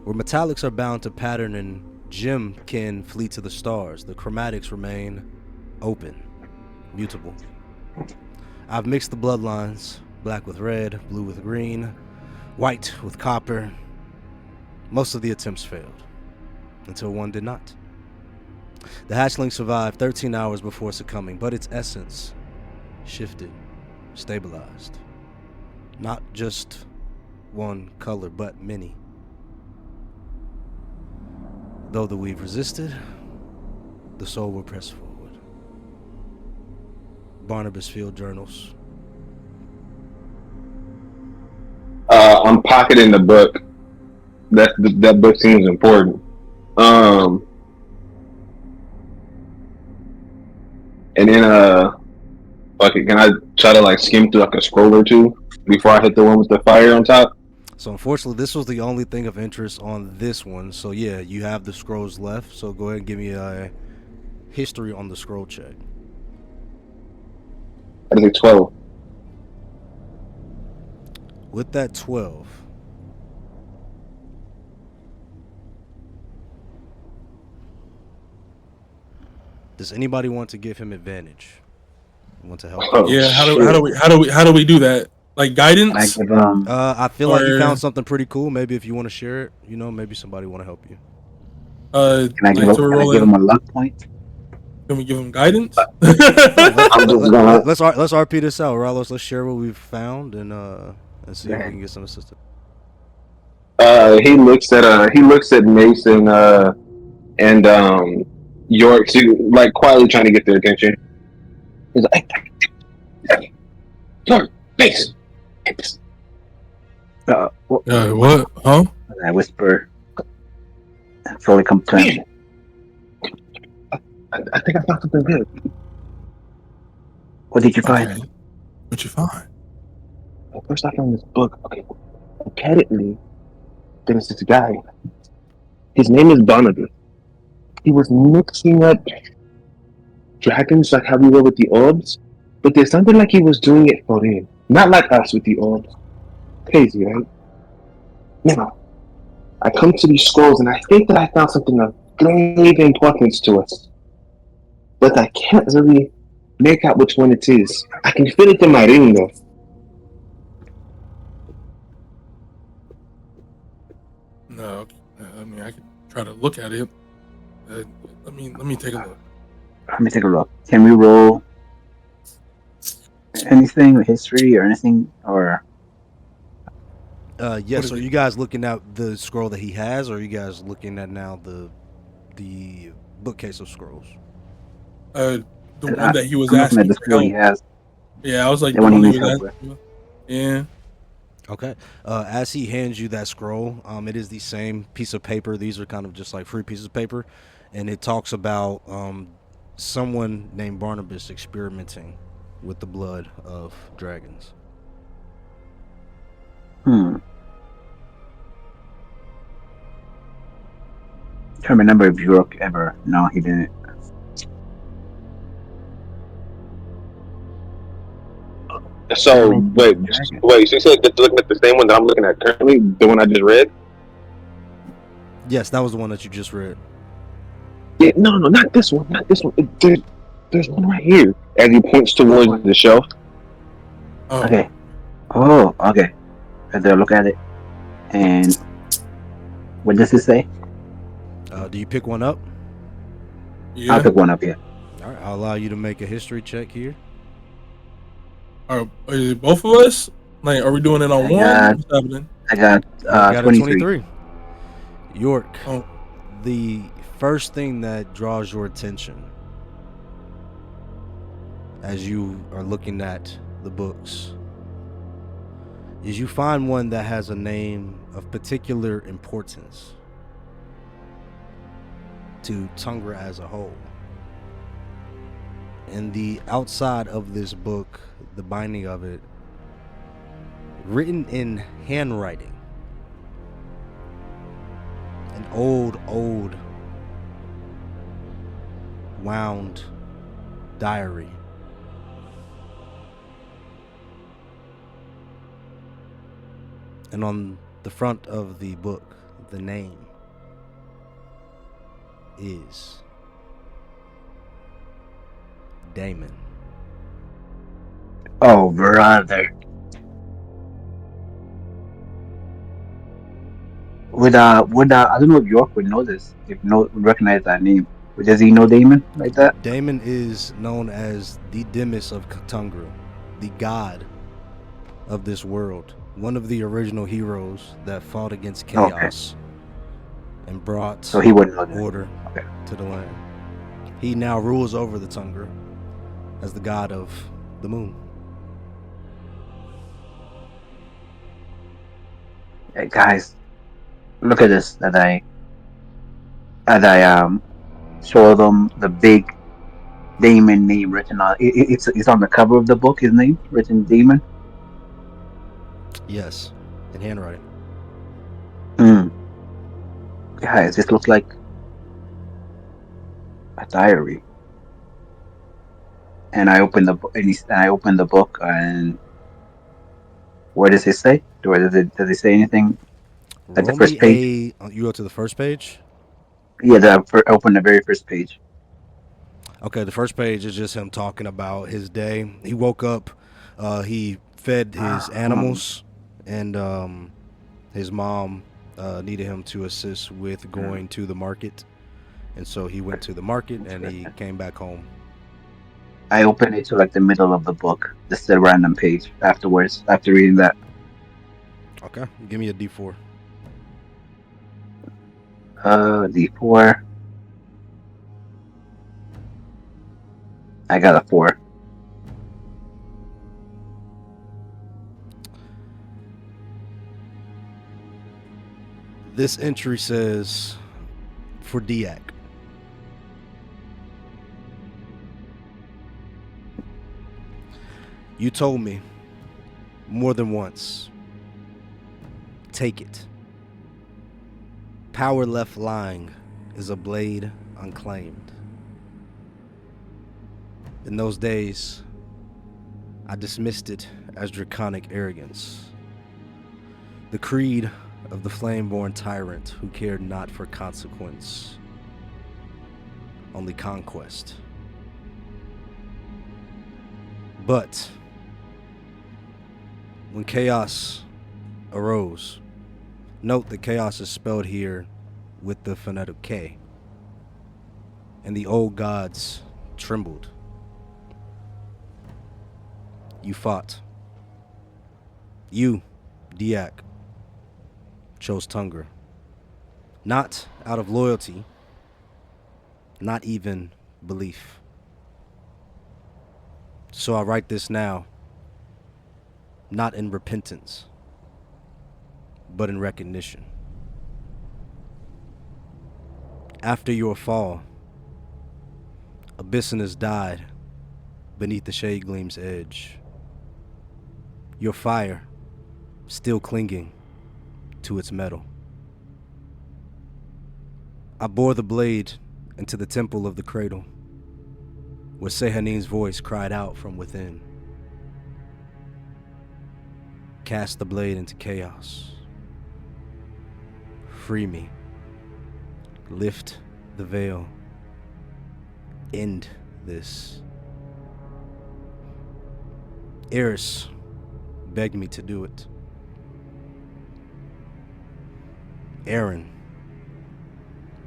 A: Where metallics are bound to pattern and gem can flee to the stars, the chromatics remain open, mutable. I've mixed the bloodlines, black with red, blue with green, white with copper. Most of the attempts failed, until one did not. The hatchling survived 13 hours before succumbing, but its essence shifted, stabilized. Not just one color, but many. Though the weave resisted, the soul will press forward." Barnabas Field Journals.
F: I'm pocketing the book. That book seems important. And then okay, can I try to like skim through like a scroll or two before I hit the one with the fire on top?
A: So unfortunately, this was the only thing of interest on this one. So yeah, you have the scrolls left. So go ahead and give me a history on the scroll check.
F: I think 12.
A: With that 12, does anybody want to give him advantage? Want to help?
F: Oh,
D: Yeah, how do we do that? Like
B: Can I
D: guidance?
B: give
A: I feel like you
D: Or-
A: found something pretty cool. Maybe if you want to share it, maybe somebody want to help you.
B: can I give,
D: like, so we're
B: can I give
D: rolling.
B: him a luck point?
D: Can we give him guidance?
F: I'm just gonna.
A: Let's RP this out, Rallos. Let's share what we've found and see if we can get some assistance.
F: He looks at Mason and York, like quietly trying to get their attention. He's like, "Hey, York, Mason."
B: What?
D: What? Huh?
B: I whisper. And slowly come to him.
F: I think I found something good.
B: What did you find?
D: Okay. What you find?
F: First, I found this book. Okay, apparently, there's this guy. His name is Barnabas. He was mixing up dragons like how we were with the orbs, but there's something like he was doing it for him, not like us with the orbs. Crazy, right? Now, I come to these scrolls and I think that I found something of grave importance to us, but I can't really make out which one it is. I can feel it in my ring though.
D: No, I mean I could try to look at it. Let me take a look.
B: Let me take a look. Can we roll anything with history or anything? Or
A: Yes.
D: is
A: Are
D: it?
A: you guys looking at the scroll that he has, or are you guys looking at now the bookcase of scrolls?
D: The one that he was
B: I'm looking at
D: asking
B: the
D: for
B: scroll he
D: help.
B: has.
D: Yeah, I was like
B: The
D: the
B: one
D: one
B: he
D: he
B: needs
D: was
B: help
D: asking for. Yeah.
A: Okay. As he hands you that scroll, it is the same piece of paper. These are kind of just like free pieces of paper, and it talks about someone named Barnabas experimenting with the blood of dragons.
B: Can't remember if York ever. No, he didn't.
F: So wait. So you said just looking at the same one that I'm looking at currently, the one I just read?
A: Yes, that was the one that you just read.
F: Yeah, no, not this one, not this one. There's one right here. As he points towards the shelf.
D: Oh.
B: Okay. Oh, okay. And they'll look at it. And what does it say?
A: Do you pick one up?
D: Yeah.
B: I'll pick one up here.
A: All right, I'll allow you to make a history check here.
D: Are it both of us? Like, are we doing it on
B: I
D: one?
B: got-
D: What's happening?
B: I got,
A: Got a
B: 23.
A: York,
D: Oh.
A: the first thing that draws your attention as you are looking at the books is you find one that has a name of particular importance to Tungra as a whole. And the outside of this book, the binding of it, written in handwriting, an old wound diary. And on the front of the book, the name is Damon.
B: Oh, brother. I don't know if York would know this, if would recognize that name. Does he know Damon like that?
A: Damon is known as the Demis of Cthulhu, the god of this world, one of the original heroes that fought against chaos and brought
B: So he wouldn't know that.
A: order
B: Okay.
A: to the land. He now rules over the Tungra as the god of the moon.
B: Hey, guys, look at this as I show them the big Damon name written on it's on the cover of the book, his name written Damon.
A: Yes, in handwriting.
B: Guys, this looks like a diary. And I open the book and what does it say? Does it say anything at the
A: Roll
B: first
A: me
B: page?
A: you go to the first page?
B: Yeah, open the very first page.
A: Okay, the first page is just him talking about his day. He woke up, he fed his animals, and his mom needed him to assist with going to the market. And so he went to the market and he came back home.
B: I open it to like the middle of the book, just a random page afterwards, after reading that.
A: Okay, give me a D4.
B: D4. I got a 4.
A: This entry says, for Diak. You told me more than once. Take it. Power left lying is a blade unclaimed. In those days, I dismissed it as draconic arrogance. The creed of the flame-born tyrant who cared not for consequence, only conquest. But when chaos arose, note that chaos is spelled here with the phonetic K, and the old gods trembled. You fought. You, Diak, chose Tungra. Not out of loyalty, not even belief. So I write this now, not in repentance, but in recognition. After your fall, Abyssinus died beneath the Shade Gleam's edge. Your fire still clinging to its metal. I bore the blade into the temple of the cradle, where Sehanim's voice cried out from within. Cast the blade into chaos. Free me. Lift the veil. End this. Eris begged me to do it. Aaron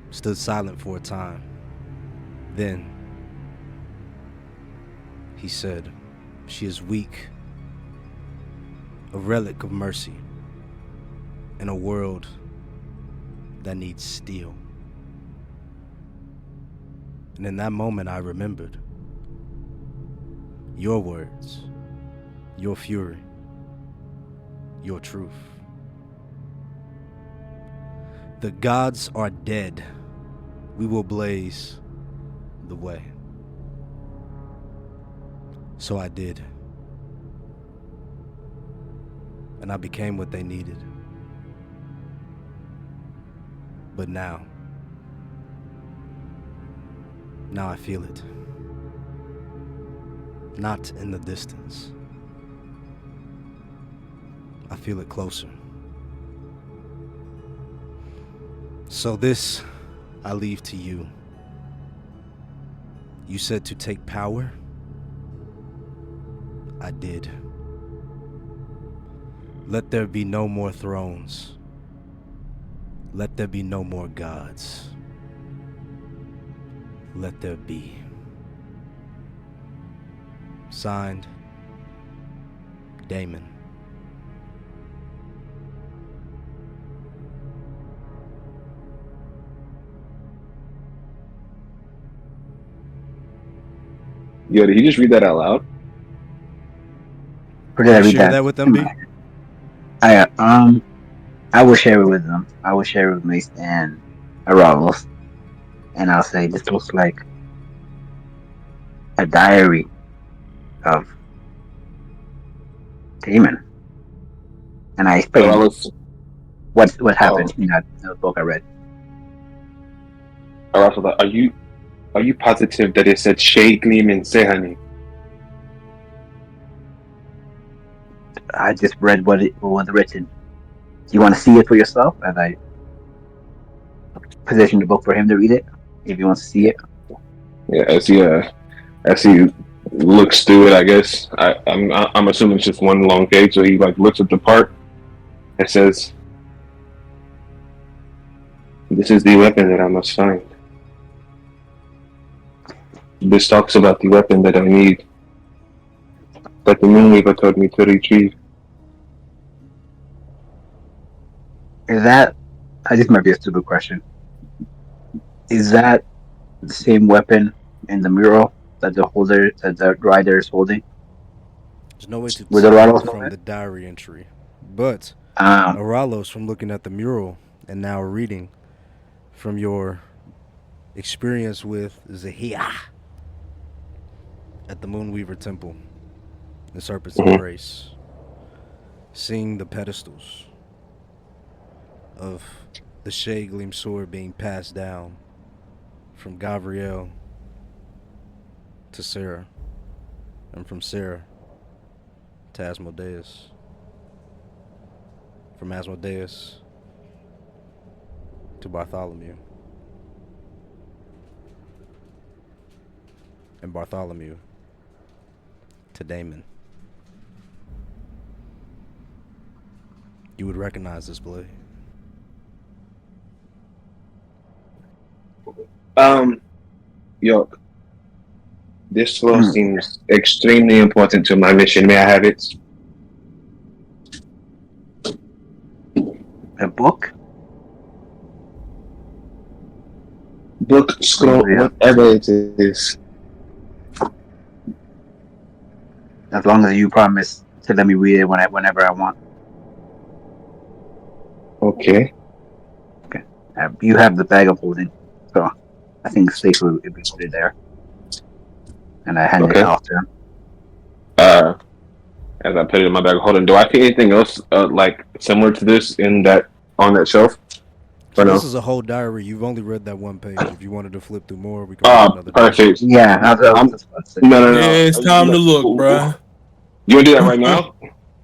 A: stood silent for a time. Then he said, "She is weak, a relic of mercy, in a world that needs steel." And in that moment I remembered your words, your fury, your truth. The gods are dead. We will blaze the way. So I did. And I became what they needed. But now I feel it. Not in the distance. I feel it closer. So this I leave to you. You said to take power. I did. Let there be no more thrones. Let there be no more gods. Let there be. Signed, Damon.
F: Yo, did he just read that out loud?
B: Or did I
A: You
B: read
A: share
B: that?
A: that with them, B?
B: I will share it with them. I will share it with Mace and Aralos, and I'll say this looks like a diary of Damon. And I explained what happened in that book I read.
F: Are you positive that it said Shay Gleam and Sehani?
B: I just read what was written. Do you want to see it for yourself? As I position the book for him to read it, if he wants to see it.
F: Yeah, as he looks through it, I guess I'm assuming it's just one long page. So he like looks at the part that says, "This is the weapon that I must find. This talks about the weapon that I need, that the Moonweaver told me to retrieve."
B: Is that? This might be a stupid question. Is that the same weapon in the mural that the rider is holding?
A: There's no way to
B: With the
A: tell
B: Aralos
A: from
B: moment?
A: the diary entry. But
B: Um,
A: Aralos, from looking at the mural and now reading from your experience with Zahia at the Moonweaver Temple, the Serpent's Embrace, seeing the pedestals of the Shay Gleam sword being passed down from Gavriel to Sarah, and from Sarah to Asmodeus, from Asmodeus to Bartholomew, and Bartholomew to Damon. You would recognize this blade.
F: Yo, this flow seems extremely important to my mission. May I have it?
B: a book?
F: Book, scroll, whatever it is.
B: As long as you promise to let me read it whenever I want.
F: Okay.
B: You have the bag of holding, so I think it's safe if we put it there. And I hand it off to him.
F: As I put it in my bag of holding, do I see anything else like similar to this on that shelf?
A: So this is a whole diary. You've only read that one page. If you wanted to flip through more, we could read another
F: perfect.
A: diary.
B: Yeah,
F: No.
D: Yeah, it's time to look, bro.
F: You wanna do that right now?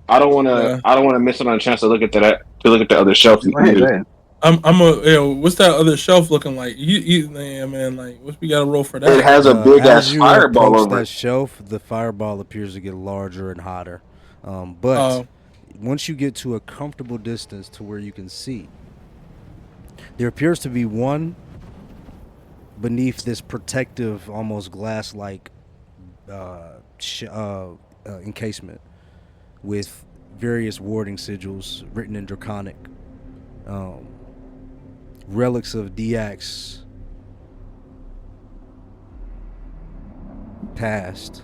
F: I don't wanna miss on a chance to look at that. To look at the other shelf.
B: Go ahead.
D: What's that other shelf looking like? Man, like, what we got to roll for that?
F: It has a big ass fireball
A: approach
F: over
A: that
F: it.
A: shelf, the fireball appears to get larger and hotter. But once you get to a comfortable distance to where you can see, there appears to be one beneath this protective, almost glass-like encasement with various warding sigils written in Draconic. Relics of Diax past,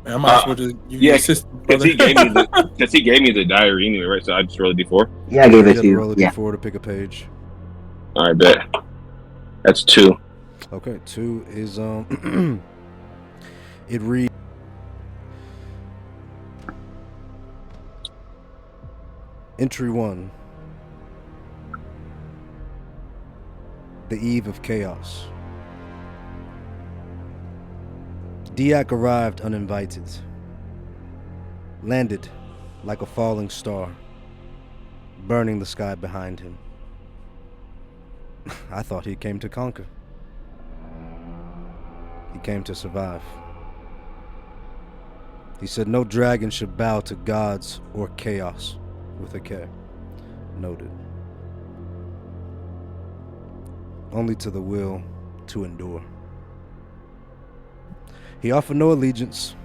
D: Man, I might as well just give you
F: Yeah,
D: the system,
F: because
D: brother.
F: he gave me the diary anyway, right? So I just rolled a d4.
B: Yeah, I gave
A: You
B: it
A: got
B: to
A: to
B: you.
A: roll a
B: Yeah.
A: d4 to pick a page.
F: All right, bet. That's 2.
A: Okay, 2 is it reads Entry 1. The Eve of Chaos. Diak arrived uninvited. Landed like a falling star, burning the sky behind him. I thought he came to conquer. He came to survive. He said no dragon should bow to gods or chaos, with a K. Noted. Only to the will to endure. He offered no allegiance,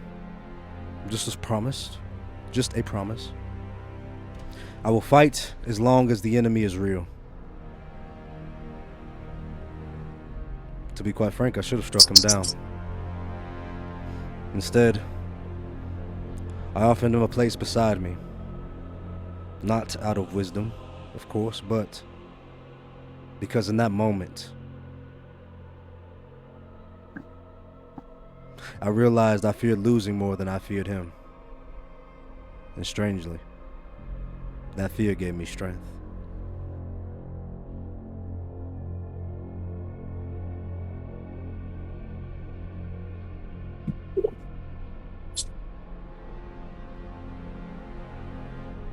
A: just as promised, just a promise. I will fight as long as the enemy is real. To be quite frank, I should have struck him down. Instead, I offered him a place beside me. Not out of wisdom, of course, but because in that moment, I realized I feared losing more than I feared him. And strangely, that fear gave me strength.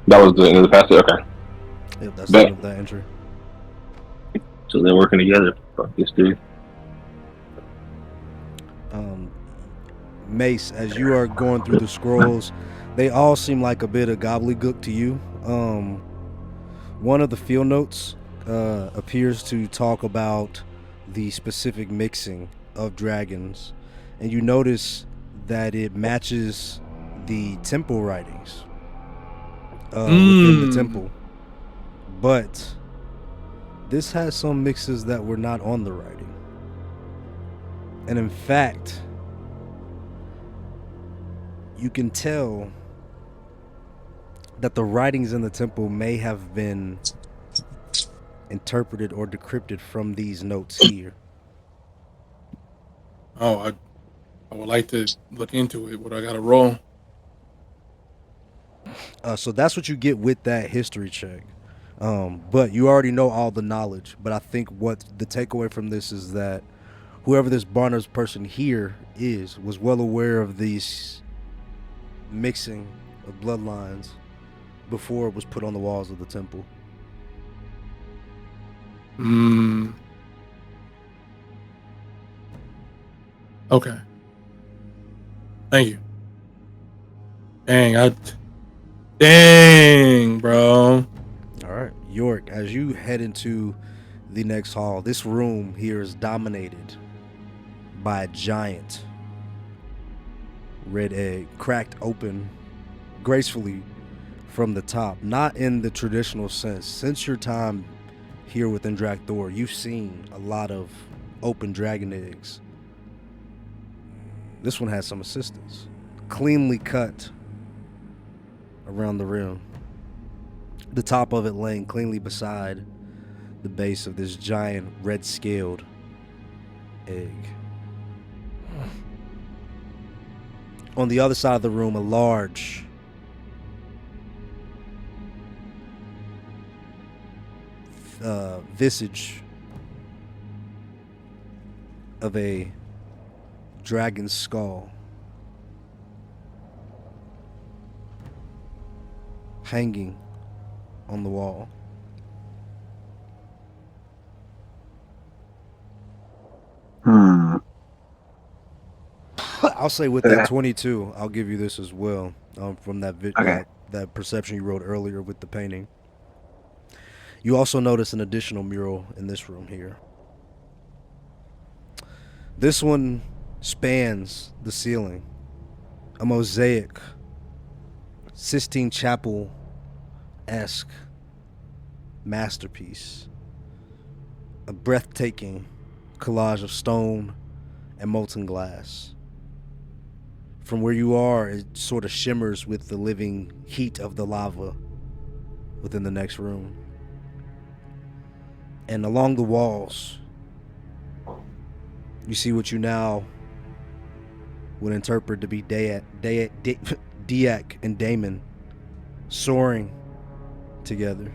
F: That was the end of the passage. Okay,
A: Yep, that's the end of that entry.
F: so they're working together. Fuck this dude.
A: Mace, as you are going through the scrolls, they all seem like a bit of gobbledygook to you. One of the field notes appears to talk about the specific mixing of dragons, and you notice that it matches the temple writings within the temple. But this has some mixes that were not on the writing. And in fact, you can tell that the writings in the temple may have been interpreted or decrypted from these notes here.
D: Oh, I would like to look into it. What I got to roll?
A: So that's what you get with that history check. But you already know all the knowledge. But I think what the takeaway from this is that whoever this Barnard's person here was well aware of these mixing of bloodlines before it was put on the walls of the temple.
D: Okay. Thank you. Dang, bro.
A: All right, York, as you head into the next hall, this room here is dominated by a giant red egg, cracked open gracefully from the top, not in the traditional sense. Since your time here within Drakthor, you've seen a lot of open dragon eggs. This one has some assistance. Cleanly cut around the rim. The top of it laying cleanly beside the base of this giant red-scaled egg. On the other side of the room, a large visage of a dragon's skull hanging on the wall. I'll say with that 22, I'll give you this as well, from that that perception you wrote earlier with the painting. You also notice an additional mural in this room here. This one spans the ceiling. A mosaic, Sistine Chapel-esque masterpiece. A breathtaking collage of stone and molten glass. From where you are, it sort of shimmers with the living heat of the lava within the next room. And along the walls, you see what you now would interpret to be Diak and Damon soaring together,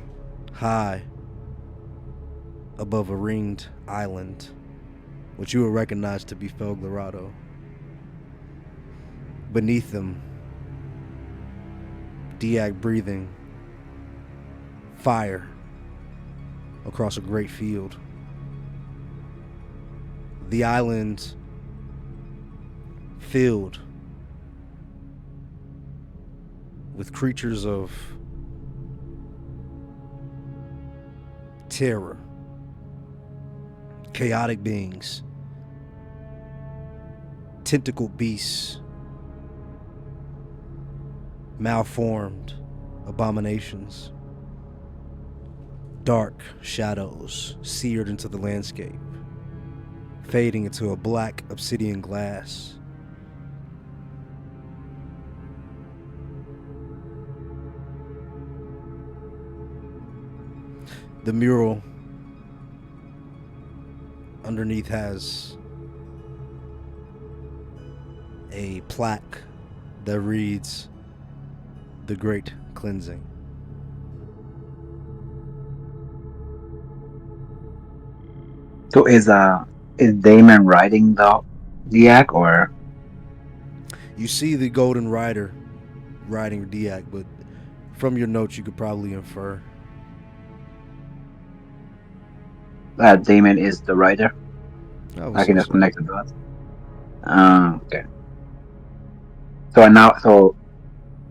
A: high above a ringed island, which you would recognize to be Felglorado. Beneath them, Diak breathing fire across a great field. The island filled with creatures of terror, chaotic beings, tentacled beasts, malformed abominations, dark shadows seared into the landscape, fading into a black obsidian glass. The mural underneath has a plaque that reads, "The Great Cleansing."
B: So is Damon riding the yak, or
A: You see the Golden Rider riding Diak, but from your notes you could probably infer.
B: that Damon is the rider?
A: I would
B: I
A: say
B: can just
A: so.
B: connect the dots. Okay. So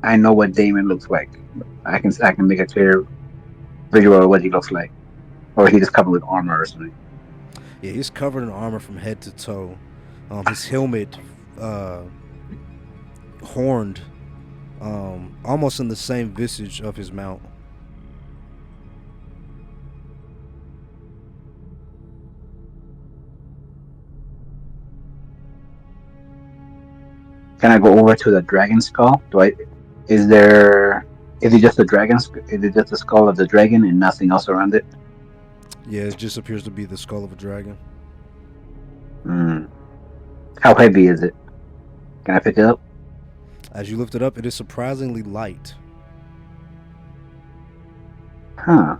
B: I know what Damon looks like. I can make a clear visual of what he looks like, or he just covered with armor or something.
A: Yeah, he's covered in armor from head to toe. His helmet, uh, horned, almost in the same visage of his mount.
B: Can I go over to the dragon skull? Is there? Is it just the dragon? Is it just the skull of the dragon and nothing else around it?
A: Yeah, it just appears to be the skull of a dragon.
B: Hmm. How heavy is it? Can I pick it up?
A: As you lift it up, it is surprisingly light.
B: Huh.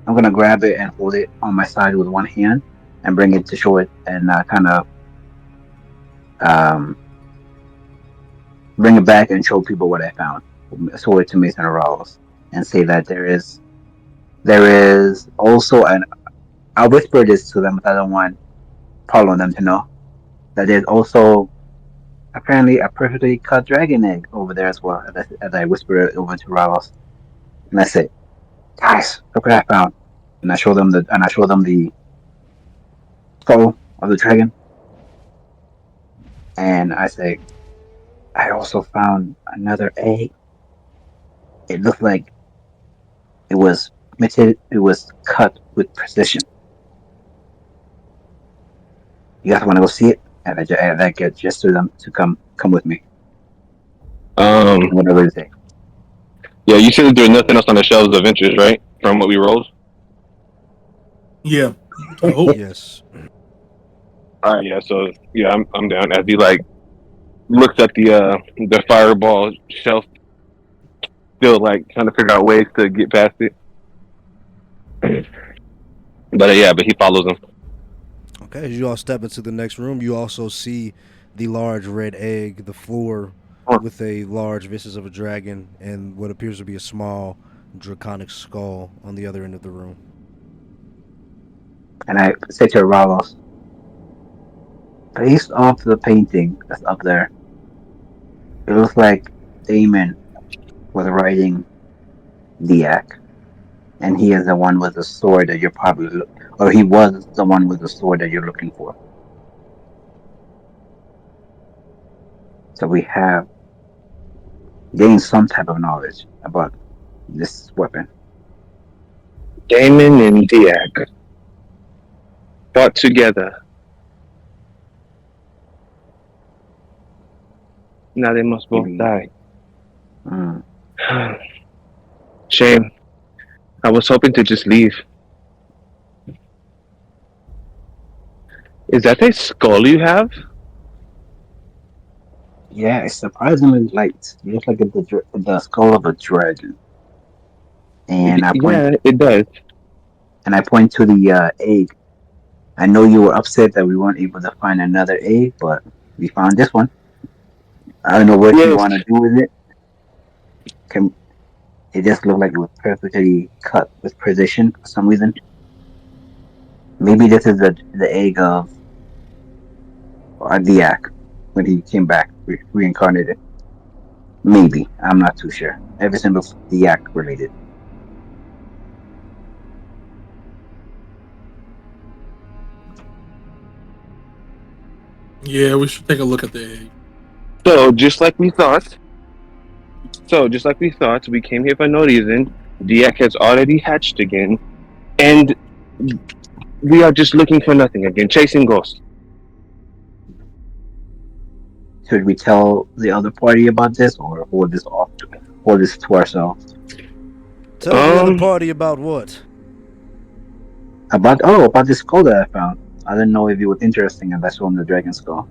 B: I'm gonna grab it and hold it on my side with one hand and bring it to show it and kind of um, bring it back and show people what I found. Show it to Mason and Rawls and say that there is also an. I'll whisper this to them, but I don't want Paulo and them to know that there's also apparently a perfectly cut dragon egg over there as well. As I whisper it over to Rawls, and I say, "Guys, look what I found." And I show them the skull of the dragon, and I say, I also found another egg. It looked like it was cut with precision. You guys want to go see it? And I get just to them to come with me. Whatever they say.
F: Yeah, you said that there's nothing else on the shelves of interest, right? From what we rolled.
D: Yeah. I hope.
A: Yes.
F: All right, yeah. So yeah, I'm down. As he like looks at the fireball shelf, still like trying to figure out ways to get past it. But yeah, but he follows him.
A: Okay, as you all step into the next room, you also see the large red egg, the floor with a large visage of a dragon, and what appears to be a small draconic skull on the other end of the room.
B: And I say to Rawlos, based off the painting that's up there, it looks like Damon was riding Diak, and he is the one with the sword that you're or he was the one with the sword that you're looking for. So we have gained some type of knowledge about this weapon.
F: Damon and Diak fought together.
C: Now they must both
B: Maybe.
C: die.
B: Mm.
C: Shame. I was hoping to just leave. Is that a skull you have?
B: Yeah, it's surprisingly light. It looks like the skull of a dragon. And
C: Yeah, it does.
B: I point to the egg. I know you were upset that we weren't able to find another egg, but we found this one. I don't know what you
C: Yes.
B: want to do with it. Can, it just looked like it was perfectly cut with precision for some reason. Maybe this is the egg of Diak when he came back, reincarnated. Maybe. I'm not too sure. Everything looks Diak related.
D: Yeah, we should take a look at the egg.
C: So just like we thought. We came here for no reason. Diak has already hatched again, and we are just looking for nothing again, chasing ghosts.
B: Should we tell the other party about this or hold this to ourselves?
A: Tell the other party about what?
B: About this skull that I found. I didn't know if it was interesting and that's from the dragon skull.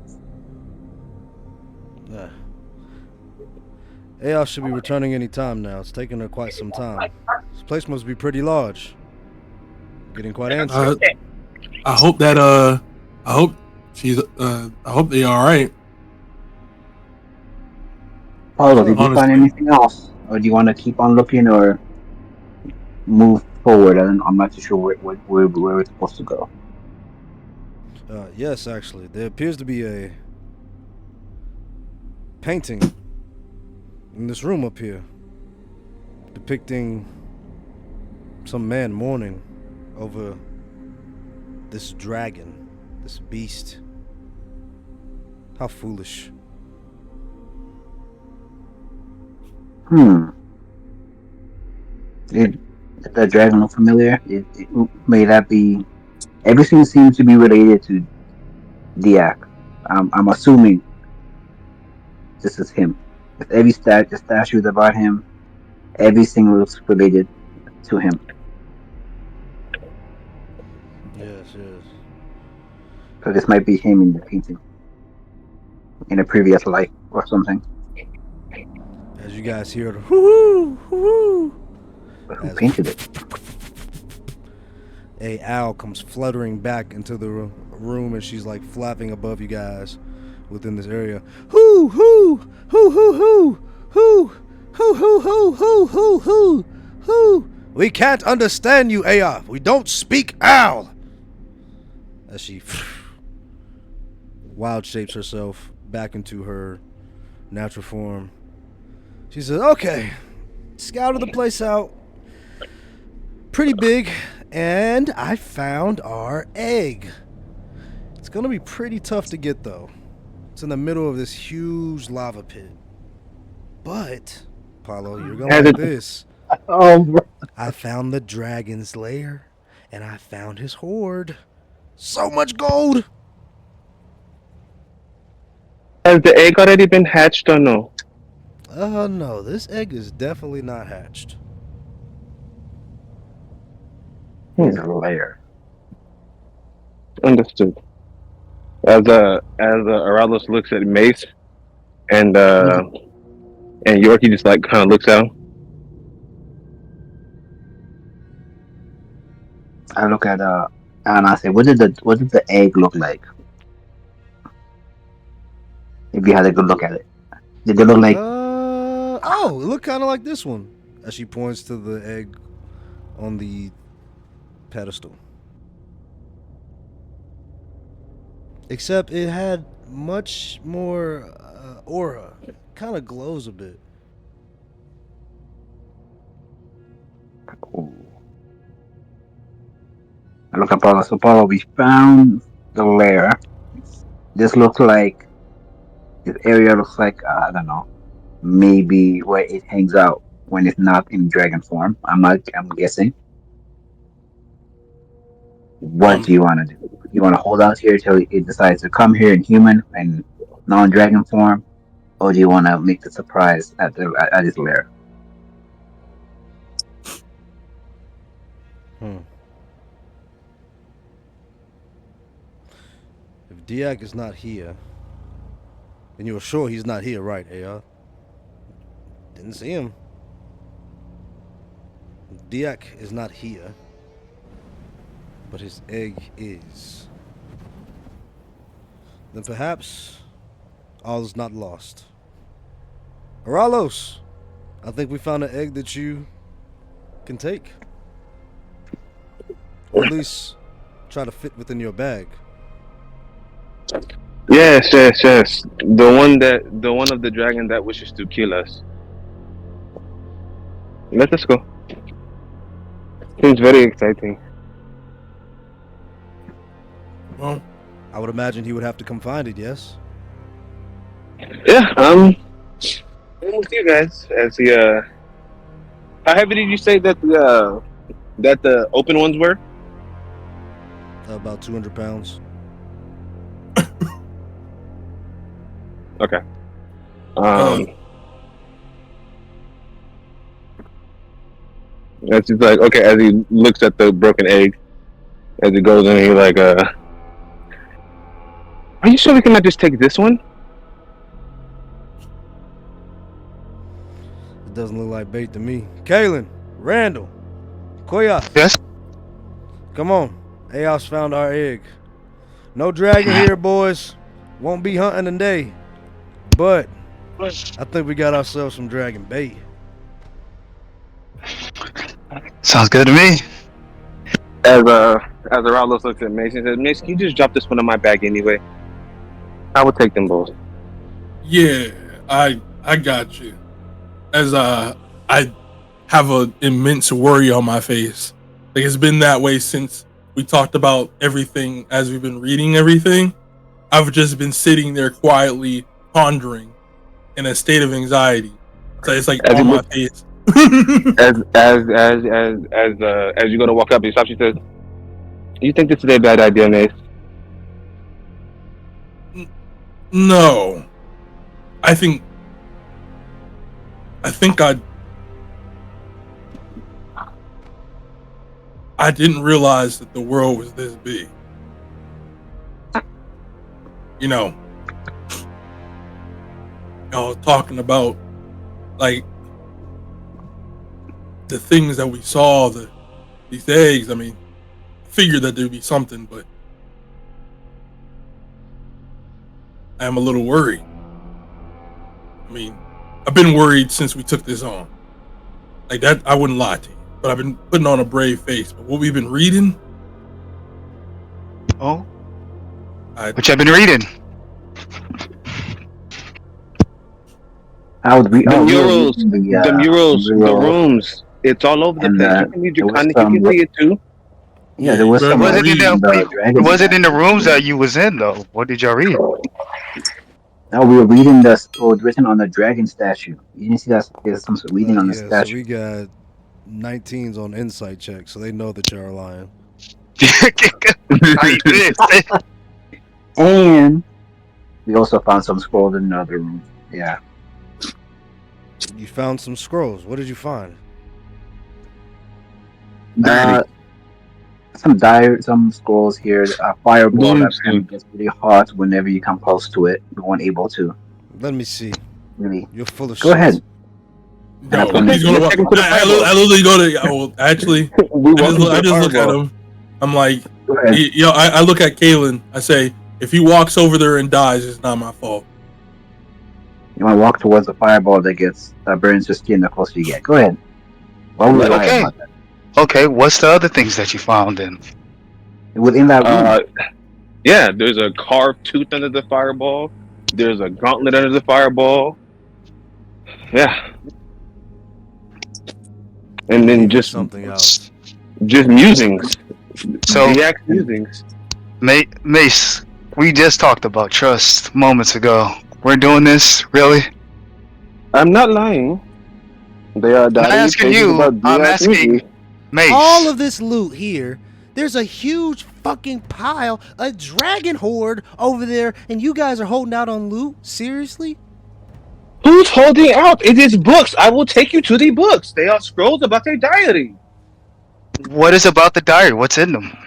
A: Uh, AI should be returning any time now. It's taken her quite some time. This place must be pretty large. Getting quite antsy.
D: I hope that I hope she's I hope they all right.
B: Paulo, did you find
D: Honestly.
B: anything else? Or do you want to keep on looking or move forward? I'm not too sure where we're supposed to go.
A: Yes, actually. There appears to be a painting in this room up here depicting some man mourning over this dragon, this beast. How foolish.
B: Did that dragon look familiar? May that be? Everything seems to be related to Diak. I'm assuming this is him. With every the statues about him, everything looks related to him.
A: Yes, yes.
B: So this might be him in the painting, in a previous life or something.
A: As you guys hear the whoo whoo,
B: But who
A: as
B: painted it?
A: a owl comes fluttering back into the room, and she's like flapping above you guys within this area. Hoo hoo hoo hoo hoo hoo hoo hoo hoo hoo hoo hoo hoo. We can't understand you, Aya. We don't speak owl. As she wild shapes herself back into her natural form. She says, "Okay, scouted the place out. Pretty big, and I found our egg. It's gonna be pretty tough to get though. It's in the middle of this huge lava pit. But, Paulo, you're gonna like this. I found the dragon's lair, and I found his hoard. So much gold!
C: Has the egg already been hatched or no?
A: No, this egg is definitely not hatched.
B: His lair.
C: Understood. As Aralos looks at Mace and Yorkie just like kind of looks out.
B: I look at and I say, what did the egg look like? If you had a good look at it, did it look like?
A: Oh, it looked kind of like this one. As she points to the egg on the pedestal. Except it had much more aura. It kind of glows a bit.
B: I look at Paulo. So Paulo, we found the lair. This looks like this area looks like I don't know, maybe where it hangs out when it's not in dragon form. I'm guessing. What do you want to do? You want to hold out here till it decides to come here in human and non-dragon form, or do you want to make the surprise at his lair?
A: If Diak is not here, and you're sure he's not here, right, AR? Didn't see him. Diak is not here, but his egg is. Then perhaps all is not lost. Aralos, I think we found an egg that you can take. Or at least try to fit within your bag.
F: Yes. The one of the dragon that wishes to kill us. Let us go. Seems very exciting.
D: Well,
A: I would imagine he would have to come find it, yes?
F: Yeah, I'm with you guys. As the how heavy did you say that the open ones were?
A: About 200 pounds.
F: Okay. That's just like okay. As he looks at the broken egg, as he goes in, he's like, "Are you sure we cannot just take this one?"
A: It doesn't look like bait to me. Kalen, Randall, Koya,
E: Yes?
A: come on. Aos found our egg. No dragon here, boys. Won't be hunting today. But I think we got ourselves some dragon bait.
E: Sounds good to me.
F: As Aralos looks at Mace and says, "Mace, can you just drop this one in my bag anyway? I will take them both."
D: yeah, I got you. As I have an immense worry on my face. Like it's been that way since we talked about everything as we've been reading everything. I've just been sitting there quietly pondering in a state of anxiety. So it's like
F: As
D: on
F: you
D: my
F: look-
D: face.
F: As you go to walk up, he stops. She says, "You think this is a bad idea, Mace?"
D: No. I think I didn't realize that the world was this big. You know, y'all talking about like the things that we saw, these eggs. I mean, I figured that there'd be something, but I am a little worried. I mean, I've been worried since we took this on. Like that, I wouldn't lie to you. But I've been putting on a brave face. But what we've been reading,
E: Oh? Which I've been reading.
F: The murals, the rooms. It's all over the place. You can read your comic, you can see it too.
B: Yeah, there was
D: but
B: some.
E: Was it in the,
B: dragon
E: was it in the rooms that you was in though? What did y'all read?
B: No, we were reading this. What was written on the dragon statue. You didn't see that? There's some reading on the
A: Yeah, so
B: statue.
A: we got 19s on insight check, so they know that y'all are lying.
E: I did.
B: And we also found some scrolls in another room. Yeah.
A: You found some scrolls. What did you find?
B: Some scrolls here. A fireball that
F: Doomsday.
B: kind of gets really hot whenever you come close to it. You weren't able to
A: Let me see.
B: really.
A: You're full of
B: Go
A: shit.
B: ahead.
D: no,
F: Okay,
D: he's gonna.
F: let's take him to the
D: I
F: fireball.
D: literally go to. Well, actually, I just look at him. I'm like,
B: Go ahead.
D: I look at Kalen. I say, if he walks over there and dies, it's not my fault.
B: You want to walk towards the fireball that burns your skin the closer you get. Go ahead. Why would we lie
E: Okay.
B: about that?
E: Okay, what's the other things that you found then?
B: Within that room.
F: Yeah, there's a carved tooth under the fireball. There's a gauntlet under the fireball. Yeah. And then just
A: something else.
F: musings.
E: So,
F: React musings.
E: Mace, we just talked about trust moments ago. We're doing this, really?
F: I'm not lying. They are
E: I'm not asking you. I'm asking Mace.
A: All of this loot here, there's a huge fucking pile, a dragon horde over there, and you guys are holding out on loot? Seriously?
F: Who's holding out? It is books. I will take you to the books. They are scrolls about their diary.
E: What is about the diary? What's in them?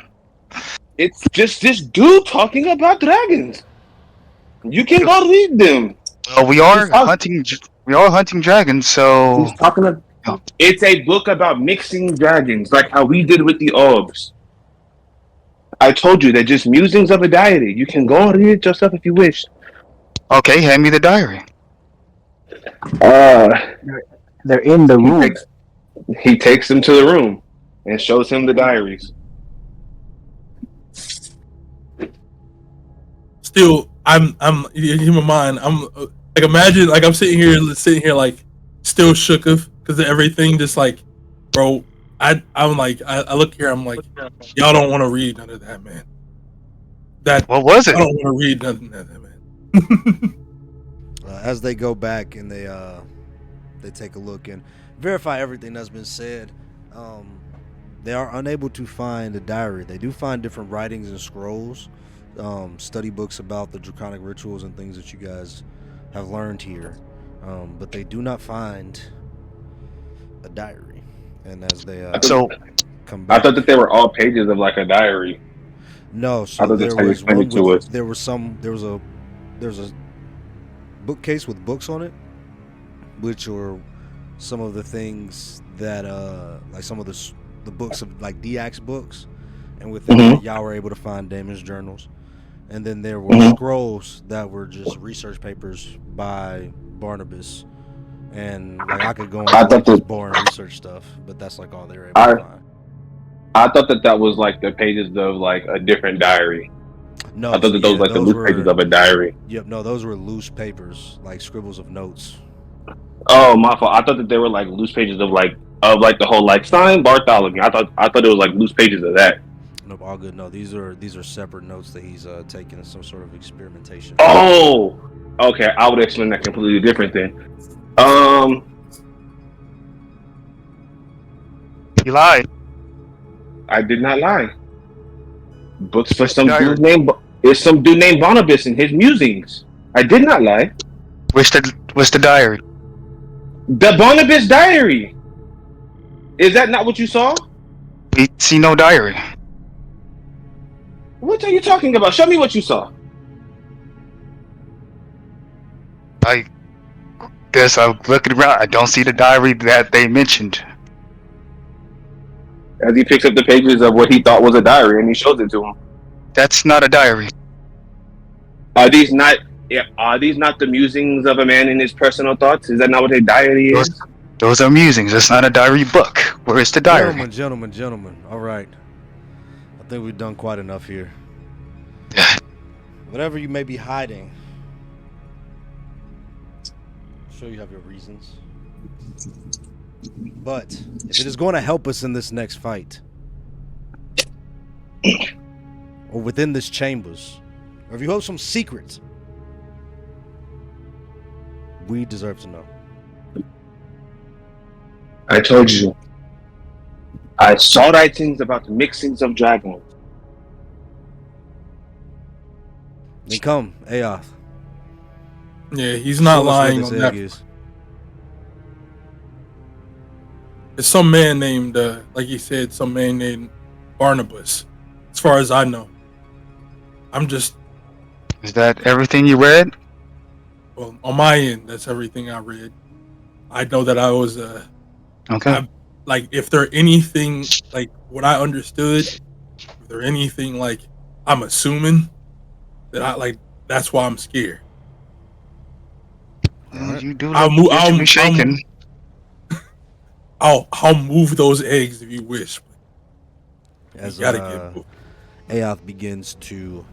F: It's just this dude talking about dragons. You can go read them.
E: Well, we are hunting dragons, so
F: He's talking about. It's a book about mixing dragons, like how we did with the orbs. I told you they're just musings of a diary. You can go and read it yourself if you wish.
E: okay, hand me the diary.
B: They're in the room.
F: He takes him to the room and shows him the diaries.
D: Still, I'm in my mind. I'm like, imagine, like I'm sitting here, like still shooketh because of everything. Just like, bro, I'm like, I look here, I'm like, y'all don't want to read none of that, man.
E: What was it?
D: I don't want to read nothing of that, man.
A: As they go back and they take a look and verify everything that's been said, they are unable to find a diary. They do find different writings and scrolls, study books about the draconic rituals and things that you guys have learned here, but they do not find a diary. And as they come back,
F: I thought that they were all pages of like a diary.
A: no,
F: I
A: so
F: thought
A: there
F: that's how you
A: was
F: explained
A: one
F: it to
A: with,
F: us.
A: there was a bookcase with books on it, which were some of the things that like some of the books of like DX books, and within that y'all were able to find Damon's journals. And then there were scrolls that were just research papers by Barnabas, and like I could go on like just boring research stuff, but that's like all they were able to find.
F: I thought that was like the pages of like a different diary.
A: No,
F: I thought that those were like the loose pages of a diary.
A: Yep, no, those were loose papers, like scribbles of notes.
F: Oh, my fault. I thought that they were like loose pages of like the whole like Stein Bartholomew. I thought it was like loose pages of that.
A: Nope, all good. No, these are separate notes that he's taking some sort of experimentation.
F: Oh, okay. I would explain that completely different then.
E: You lied.
F: I did not lie. Books for some dude named Barnabas and his musings. I did not lie.
E: What's the diary?
F: The Barnabas diary. Is that not what you saw?
E: We see no diary.
F: What are you talking about? Show me what you saw.
E: I guess I'm looking around. I don't see the diary that they mentioned.
F: As he picks up the pages of what he thought was a diary and he shows it to him.
E: That's not a diary.
F: Are these not the musings of a man in his personal thoughts? Is that not what a diary is?
E: Those are musings. That's not a diary book. Where is the diary?
A: Gentlemen. All right. I think we've done quite enough here. Whatever you may be hiding, I'm sure you have your reasons. But if it is going to help us in this next fight, or within this chambers, or if you hold some secret, we deserve to know.
F: I told you. I saw writings about the mixings of dragons.
A: Then come, Aoth.
D: Yeah, he's not lying on that.
A: Is.
D: It's some man named, like he said, some man named Barnabas. As far as I know,
E: Is that everything you read?
D: Well, on my end, that's everything I read. I know that I was
E: Okay.
D: like, if there anything like what I understood, if there anything like I'm assuming that I like, that's why I'm scared.
E: Well, you do
D: I'll
E: look shaking.
D: I'll move those eggs if you wish.
A: As
D: you gotta get
A: Aoth begins to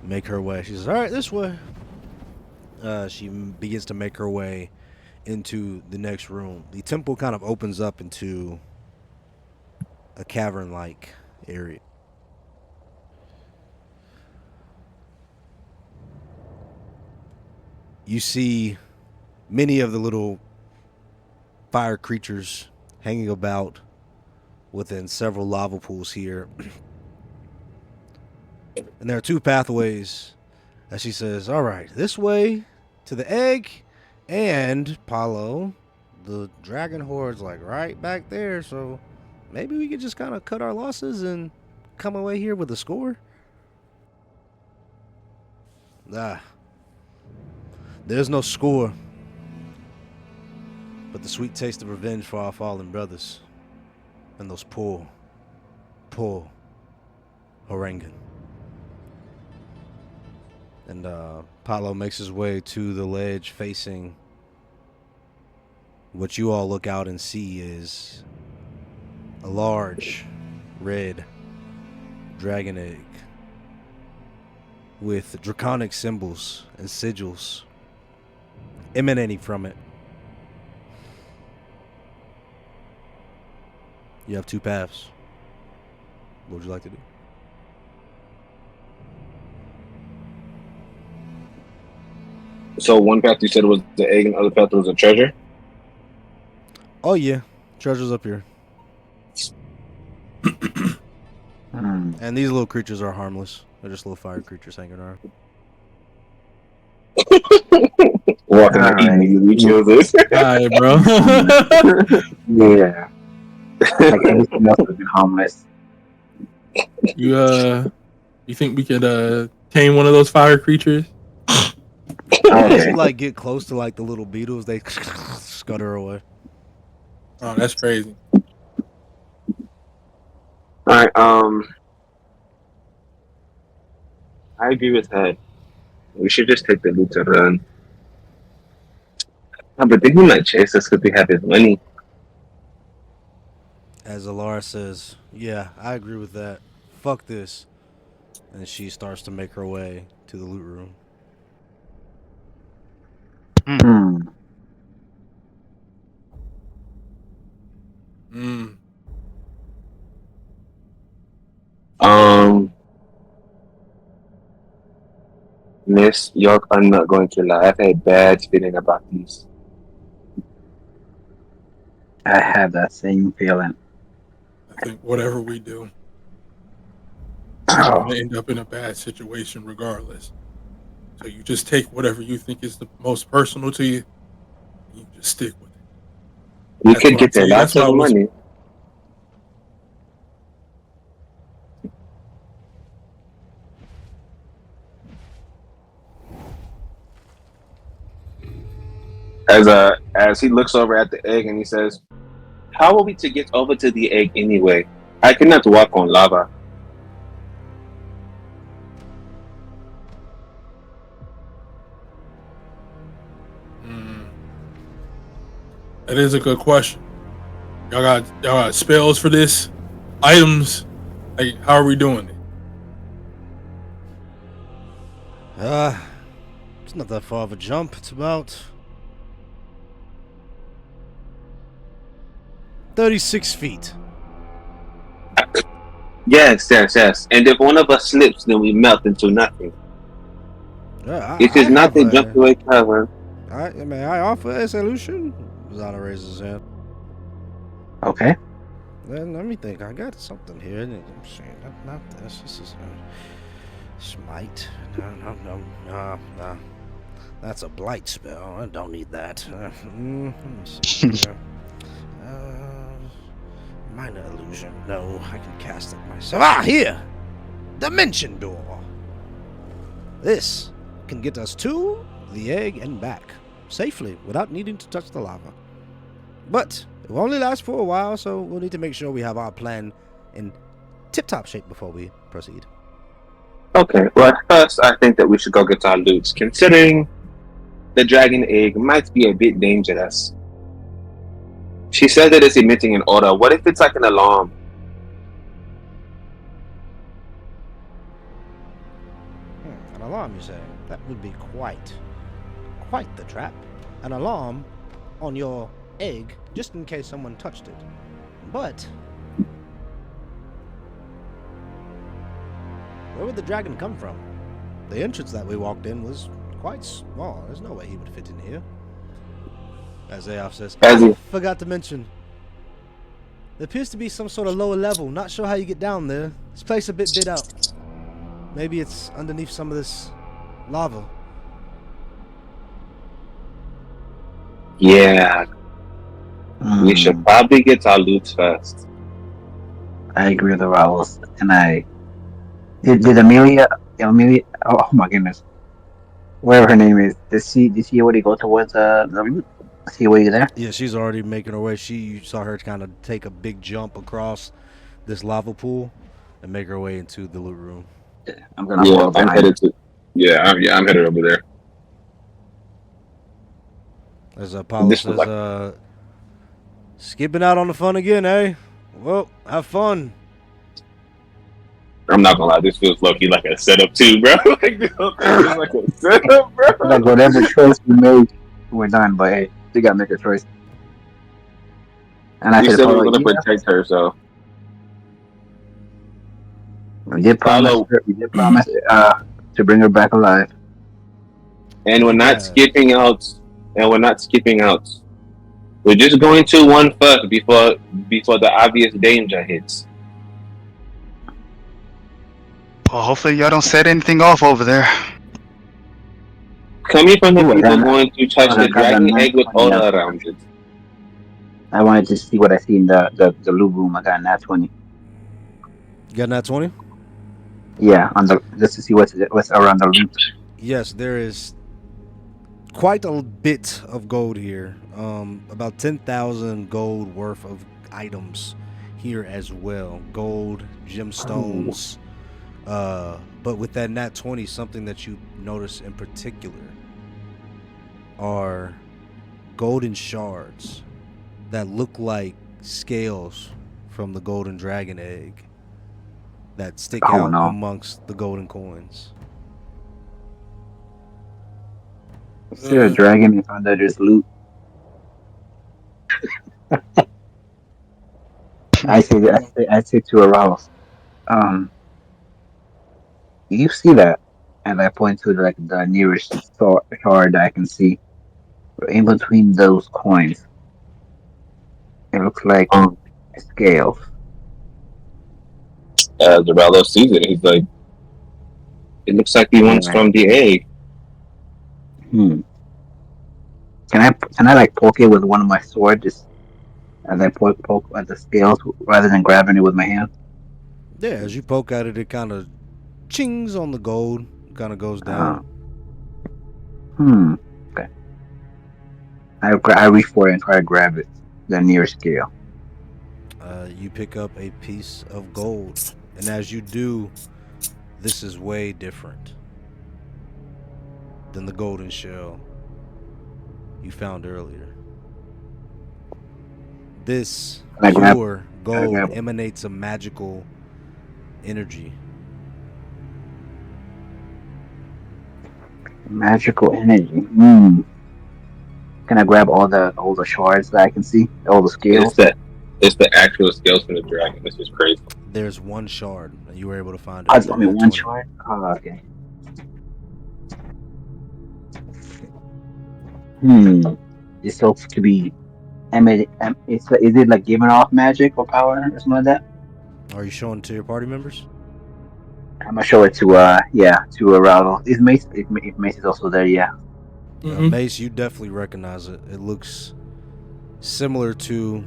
A: make her way, she says, "All right, this way." She begins to make her way into the next room. The temple kind of opens up into a cavern-like area. You see many of the little fire creatures hanging about within several lava pools here. And there are two pathways, as she says, all right, this way to the egg And Paulo, the dragon horde's like right back there, so maybe we could just kind of cut our losses and come away here with a score. There's no score, but the sweet taste of revenge for our fallen brothers and those poor Harangan. And Paulo makes his way to the ledge facing what you all look out and see is a large red dragon egg with draconic symbols and sigils emanating from it. You have two paths. What would you like to do?
F: So one path you said was the egg, and the other path was a treasure.
A: Oh yeah, treasure's up here. And these little creatures are harmless. They're just little fire creatures hanging around.
F: Walking and
G: Alright.
F: eating, you kill this.
G: Alright, bro.
B: Yeah. Like everything else would be harmless.
G: You think we could tame one of those fire creatures?
A: As you like get close to like the little beetles, they scutter away.
G: Oh, that's crazy.
F: Alright, I agree with that. We should just take the loot and run. But then he might chase us because we have his money.
A: As Alara says, yeah, I agree with that. Fuck this. And she starts to make her way to the loot room.
F: Miss York, I'm not going to lie. I've had a bad feeling about these.
B: I have that same feeling.
G: I think whatever we do, we're gonna end up in a bad situation regardless. So you just take whatever you think is the most personal to you, and you just stick with it.
F: We
G: That's
F: could
G: what
F: get
G: I'm
F: there
G: saying.
F: lots
G: That's what
F: of
G: I was-
F: money. As he looks over at the egg and he says, "How are we to get over to the egg anyway? I cannot walk on lava."
G: That is a good question. Y'all got spells for this? Items? Like, how are we doing it?
A: It's not that far of a jump. It's about 36 feet.
F: Yes. And if one of us slips, then we melt into nothing. If it's nothing, jump away cover.
A: May I offer a solution? Zana raises his hand.
B: Okay.
A: Then let me think. I got something here. I'm saying not this. This is smite. No. That's a blight spell. I don't need that. Let me see. Minor illusion. No, I can cast it myself. Here! Dimension door. This can get us to the egg and back safely without needing to touch the lava. But it will only last for a while, so we'll need to make sure we have our plan in tip-top shape before we proceed.
F: Okay, well, at first, I think that we should go get our loot, considering the dragon egg might be a bit dangerous. She said that it's emitting an order. What if it's like an alarm?
A: An alarm, you say? That would be quite the trap. An alarm on your egg, just in case someone touched it. But where would the dragon come from? The entrance that we walked in was quite small. There's no way he would fit in here. As Aof says, forgot to mention, there appears to be some sort of lower level. Not sure how you get down there. This place a bit bid out. Maybe it's underneath some of this lava.
F: Yeah, we should
B: Hmm.
F: probably get our loot first.
B: I agree with the Rowells. And I did Amelia oh my goodness. Whatever her name is. Did she already go towards the route? See where you there?
A: Yeah, she's already making her way. You saw her kind of take a big jump across this lava pool and make her way into the loot room.
B: I'm gonna
F: Yeah,
B: follow
F: I'm
B: behind her.
F: headed to. I'm headed over there.
A: As Apollo
F: This was
A: says,
F: like
A: skipping out on the fun again, eh? Well, have fun.
F: I'm not gonna lie, this feels low key like a setup too, bro. Like this whole thing feels like a setup, bro.
B: I feel like whatever choice we made, we're done. But hey, we gotta make a choice. And I
F: We
B: said,
F: said we
B: Paulo,
F: were gonna
B: yeah,
F: protect her, so
B: we did promise
F: Paulo,
B: her. We did promise to bring her back alive.
F: and we're
A: You
F: not
A: guys,
F: skipping out, and we're not skipping out. We're just going to one first before the obvious danger hits.
E: Well, hopefully y'all don't set anything off over there.
F: Coming from the
B: Ooh,
F: people going to touch
B: I
F: the
B: got the
F: dragon egg with
B: 920
F: aura
B: on
F: around it.
B: perception. I wanted to see what I see in the loot room. I got nat 20.
A: you got that 20?
B: Yeah, on the just to see what's around the loot.
A: Yes, there is quite a bit of gold here. About 10,000 gold worth of items here as well. Gold, gemstones. But with that nat 20, something that you notice in particular are golden shards that look like scales from the golden dragon egg that stick
B: Oh
A: out
B: no!
A: amongst the golden coins.
B: Is there a dragon under this loot? I say to Arouse, um, you see that? And I point to like the nearest shard I can see. In between those coins, it looks like
F: Um,
B: scales.
F: Zarello sees it. He's like, it looks like the ones
B: Yeah.
F: from the egg.
B: Hmm. Can I like poke it with one of my swords just as I poke at the scales rather than grabbing it with my hand?
A: Yeah, as you poke at it, it kind of chings on the gold, kind of goes
B: Uh,
A: down.
B: hmm. Okay. I reach for it and try to grab it, the nearest scale.
A: You pick up a piece of gold, and as you do, this is way different than the golden shell you found earlier. This
B: Can I grab?
A: pure
B: Can I
A: gold
B: grab
A: emanates a magical energy.
B: magical energy? Hmm. Can I grab all the shards that I can see? All the
F: It's
B: scales?
F: the it's the actual scales from the dragon. This is crazy.
A: There's one shard, and you were able to find it
B: Oh,
A: with
B: it's
A: that
B: only
A: nat
B: one
A: 20.
B: shard? Oh, okay. Hmm. It's supposed to be. Is it like giving off magic or power or something like that?
A: Are you showing it to your party members?
B: I'm gonna show it to to Raul. Is Mace if Mace is also there? Yeah.
A: Mace, you definitely recognize it. It looks similar to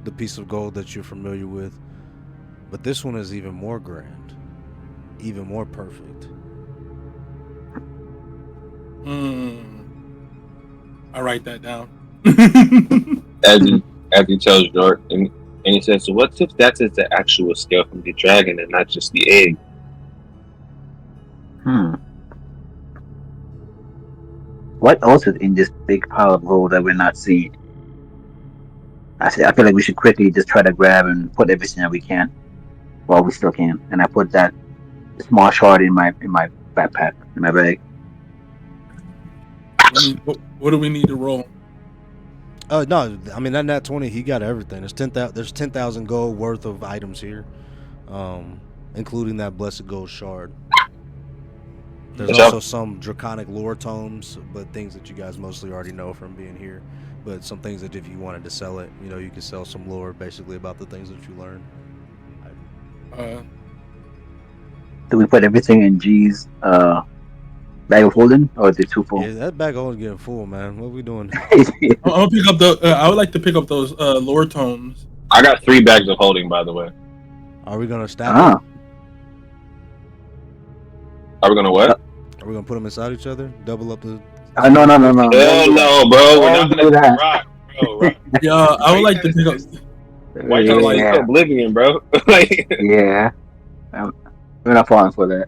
A: the piece of gold that you're familiar with, but this one is even more grand, even more perfect.
G: I write that down.
F: As he tells York, and he says, "So what if that is the actual scale from the dragon and not just the egg?"
B: Hmm. What else is in this big pile of gold that we're not seeing? I feel like we should quickly just try to grab and put everything that we can while we still can. And I put that small shard in my backpack in my bag.
G: What do we need to roll?
A: No, I mean that nat 20, he got everything. There's 10,000 gold worth of items here, including that blessed gold shard. There's
F: What's up?
A: also some draconic lore tomes, but things that you guys mostly already know from being here. But some things that if you wanted to sell it, you could sell some lore basically about the things that you learned.
B: Do we put everything in G's bag of holding, or is it too full?
A: Yeah, that bag always getting full, man. What we doing?
D: I'll pick up the. I would like to pick up those lore tomes.
F: I got 3 bags of holding, by the way.
A: Are we gonna stack
B: Ah,
A: them?
F: Are we gonna what?
A: Are we gonna put them inside each other? Double up the.
B: no.
F: Hell no, bro. We're not
B: Don't
F: gonna
B: do that.
F: rock, bro. Rock.
D: Yeah, I would like to pick up.
F: Why you trying to
B: Yeah,
F: to oblivion, bro? Like,
B: yeah. We're not falling for that.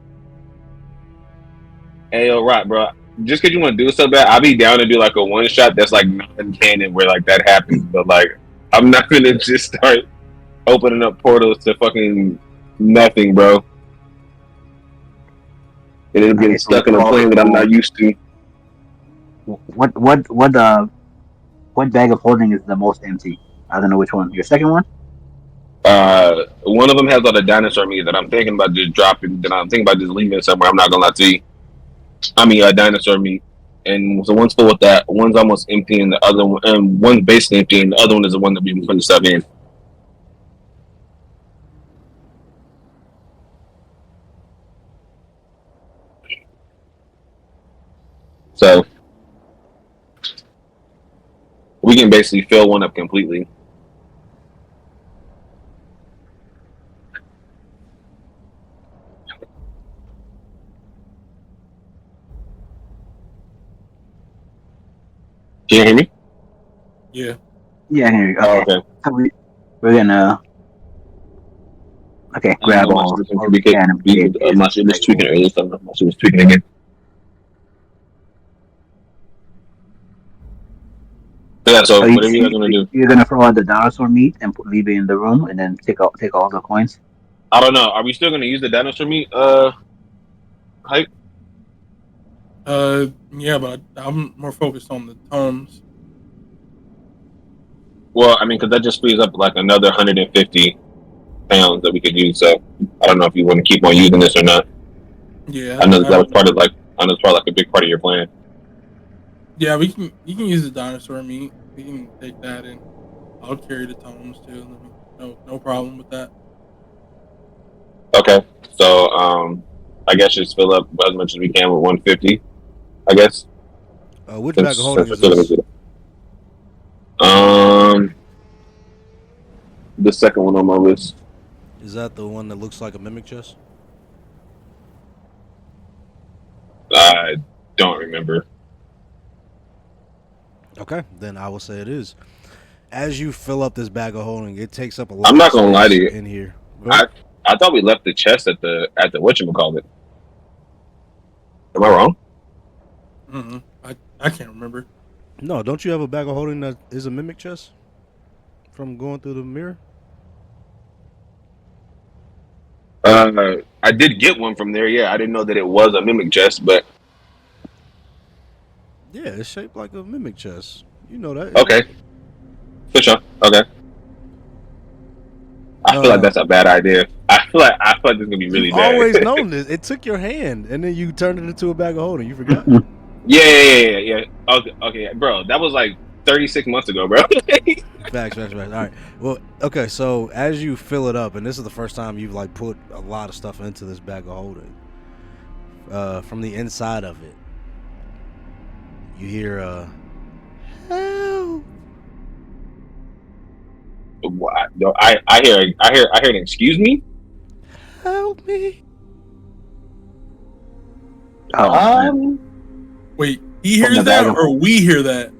F: hey, yo, rock, bro. Just because you want to do it so bad, I'll be down to do like a one shot that's like non-canon where like that happens. But like, I'm not gonna just start opening up portals to fucking nothing, bro. And then getting stuck in a plane that I'm not used to.
B: What bag of holding is the most empty? I don't know which one. Your second one?
F: One of them has all the dinosaur meat that I'm thinking about just dropping. That I'm thinking about just leaving somewhere. I'm not gonna lie to you. I mean, dinosaur meat. And so one's full with that. One's almost empty, and the other one, and one's basically empty, and the other one is the one that we've been putting stuff in. So we can basically fill one up completely. Can you hear me?
D: Yeah.
B: Yeah, here you go.
F: Oh,
B: Okay.
F: okay.
B: So we're gonna grab all.
F: My shit was tweaking earlier, so my shit was tweaking again. Yeah, so whatever you guys want to do.
B: You're gonna throw out the dinosaur meat and leave it in the room, and then take all the coins.
F: I don't know. Are we still gonna use the dinosaur meat? Hype.
D: Yeah, but I'm more focused on the tomes.
F: Well, I mean, because that just frees up like another 150 pounds that we could use. So I don't know if you want to keep on using this or not.
D: Yeah.
F: I know that was part of like a big part of your plan.
D: Yeah, you can use the dinosaur meat. We can take that, and I'll carry the tomes too. No problem with that.
F: Okay, so I guess just fill up as much as we can with 150. I guess.
A: Which bag of holding is this?
F: The second one on my list.
A: Is that the one that looks like a mimic chest?
F: I don't remember.
A: Okay, then I will say it is. As you fill up this bag of holding, it takes up a lot.
F: I'm not gonna lie to you.
A: In here,
F: I thought we left the chest at the whatchamacallit. Am I wrong?
D: Mm-hmm. I can't remember.
A: No, don't you have a bag of holding that is a mimic chest from going through the mirror?
F: I did get one from there. Yeah, I didn't know that it was a mimic chest, but
A: yeah, it's shaped like a mimic chest. You know that?
F: Okay, for sure. Okay. I feel like that's a bad idea. I feel like this is gonna be really bad.
A: Always known this. It took your hand, and then you turned it into a bag of holding. You forgot?
F: Yeah. Okay, bro. That was like 36 months ago, bro.
A: Facts. All right. Well, okay. So as you fill it up, and this is the first time you've like put a lot of stuff into this bag of holding. From the inside of it, you hear help.
F: I hear an excuse me.
A: Help me.
D: Wait, he hears that or we hear that?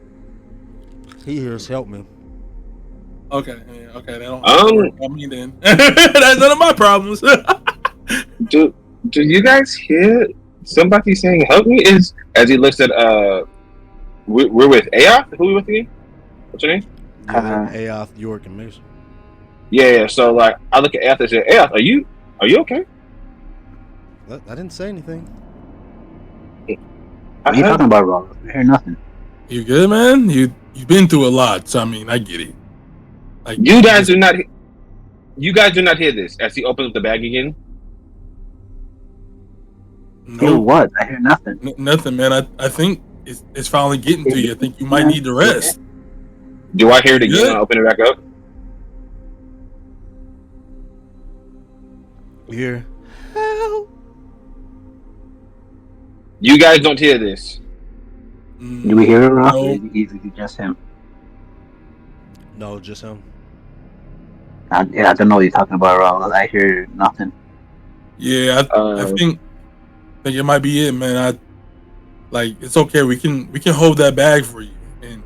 A: He hears help me.
D: Okay, yeah, okay, that don't worry about me then. That's none of my problems.
F: Do you guys hear somebody saying help me? Is as he looks at we're with Aoth? Who we with again? What's your name?
A: Aoth, York, and Mason.
F: Yeah, so like I look at Aoth and say, Aoth, are you okay?
A: I didn't say anything.
B: What are you talking about, Rob? I hear nothing.
D: You good, man? You've been through a lot, so I mean, I get it. Like
F: you guys do not hear this as he opens up the bag again.
B: No, what? I hear nothing.
D: Nothing, man. I think it's finally getting to you. I think you might need to rest.
F: Do I hear it again? I open it back up.
A: You hear help.
F: You guys don't hear this.
B: Do we hear it, Rock? Or
D: No.
B: is it just him?
A: No, just him.
B: I don't know what you're talking about, Rock. I hear nothing.
D: Yeah, I
F: Uh,
D: think it might be it, man. It's okay. We can hold that bag for you, and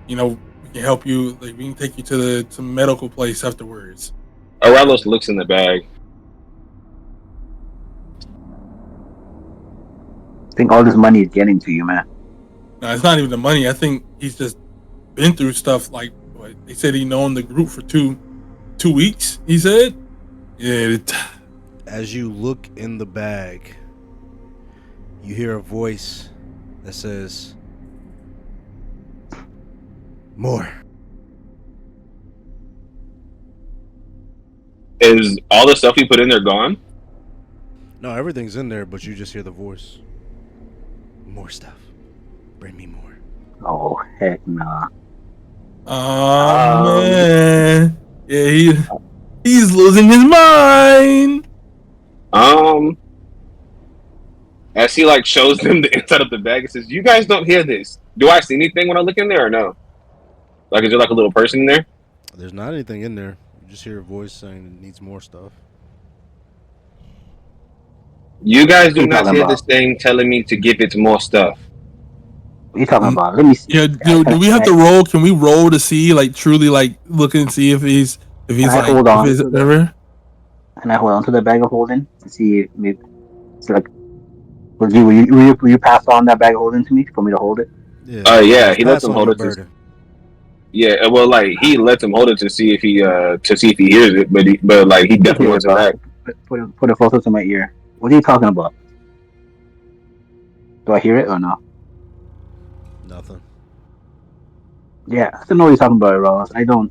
D: we can help you. Like we can take you to the medical place afterwards.
F: Arelos looks in the bag.
B: I think all this money is getting to you, man.
D: No, it's not even the money. I think he's just been through stuff. Like what they said, he known the group for two weeks. He said, yeah.
A: As you look in the bag, you hear a voice that says, "More."
F: Is all the stuff you put in there gone?
A: No, everything's in there, but you just hear the voice. More stuff. Bring me more.
B: Oh heck nah.
D: Oh man, yeah, he's losing his mind.
F: As he like shows them the inside of the bag, and says, "You guys don't hear this. Do I see anything when I look in there or no? Like, is there like a little person in there?"
A: There's not anything in there. You just hear a voice saying it needs more stuff.
F: You guys
B: What
F: do
B: you
F: not
B: talking
F: hear
B: about?
F: this thing telling me to give it more stuff.
B: What you talking about? Let me see.
D: Yeah, do we have to roll? Can we roll to see, like, truly, like, look and see if he's
B: I
D: like,
B: hold
D: if
B: on
D: he's
B: to the
D: ever?
B: and I hold on to the bag of holding to see if maybe it's like will you pass on that bag of holding to me for me to hold it?
A: Yeah,
F: Yeah,
A: just
F: he lets
A: pass
F: him
A: on
F: hold
A: your
F: it to.
A: burden.
F: Yeah, well, like he lets him hold it to see if he hears it, but like he definitely wants it back.
B: Put it closer to my ear. What are you talking about? Do I hear it or no?
A: Nothing.
B: Yeah, I still know what you're talking about, Ross. I don't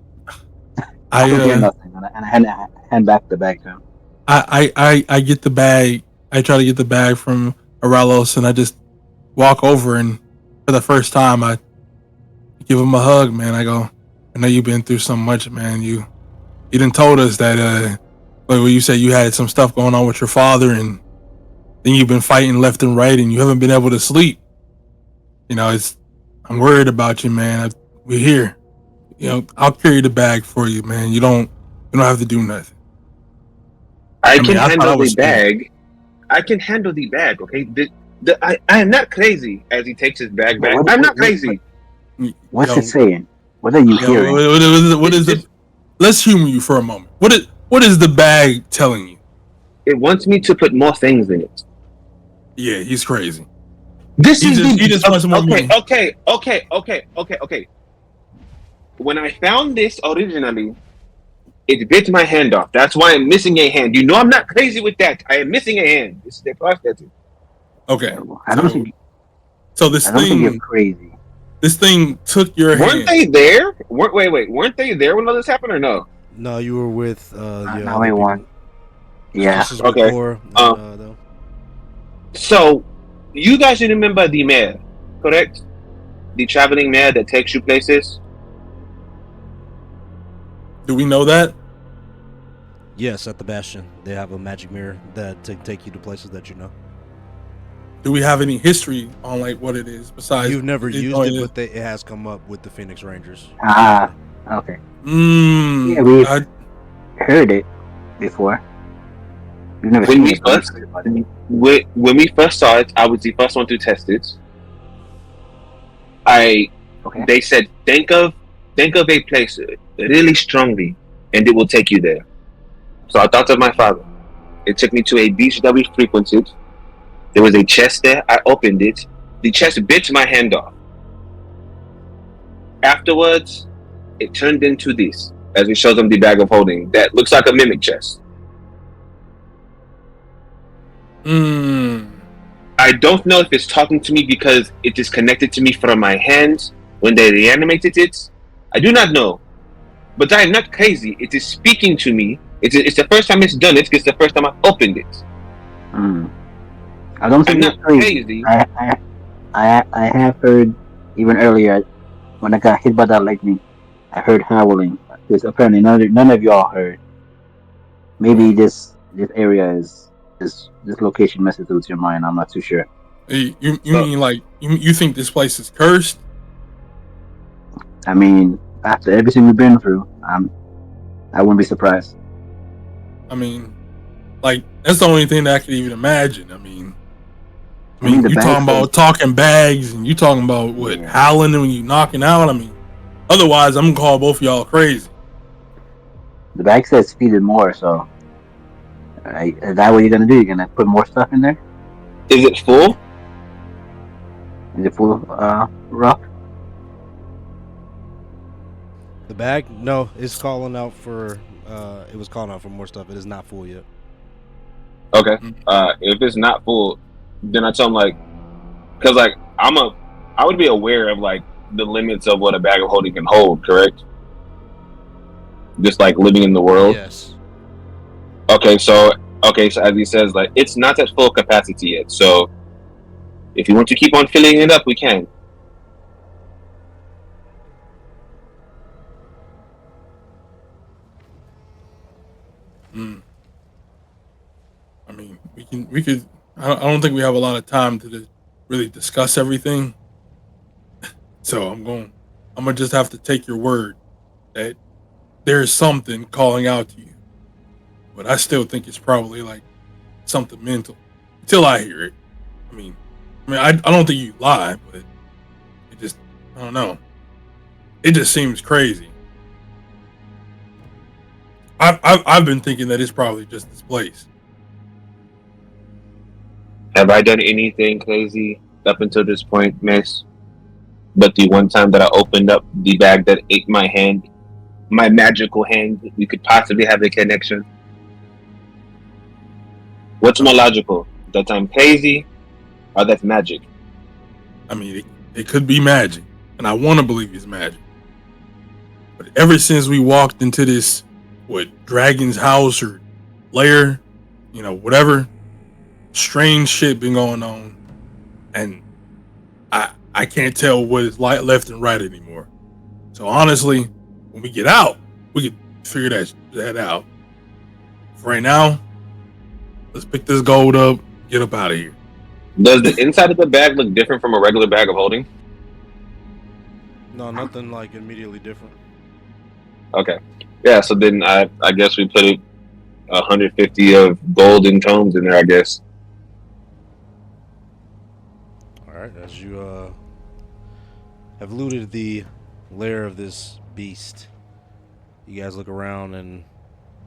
B: hear
D: I
B: nothing, and I hand back the bag to him.
D: I get the bag. I try to get the bag from Arelos, and I just walk over, and for the first time, I give him a hug, man. I go, I know you've been through so much, man. You didn't told us that like when you said you had some stuff going on with your father, and then you've been fighting left and right, and you haven't been able to sleep. I'm worried about you, man. We're here. I'll carry the bag for you, man. You don't have to do nothing.
F: I
D: mean,
F: can
D: I thought I
F: handle the
D: was scared.
F: bag. I can handle the bag. Okay, I am not crazy. As he takes his bag back, I'm not crazy.
B: What's
D: Yo,
B: it saying? What are you hearing?
D: What is the? Let's humor you for a moment. What is the bag telling you?
F: It wants me to put more things in it.
D: Yeah, he's crazy.
F: He
D: just wants more money.
F: Okay. When I found this originally, it bit my hand off. That's why I'm missing a hand. You know I'm not crazy with that. I am missing a hand. This is the prosthetic.
D: Okay.
B: I don't think you're crazy.
D: This thing took your
F: Weren't
D: hand.
F: they there? Weren't they there when all this happened or no?
A: No, you were with your
B: Now
A: other
B: I
A: people.
B: won. Yeah.
A: This is with
F: Okay.
A: Cora and, though.
F: So, you guys remember the mayor, correct? The traveling mayor that takes you places?
D: Do we know that?
A: Yes, at the Bastion, they have a magic mirror that take you to places that you know.
D: Do we have any history on like what it is besides?
A: You've never used it, but it has come up with the Phoenix Rangers.
B: Okay.
F: Hmm.
B: Yeah, we've heard it before. We've never seen it.
F: When we first saw it, I was the first one to test it. They said think of a place really strongly, and it will take you there. So I thought of my father. It took me to a beach that we frequented. There was a chest there. I opened it. The chest bit my hand off. Afterwards, it turned into this, as it shows them the bag of holding. That looks like a mimic chest. I don't know if it's talking to me because it is connected to me from my hands when they reanimated it. I do not know. But I am not crazy. It is speaking to me. It's the first time it's done it. It's the first time I've opened it.
B: I don't think
F: I'm not crazy.
B: I have heard even earlier when I got hit by that lightning. I heard howling. Because apparently none of y'all heard. Maybe this area is this location messes with your mind. I'm not too sure.
G: Hey, you mean like you think this place is cursed?
B: I mean, after everything we've been through, I wouldn't be surprised.
G: I mean, like that's the only thing that I could even imagine. I mean,
B: The
G: you
B: bag
G: talking
B: says,
G: about talking bags, and you talking about what
B: yeah.
G: howling when you knocking out. I mean, otherwise I'm gonna call both of y'all crazy.
B: The bag says feed it more. So, is that what you're gonna do? You're gonna put more stuff in there?
F: Is it full?
B: Is it full rock?
A: The bag? No, it's calling out for. It was calling out for more stuff. It is not full yet.
F: Okay.
G: Mm.
F: If it's not full, then I tell him like, because like I would be aware of like the limits of what a bag of holding can hold. Correct. Just like living in the world.
A: Yes.
F: Okay. So as he says, like it's not at full capacity yet. So if you want to keep on filling it up, we can.
G: Mm. I mean, we could. I don't think we have a lot of time to really discuss everything. So I'm gonna just have to take your word that there's something calling out to you. But I still think it's probably like something mental until I hear it. I don't think you lie, but it just, I don't know. It just seems crazy. I've been thinking that it's probably just this place.
F: Have I done anything crazy up until this point, Miss? But the one time that I opened up the bag that ate my hand, my magical hand, we could possibly have a connection. What's more logical? That I'm crazy or that's magic?
G: I mean, it could be magic, and I want to believe it's magic. But ever since we walked into this, dragon's house or lair, whatever, strange shit been going on, and I can't tell what is left and right anymore. So honestly, when we get out, we could figure that out. For right now, let's pick this gold up, get up out of here.
F: Does the inside of the bag look different from a regular bag of holding?
A: No, nothing like immediately different.
F: Okay. Yeah, so then I guess we put 150 of golden tomes in there, I guess.
A: Alright, as you have looted the lair of this beast, you guys look around and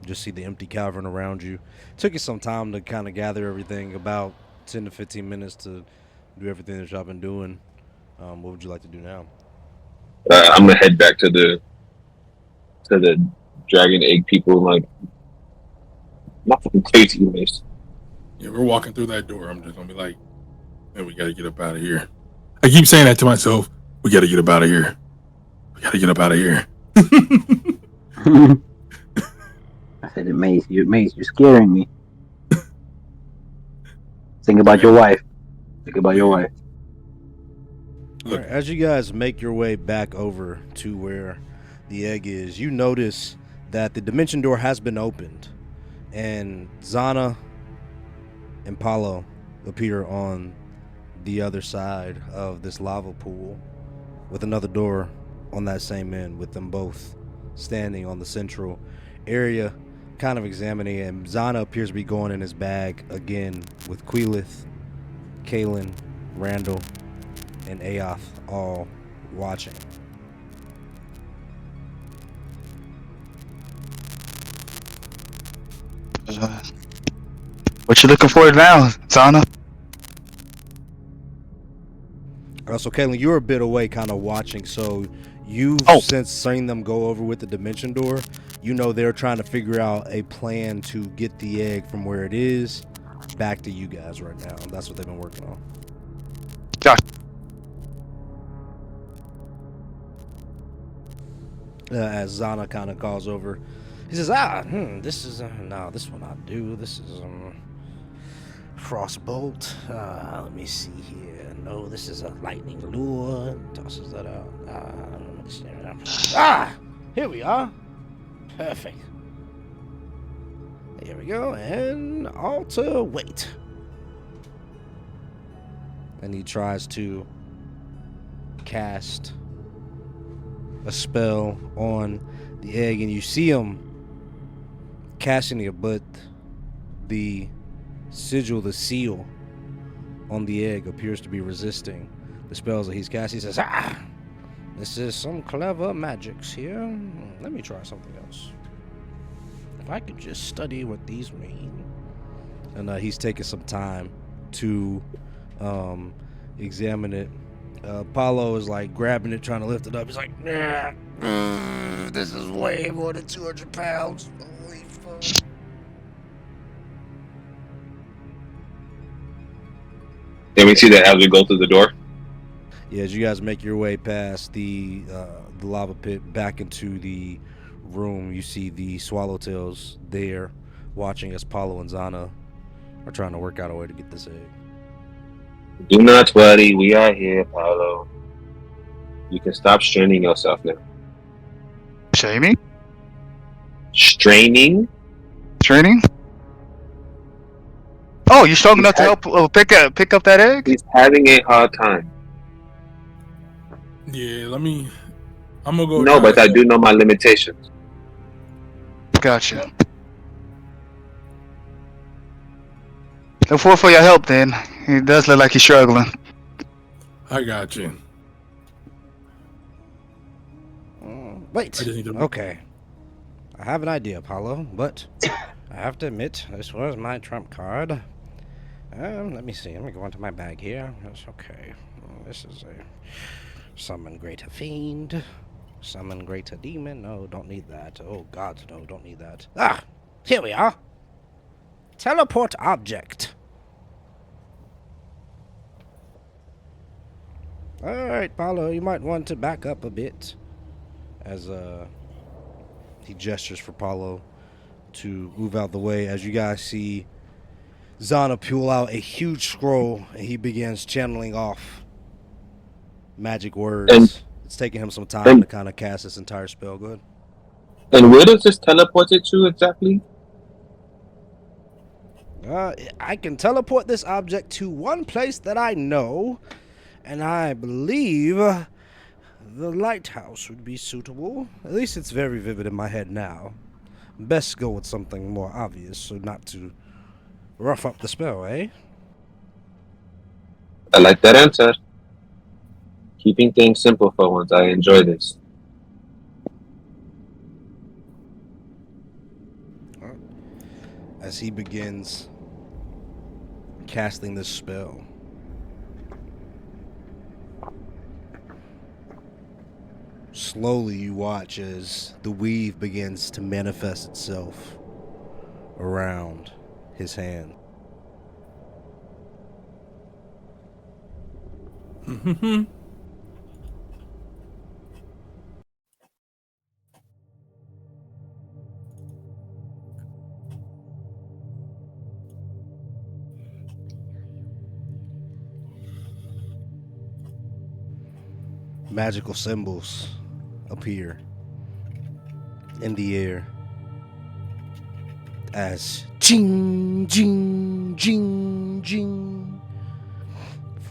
A: just see the empty cavern around you. It took you some time to kind of gather everything, about 10 to 15 minutes to do everything that y'all been doing. What would you like to do now?
F: I'm gonna head back to the dragon egg people. Like, not fucking crazy, Mace.
G: Yeah, we're walking through that door. I'm just gonna be like, man, we gotta get up out of here. I keep saying that to myself. We gotta get up out of here. We gotta get up out of here.
B: I said, Mace, you're scaring me. Think about your wife. Think about your wife.
A: All right, as you guys make your way back over to where the egg is, you notice that the dimension door has been opened, and Zana and Paulo appear on the other side of this lava pool with another door on that same end, with them both standing on the central area kind of examining it. And Zana appears to be going in his bag again, with Queelith, Kalen, Randall, and Aoth all watching.
E: What you looking for now, Zana?
A: So Kalen, you're a bit away kind of watching, so you've since seen them go over with the dimension door. You know they're trying to figure out a plan to get the egg from where it is back to you guys right now. That's what they've been working on.
E: Gotcha.
A: As Zana kind of calls over, he says, this is, no, this will not do. This is, crossbolt. Let me see here. No, this is a lightning lure. Tosses that out. Here we are. Perfect. Here we go. And alter weight. and he tries to cast a spell on the egg, and you see him casting it, but the sigil, the seal on the egg appears to be resisting the spells that he's casting. He says, this is some clever magics here. Let me try something else. If I could just study what these mean. And he's taking some time to examine it. Apollo is like grabbing it, trying to lift it up. He's like, this is way more than 200 pounds. Holy fuck.
F: Can we see that as we go through the door?
A: Yeah, as you guys make your way past the lava pit back into the room, you see the swallowtails there watching as Paulo and Zana are trying to work out a way to get this egg.
F: Do not worry, we are here, Paolo. You can stop straining yourself now.
E: Shaming?
F: Straining?
E: Training? Oh, you strong enough to help pick up that egg?
F: He's having a hard time.
G: Yeah, I'm gonna go.
F: No, but I do know my limitations.
E: Gotcha. Look forward for your help then. He does look like he's struggling.
G: I got you.
A: Wait.
G: I just need to...
A: Okay. I have an idea, Apollo, but I have to admit, this was my trump card. Let me see. Let me go into my bag here. That's okay. This is a summon greater fiend. Summon greater demon. No, don't need that. Oh, God, no, don't need that. Ah! Here we are. Teleport object. Alright, Paulo, you might want to back up a bit. As he gestures for Paulo to move out the way. As you guys see Zana pull out a huge scroll, and he begins channeling off magic words. It's taking him some time to kind of cast this entire spell. Go ahead.
F: And where does this teleport it to exactly?
A: I can teleport this object to one place that I know, and I believe the lighthouse would be suitable. At least it's very vivid in my head now. Best go with something more obvious, so not to rough up the spell, eh?
F: I like that answer. Keeping things simple for once. I enjoy this.
A: As he begins casting this spell, slowly you watch as the weave begins to manifest itself around his hand. Magical symbols appear in the air as jing, jing, jing, jing.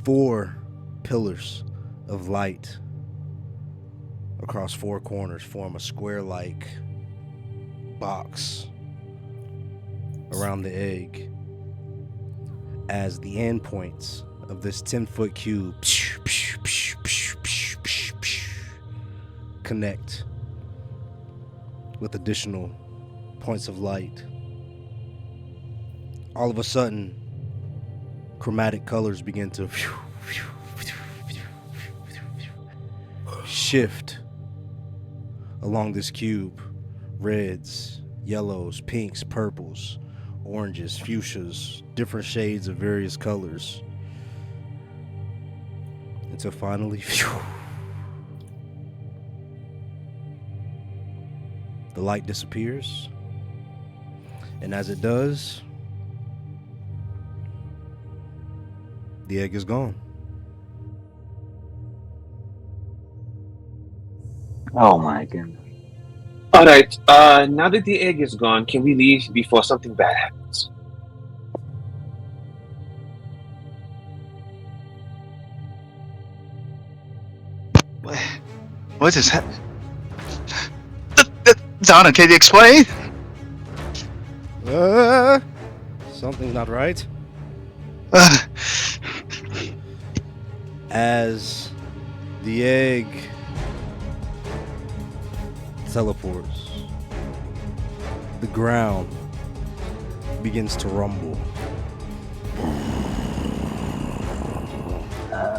A: 4 pillars of light across 4 corners form a square-like box around the egg as the endpoints of this 10-foot cube connect with additional points of light. All of a sudden, chromatic colors begin to shift along this cube. Reds, yellows, pinks, purples, oranges, fuchsias, different shades of various colors. Until finally, the light disappears. And as it does, the egg is gone.
B: Oh my goodness.
F: Alright, now that the egg is gone, can we leave before something bad happens?
E: What is that? Donna, can you explain?
A: Something's not right.
E: Uh,
A: As the egg teleports, the ground begins to rumble.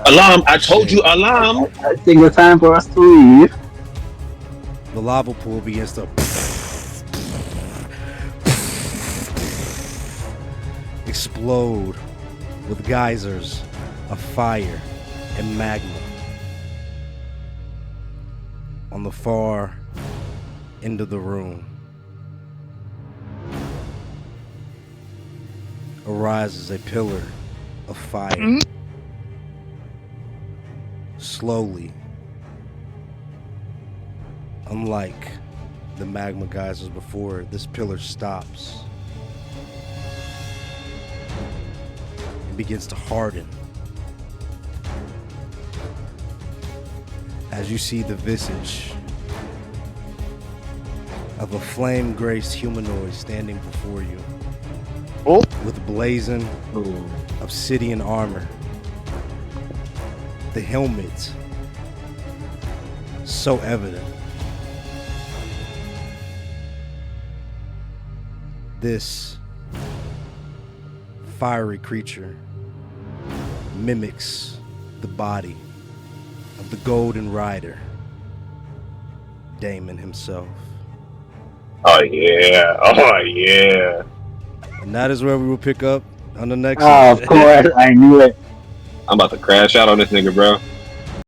F: Alarm! I told you, alarm!
B: I think it's time for us to leave.
A: The lava pool begins to explode with geysers of fire and magma. On the far end of the room arises a pillar of fire. Slowly, unlike the magma geysers before, this pillar stops and begins to harden. As you see the visage of a flame-graced humanoid standing before you, with blazing obsidian armor, the helmet so evident. This fiery creature mimics the body of the Golden Rider, Damon himself.
F: Oh yeah! Oh yeah!
A: And that is where we will pick up on the next
B: Oh, of course, I knew it.
F: I'm about to crash out on this nigga, bro.